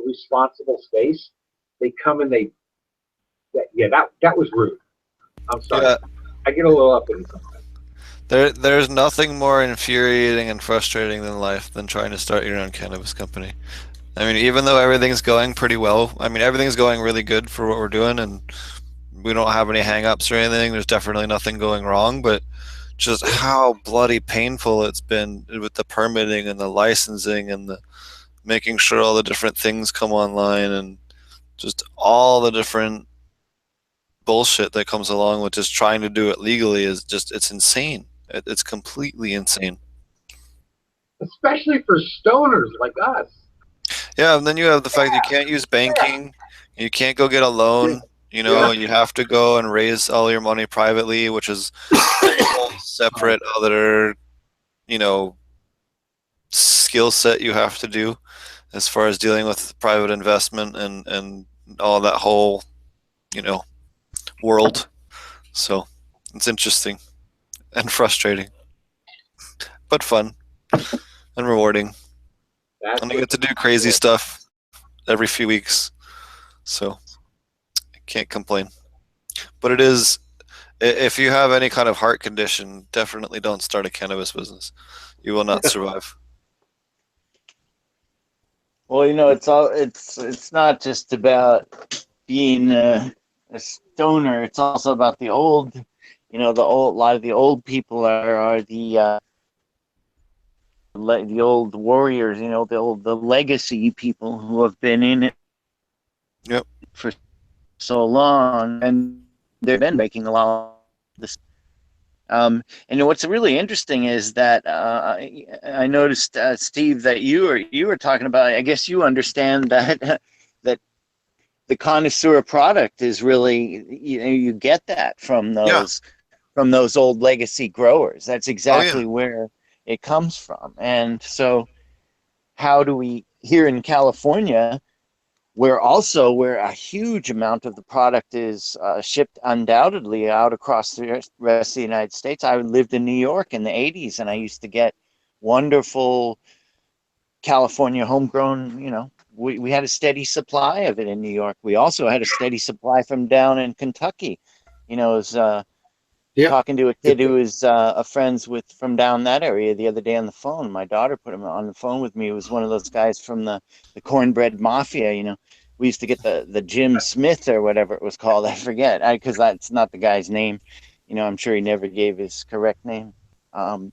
responsible space, they come and that was rude. I'm sorry. Yeah. I get a little up in something. There's nothing more infuriating and frustrating than life than trying to start your own cannabis company. I mean, even though everything's going pretty well, I mean, everything's going really good for what we're doing, and we don't have any hang-ups or anything. There's definitely nothing going wrong, but just how bloody painful it's been with the permitting and the licensing and the making sure all the different things come online and just all the different bullshit that comes along with just trying to do it legally is just, it's insane. It's completely insane. Especially for stoners like us. Yeah, and then you have the fact you can't use banking, you can't go get a loan, you know, you have to go and raise all your money privately, which is a whole separate other, you know, skill set you have to do as far as dealing with private investment and all that whole, you know, world. So it's interesting and frustrating, but fun and rewarding. And I get to do crazy stuff every few weeks, so I can't complain. But it is, if you have any kind of heart condition, definitely don't start a cannabis business. You will not survive. Well, you know, it's not just about being a stoner. It's also about the old, you know, a lot of the old people are the old warriors, you know, the legacy people who have been in it Yep. for so long, and they've been making a lot of this. And what's really interesting is that I noticed, Steve, that you were talking about. I guess you understand that that the connoisseur product is really, you know, you get that from those old legacy growers. That's exactly where it comes from. And so, how do we here in California? Where a huge amount of the product is shipped undoubtedly out across the rest of the United States. I lived in New York in the 80s, and I used to get wonderful California homegrown, you know, we had a steady supply of it in New York. We also had a steady supply from down in Kentucky. You know, as talking to a kid who is a friends with from down that area the other day on the phone. My daughter put him on the phone with me. It was one of those guys from the cornbread mafia. You know, we used to get the Jim Smith or whatever it was called. I forget, because that's not the guy's name. You know, I'm sure he never gave his correct name. Harlan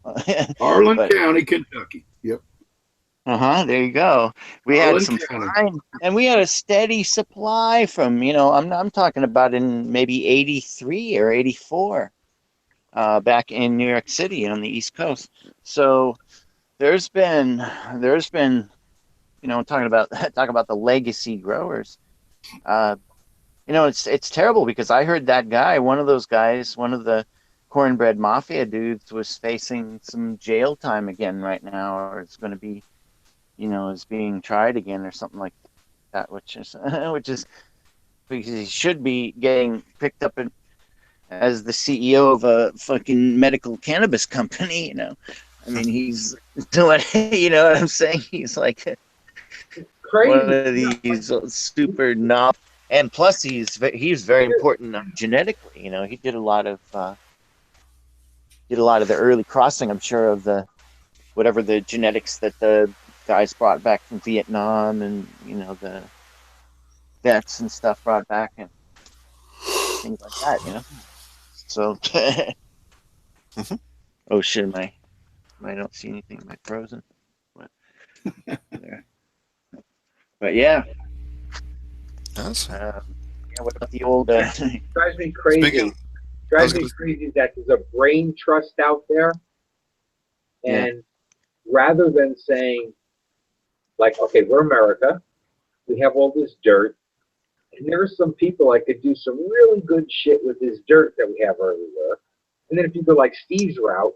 County, Kentucky. Yep. There you go. We had some fine, and we had a steady supply from, you know, I'm talking about in maybe 83 or 84. Back in New York City on the East Coast. So there's been, you know, talking about the legacy growers. You know, it's terrible because I heard that guy, one of those guys, one of the cornbread mafia dudes, was facing some jail time again right now, or it's going to be, you know, is being tried again or something like that, which is because he should be getting picked up as the CEO of a fucking medical cannabis company, you know. I mean, he's doing, you know what I'm saying? He's like Crazy. One of these super novel, and plus he's very important genetically. You know, he did a lot of the early crossing, I'm sure, of the whatever the genetics that the guys brought back from Vietnam, and you know, the vets and stuff brought back and things like that, you know. So, oh shit, I don't see anything. Am I frozen? But yeah. Yeah, what about the old? Drives me crazy. Drives me crazy that there's a brain trust out there, and rather than saying, like, okay, we're America, we have all this dirt, and there are some people that could do some really good shit with this dirt that we have everywhere. And then if you go like Steve's route,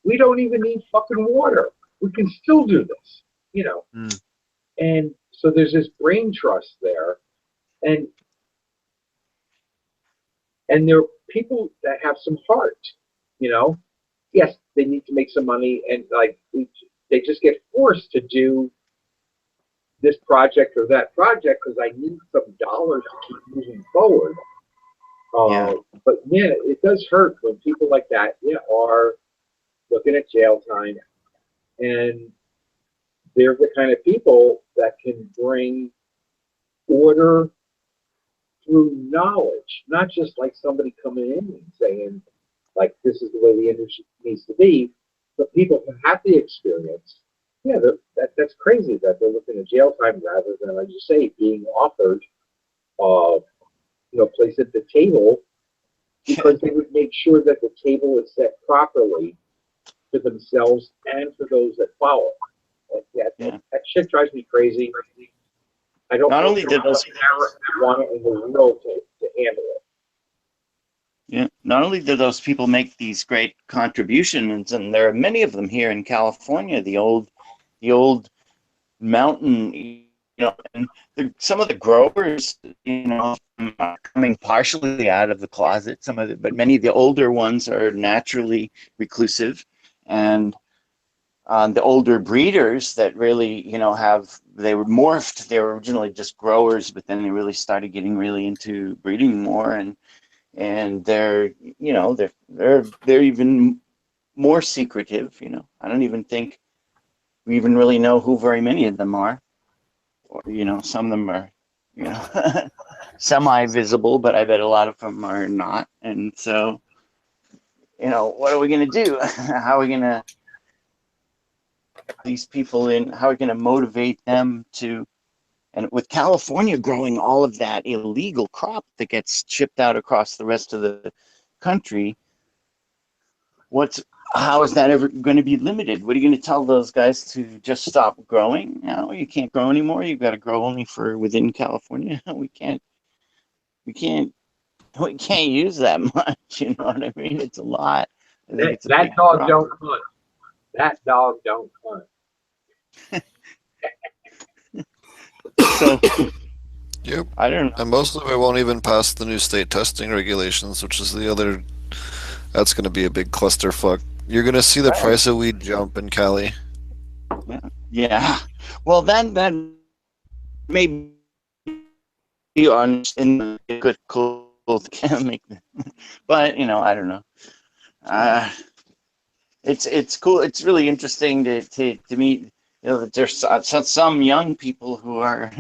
we don't even need fucking water. We can still do this, you know. And so there's this brain trust there, and there are people that have some heart, you know. Yes, they need to make some money, and like they just get forced to do this project or that project because I need some dollars to keep moving forward. But yeah, it does hurt when people like that are looking at jail time, and they're the kind of people that can bring order through knowledge, not just like somebody coming in and saying, like, this is the way the industry needs to be, but people who have the experience. Yeah, that's crazy that they're looking at jail time rather than, like you say, being offered, place at the table, because they would make sure that the table is set properly for themselves and for those that follow. Like that shit drives me crazy. I don't Not know only did those want in the world to handle it. Yeah. Not only do those people make these great contributions, and there are many of them here in California, the old mountain, and some of the growers, are coming partially out of the closet. But many of the older ones are naturally reclusive, and the older breeders that really, they were morphed. They were originally just growers, but then they really started getting really into breeding more, and they're even more secretive. I don't even think we even really know who very many of them are. Or, some of them are, semi-visible, but I bet a lot of them are not. And so, what are we going to do? How are we going to these people in? How are we going to motivate them to? And with California growing all of that illegal crop that gets shipped out across the rest of the country, how is that ever going to be limited? What are you going to tell those guys to just stop growing? No, you can't grow anymore. You've got to grow only for within California. We can't use that much. You know what I mean? It's a lot. I think it's a That big dog problem. don't hunt. That dog don't hunt. So, Yep. I don't know. And most of it won't even pass the new state testing regulations, which is the other. That's going to be a big clusterfuck. You're going to see the price of weed jump in Cali. Yeah. Well, then may be on in a good cool can make, but I don't know. It's cool. It's really interesting to meet. That there's some young people who are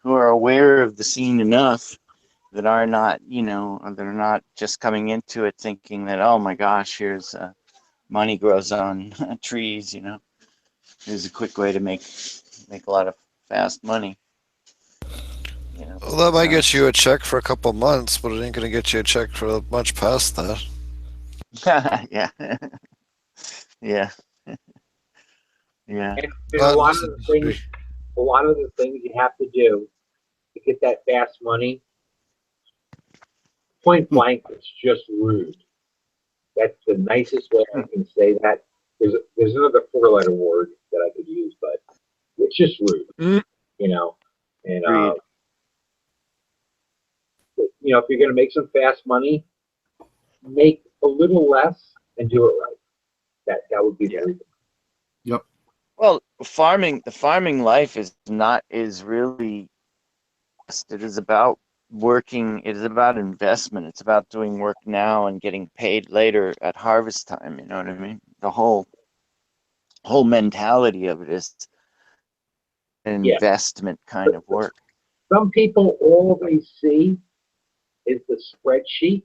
who are aware of the scene enough that are not, they're not just coming into it thinking that, oh my gosh, here's money grows on trees. Here's a quick way to make a lot of fast money. Well, that might get you a check for a couple months, but it ain't going to get you a check for much past that. Yeah. Yeah. Yeah. And a lot of the things you have to do to get that fast money, point blank, it's just rude. That's the nicest way I can say that. There's another four-letter word that I could use, but it's just rude. And if you're going to make some fast money, make a little less and do it right. That would be very good. Yep. Well, the farming life is really, it is about working. It is about investment. It's about doing work now and getting paid later at harvest time. You know what I mean? The whole mentality of it is investment kind of work. Some people, all they see is the spreadsheet,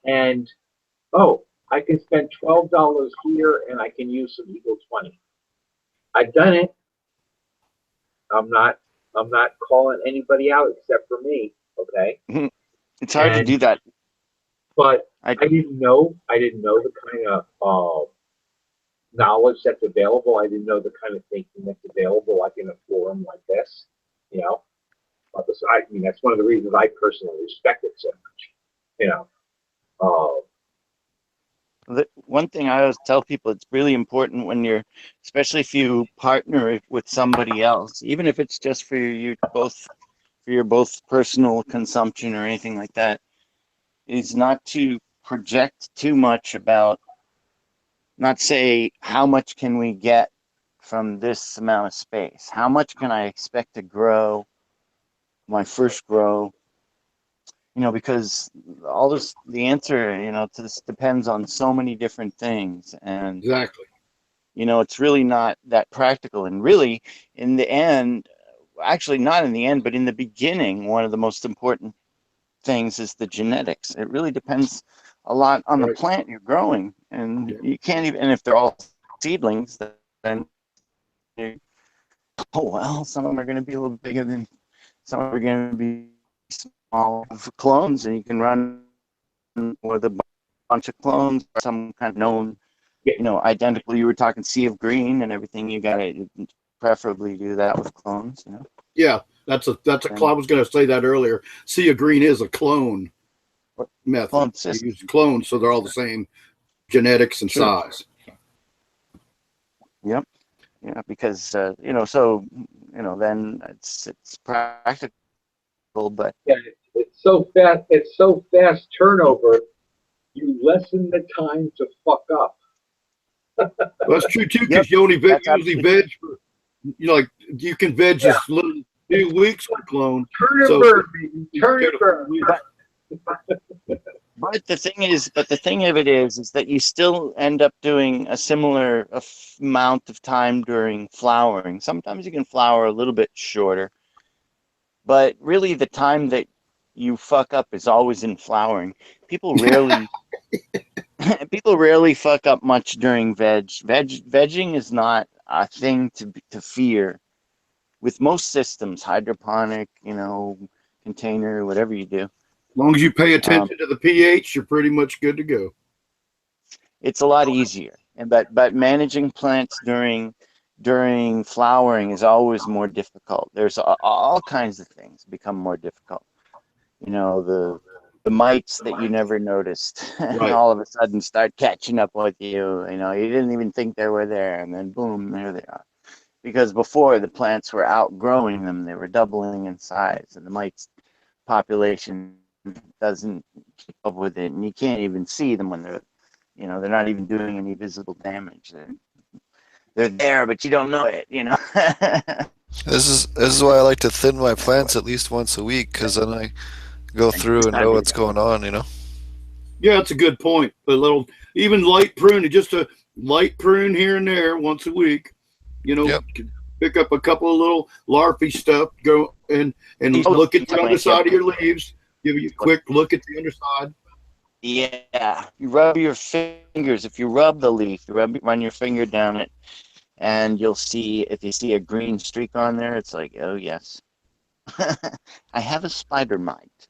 and I can spend $12 here and I can use some equal 20. I've done it. I'm not calling anybody out except for me. Okay. It's hard to do that. But I didn't know the kind of knowledge that's available. I didn't know the kind of thinking that's available, like in a forum like this. That's one of the reasons I personally respect it so much. The one thing I always tell people, it's really important when especially if you partner with somebody else, even if it's just for your both personal consumption or anything like that, is not to project too much about, not say how much can we get from this amount of space, how much can I expect to grow my first grow, because all this, the answer, to this depends on so many different things. And, Exactly. it's really not that practical. And really, in the end, actually not in the end, but in the beginning, one of the most important things is the genetics. It really depends a lot on the Right. plant you're growing. And Yeah. you can't even, and if they're all seedlings, then oh well, some of them are going to be a little bigger than some are going to be small clones, and you can run with a bunch of clones, some kind of known, identical. You were talking sea of green and everything. You got to preferably do that with clones. Yeah, that's a I was going to say that earlier. Sea of green is a clone method. Clone You system. use clones, so they're all the same genetics and size. Yep. Yeah, because so then it's practical, but Yeah, it's so fast. It's so fast turnover. You lessen the time to fuck up. Well, that's true too, Yep, because you only that's usually veg for, like you can veg just little 2 weeks with clone. Turn and So- burn, baby. Turn and burn. But the thing of it is that you still end up doing a similar amount of time during flowering. Sometimes you can flower a little bit shorter, but really the time that you fuck up is always in flowering. People rarely fuck up much during vegging is not a thing to fear with most systems, hydroponic, container, whatever you do. As long as you pay attention to the pH, you're pretty much good to go. It's a lot easier. But managing plants during flowering is always more difficult. There's all kinds of things become more difficult. The mites that you never noticed Right. all of a sudden start catching up with you. You didn't even think they were there, and then boom, there they are. Because before the plants were outgrowing them, they were doubling in size, and the mites population doesn't keep up with it, and you can't even see them when they're not even doing any visible damage. They're there, but you don't know it. This is why I like to thin my plants at least once a week, because then I go through and know what's going on. Yeah, that's a good point. A little, even light pruning, just a light prune here and there once a week. Yep. Pick up a couple of little larvae stuff, go and look at the underside of your leaves. Give you a quick look at the underside. Yeah, you rub your fingers. If you rub the leaf, run your finger down it, and you'll see, if you see a green streak on there, it's like, oh yes, I have a spider mite.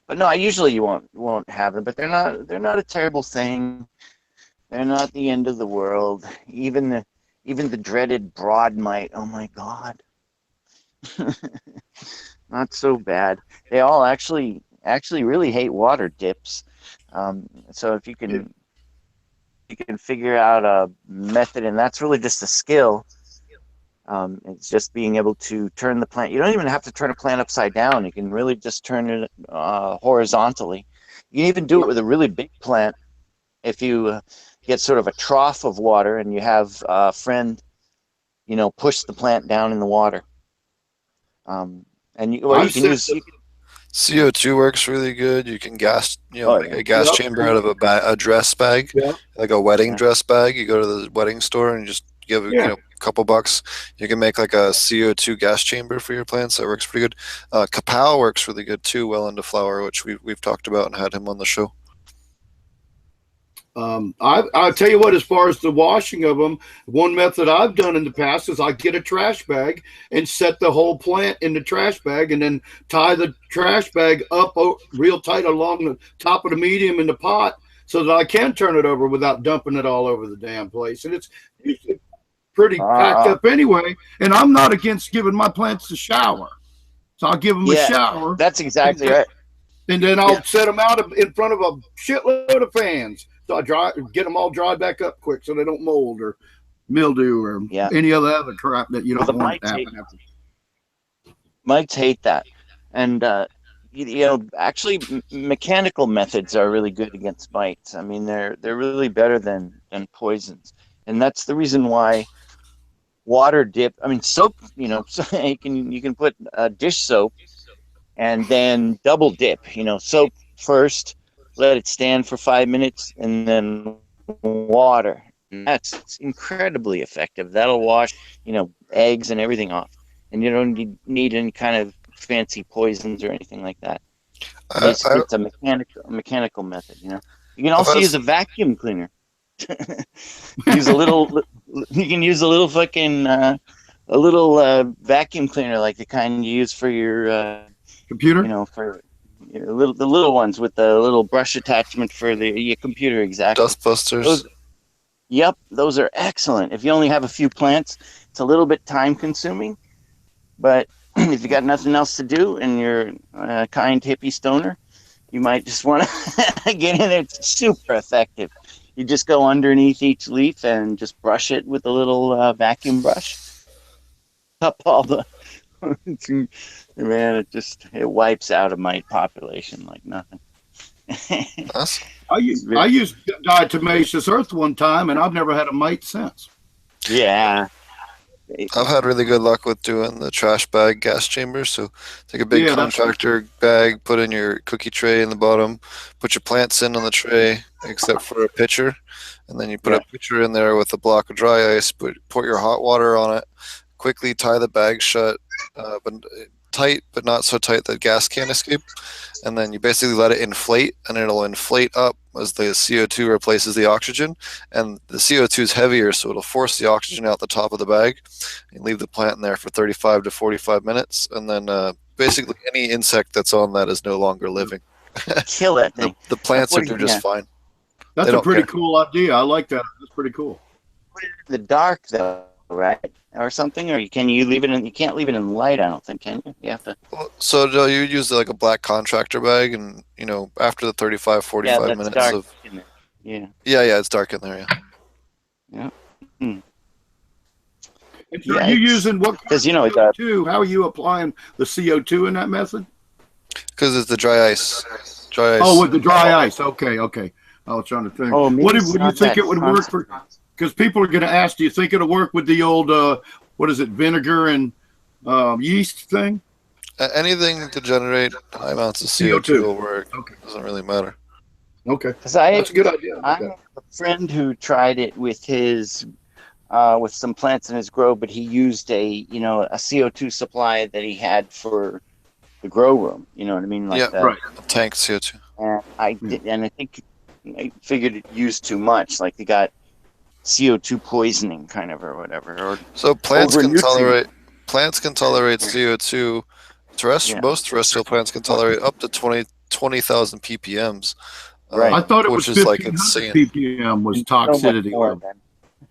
But no, I usually won't have them. But they're not a terrible thing. They're not the end of the world. Even the dreaded broad mite. Oh my God, not so bad. They all actually really hate water dips. So if you can figure out a method, and that's really just a skill. It's just being able to turn the plant. You don't even have to turn a plant upside down. You can really just turn it horizontally. You can even do it with a really big plant. If you get sort of a trough of water and you have a friend, push the plant down in the water. And you can use. CO2 works really good. You can gas, make a gas chamber out of a dress bag, like a wedding dress bag. You go to the wedding store and you just give a couple bucks. You can make like a CO2 gas chamber for your plants. That works pretty good. Kapow works really good too, well into flower, which we've talked about and had him on the show. I'll tell you what, as far as the washing of them, one method I've done in the past is I get a trash bag and set the whole plant in the trash bag and then tie the trash bag up real tight along the top of the medium in the pot so that I can turn it over without dumping it all over the damn place. And it's usually pretty packed up anyway. And I'm not against giving my plants a shower. So I'll give them a shower. That's exactly right. And then I'll set them out in front of a shitload of fans. So I get them all dried back up quick so they don't mold or mildew or any other crap that you don't want to happen. Mites hate that. And, actually mechanical methods are really good against mites. I mean, they're really better than poisons. And that's the reason why water dip, I mean, soap, so you can put dish soap and then double dip. Soap first, let it stand for 5 minutes, and then water. And that's incredibly effective. That'll wash, eggs and everything off, and you don't need any kind of fancy poisons or anything like that. Basically, I, it's a mechanical method. You can I've also had, use a vacuum cleaner. use a little. You can use a little fucking a little vacuum cleaner, like the kind you use for your Computer? for the little ones with the little brush attachment for your computer. Exactly. dust busters. Those, yep, those are excellent. If you only have a few plants, it's a little bit time consuming, but if you got nothing else to do and you're a kind hippie stoner, you might just want to get in there. It's super effective. You just go underneath each leaf and just brush it with a little vacuum brush. Up all the man, it wipes out a mite population like nothing. Awesome. I used diatomaceous earth one time, and I've never had a mite since. Yeah. I've had really good luck with doing the trash bag gas chambers. So take a big contractor bag, put in your cookie tray in the bottom, put your plants in on the tray, except for a pitcher, and then you put a pitcher in there with a block of dry ice. Put your hot water on it. Quickly tie the bag shut, but tight, but not so tight that gas can't escape. And then you basically let it inflate, and it'll inflate up as the CO2 replaces the oxygen. And the CO2 is heavier, so it'll force the oxygen out the top of the bag. You leave the plant in there for 35 to 45 minutes, and then basically any insect that's on that is no longer living. Kill that thing. The plants are doing just fine. That's a pretty cool idea. I like that. That's pretty cool. Put it in the dark, though, right? Or something, or can you leave it in? You can't leave it in light, I don't think, can you? You have to. So you use like a black contractor bag, and after the 35, 45 minutes dark of in there. Yeah, it's dark in there. Yeah. And so are you using what? Because CO2? How are you applying the CO2 in that method? Because it's the dry ice. Oh, with the dry ice. Okay. I was trying to think. Oh, would you think it would work for? Because people are going to ask, do you think it'll work with the old, vinegar and yeast thing? Anything to generate high amounts of CO2 will work. Okay. Doesn't really matter. Okay. That's a good idea. I have a friend who tried it with his, with some plants in his grow, but he used a CO2 supply that he had for the grow room. You know what I mean? Like right. A tank CO2. And I think I figured it used too much. Like they got CO2 poisoning kind of or whatever. Or so plants can tolerate CO2. Most terrestrial plants can tolerate up to 20,000 ppms. Right. I thought it was which is like insane. ppm was toxicity.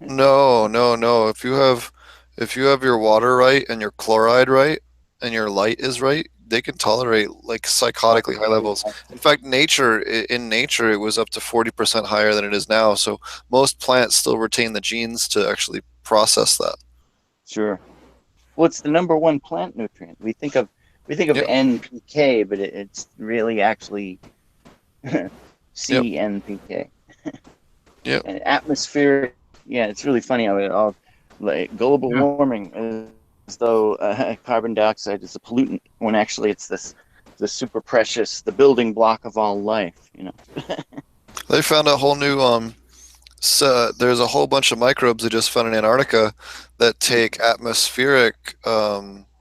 No. If you have your water right and your chloride right and your light is right, they can tolerate like psychotically high levels. In fact, in nature, it was up to 40% higher than it is now. So most plants still retain the genes to actually process that. Sure. Well, it's the number one plant nutrient. We think of NPK, but it's really actually CNPK. Yeah. And atmospheric. Yeah, it's really funny how it all like global warming. As though carbon dioxide is a pollutant, when actually it's the super precious, the building block of all life. They found a whole new there's a whole bunch of microbes they just found in Antarctica that take atmospheric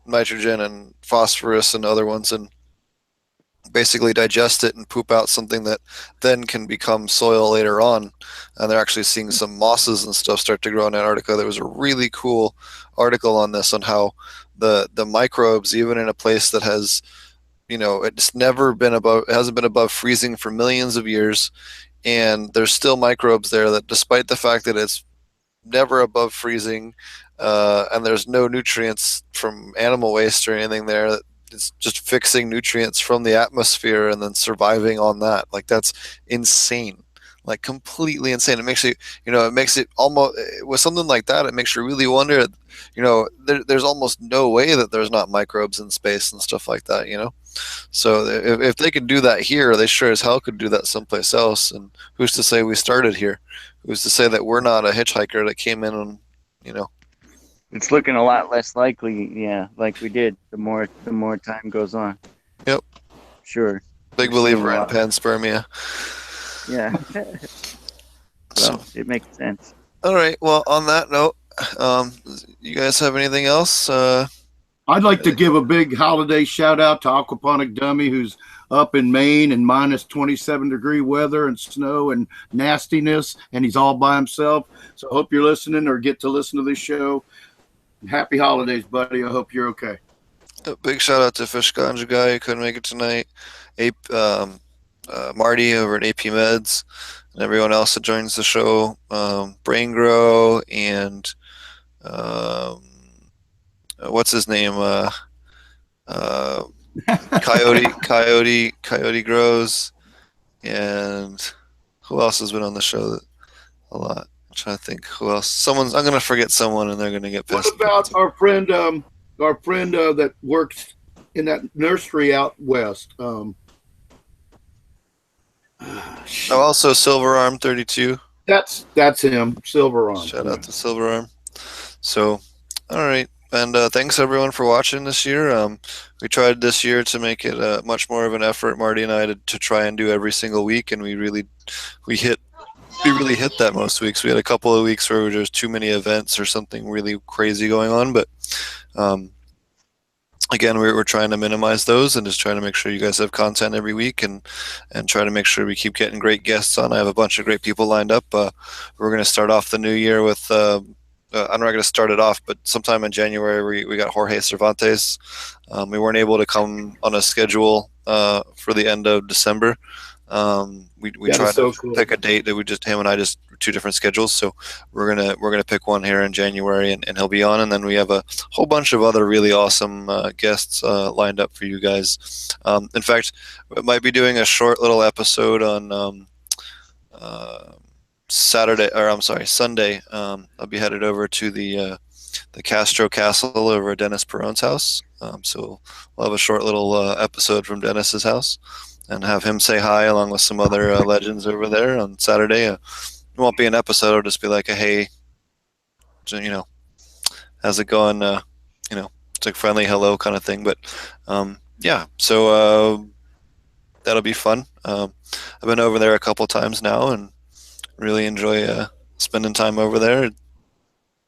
nitrogen and phosphorus and other ones and basically digest it and poop out something that then can become soil later on. And they're actually seeing some mosses and stuff start to grow in Antarctica. There was a really cool article on this, on how the microbes, even in a place that has, it's hasn't been above freezing for millions of years, and there's still microbes there that, despite the fact that it's never above freezing, and there's no nutrients from animal waste or anything there, it's just fixing nutrients from the atmosphere and then surviving on that. Like, that's insane. Like, completely insane. It makes it almost, with something like that, it makes you really wonder, there's almost no way that there's not microbes in space and stuff like that, So if they could do that here, they sure as hell could do that someplace else. And who's to say we started here? Who's to say that we're not a hitchhiker that came in and, It's looking a lot less likely, like we did, the more time goes on. Yep. Sure. Big We're seeing believer a in lot. panspermia. Yeah. So, Well, it makes sense. all right. Well, on that note, you guys have anything else? I'd like to give a big holiday shout out to Aquaponic Dummy, who's up in Maine in minus 27-degree weather and snow and nastiness, and he's all by himself. So I hope you're listening or get to listen to this show. Happy holidays, buddy. I hope you're okay. A big shout out to Fish Ganja guy who couldn't make it tonight. Marty over at AP Meds, and everyone else that joins the show. Brain Grow and what's his name? Coyote Grows, and who else has been on the show a lot? I'm trying to think who else. I'm gonna forget someone, and they're gonna get pissed. What about our friend that works in that nursery out west? Also Silver Arm 32. That's him, Silver Arm. Shout out to Silver Arm. So, all right. And thanks everyone for watching this year. We tried this year to make it much more of an effort, Marty and I, to try and do every single week, and we really hit that most weeks. We had a couple of weeks where there was too many events or something really crazy going on, but again, we're trying to minimize those and just trying to make sure you guys have content every week and try to make sure we keep getting great guests on. I have a bunch of great people lined up. We're going to start off the new year with. I'm not going to start it off, but sometime in January we got Jorge Cervantes. We weren't able to come on a schedule for the end of December. We tried to pick a date that him and I just two different schedules. So we're gonna pick one here in January, and he'll be on. And then we have a whole bunch of other really awesome guests lined up for you guys. In fact, we might be doing a short little episode on Sunday. I'll be headed over to the Castro Castle over at Dennis Peron's house. So we'll have a short little episode from Dennis's house and have him say hi along with some other legends over there on Saturday. It won't be an episode. It'll just be like a, hey, how's it going? It's like friendly hello kind of thing. But yeah, so that'll be fun. I've been over there a couple times now and really enjoy spending time over there.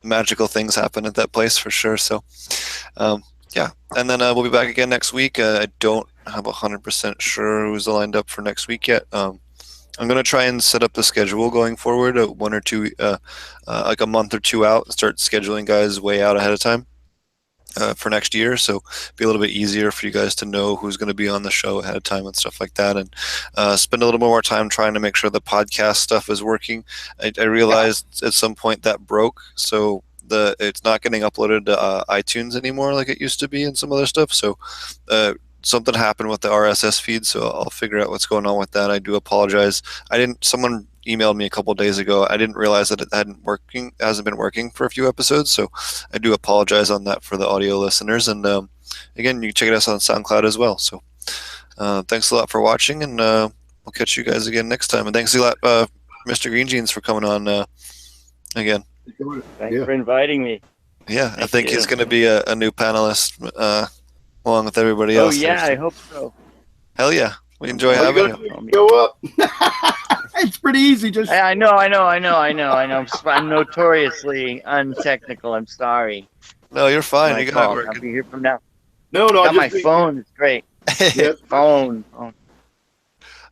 Magical things happen at that place for sure. So yeah, and then we'll be back again next week. I don't have 100% sure who's lined up for next week yet. I'm going to try and set up the schedule going forward, one or two, like a month or two out, start scheduling guys way out ahead of time for next year. So be a little bit easier for you guys to know who's going to be on the show ahead of time and stuff like that. And spend a little more time trying to make sure the podcast stuff is working. I realized at some point that broke. So it's not getting uploaded to iTunes anymore like it used to be and some other stuff. So something happened with the RSS feed, so I'll figure out what's going on with that. I do apologize. Someone emailed me a couple of days ago. I didn't realize that it hasn't been working for a few episodes, so I do apologize on that for the audio listeners. And again, you can check us on SoundCloud as well. So thanks a lot for watching, and we'll catch you guys again next time. And thanks a lot, Mr. Green Jeans, for coming on again. Thanks for inviting me. Yeah, I think he's going to be a new panelist along with everybody else. Oh yeah, I hope so. Hell yeah, we enjoy having him. Go up. It's pretty easy. Just I know. I'm notoriously untechnical. I'm sorry. No, you're fine. You got I'll be here from now. no. Got my phone. It's great. Yep. Phone. All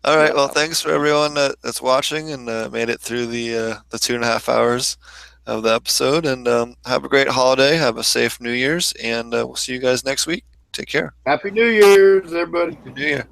right. Well, thanks for everyone that's watching and made it through the 2.5 hours of the episode. And have a great holiday. Have a safe New Year's, and we'll see you guys next week. Take care. Happy New Year's, everybody. Happy New Year.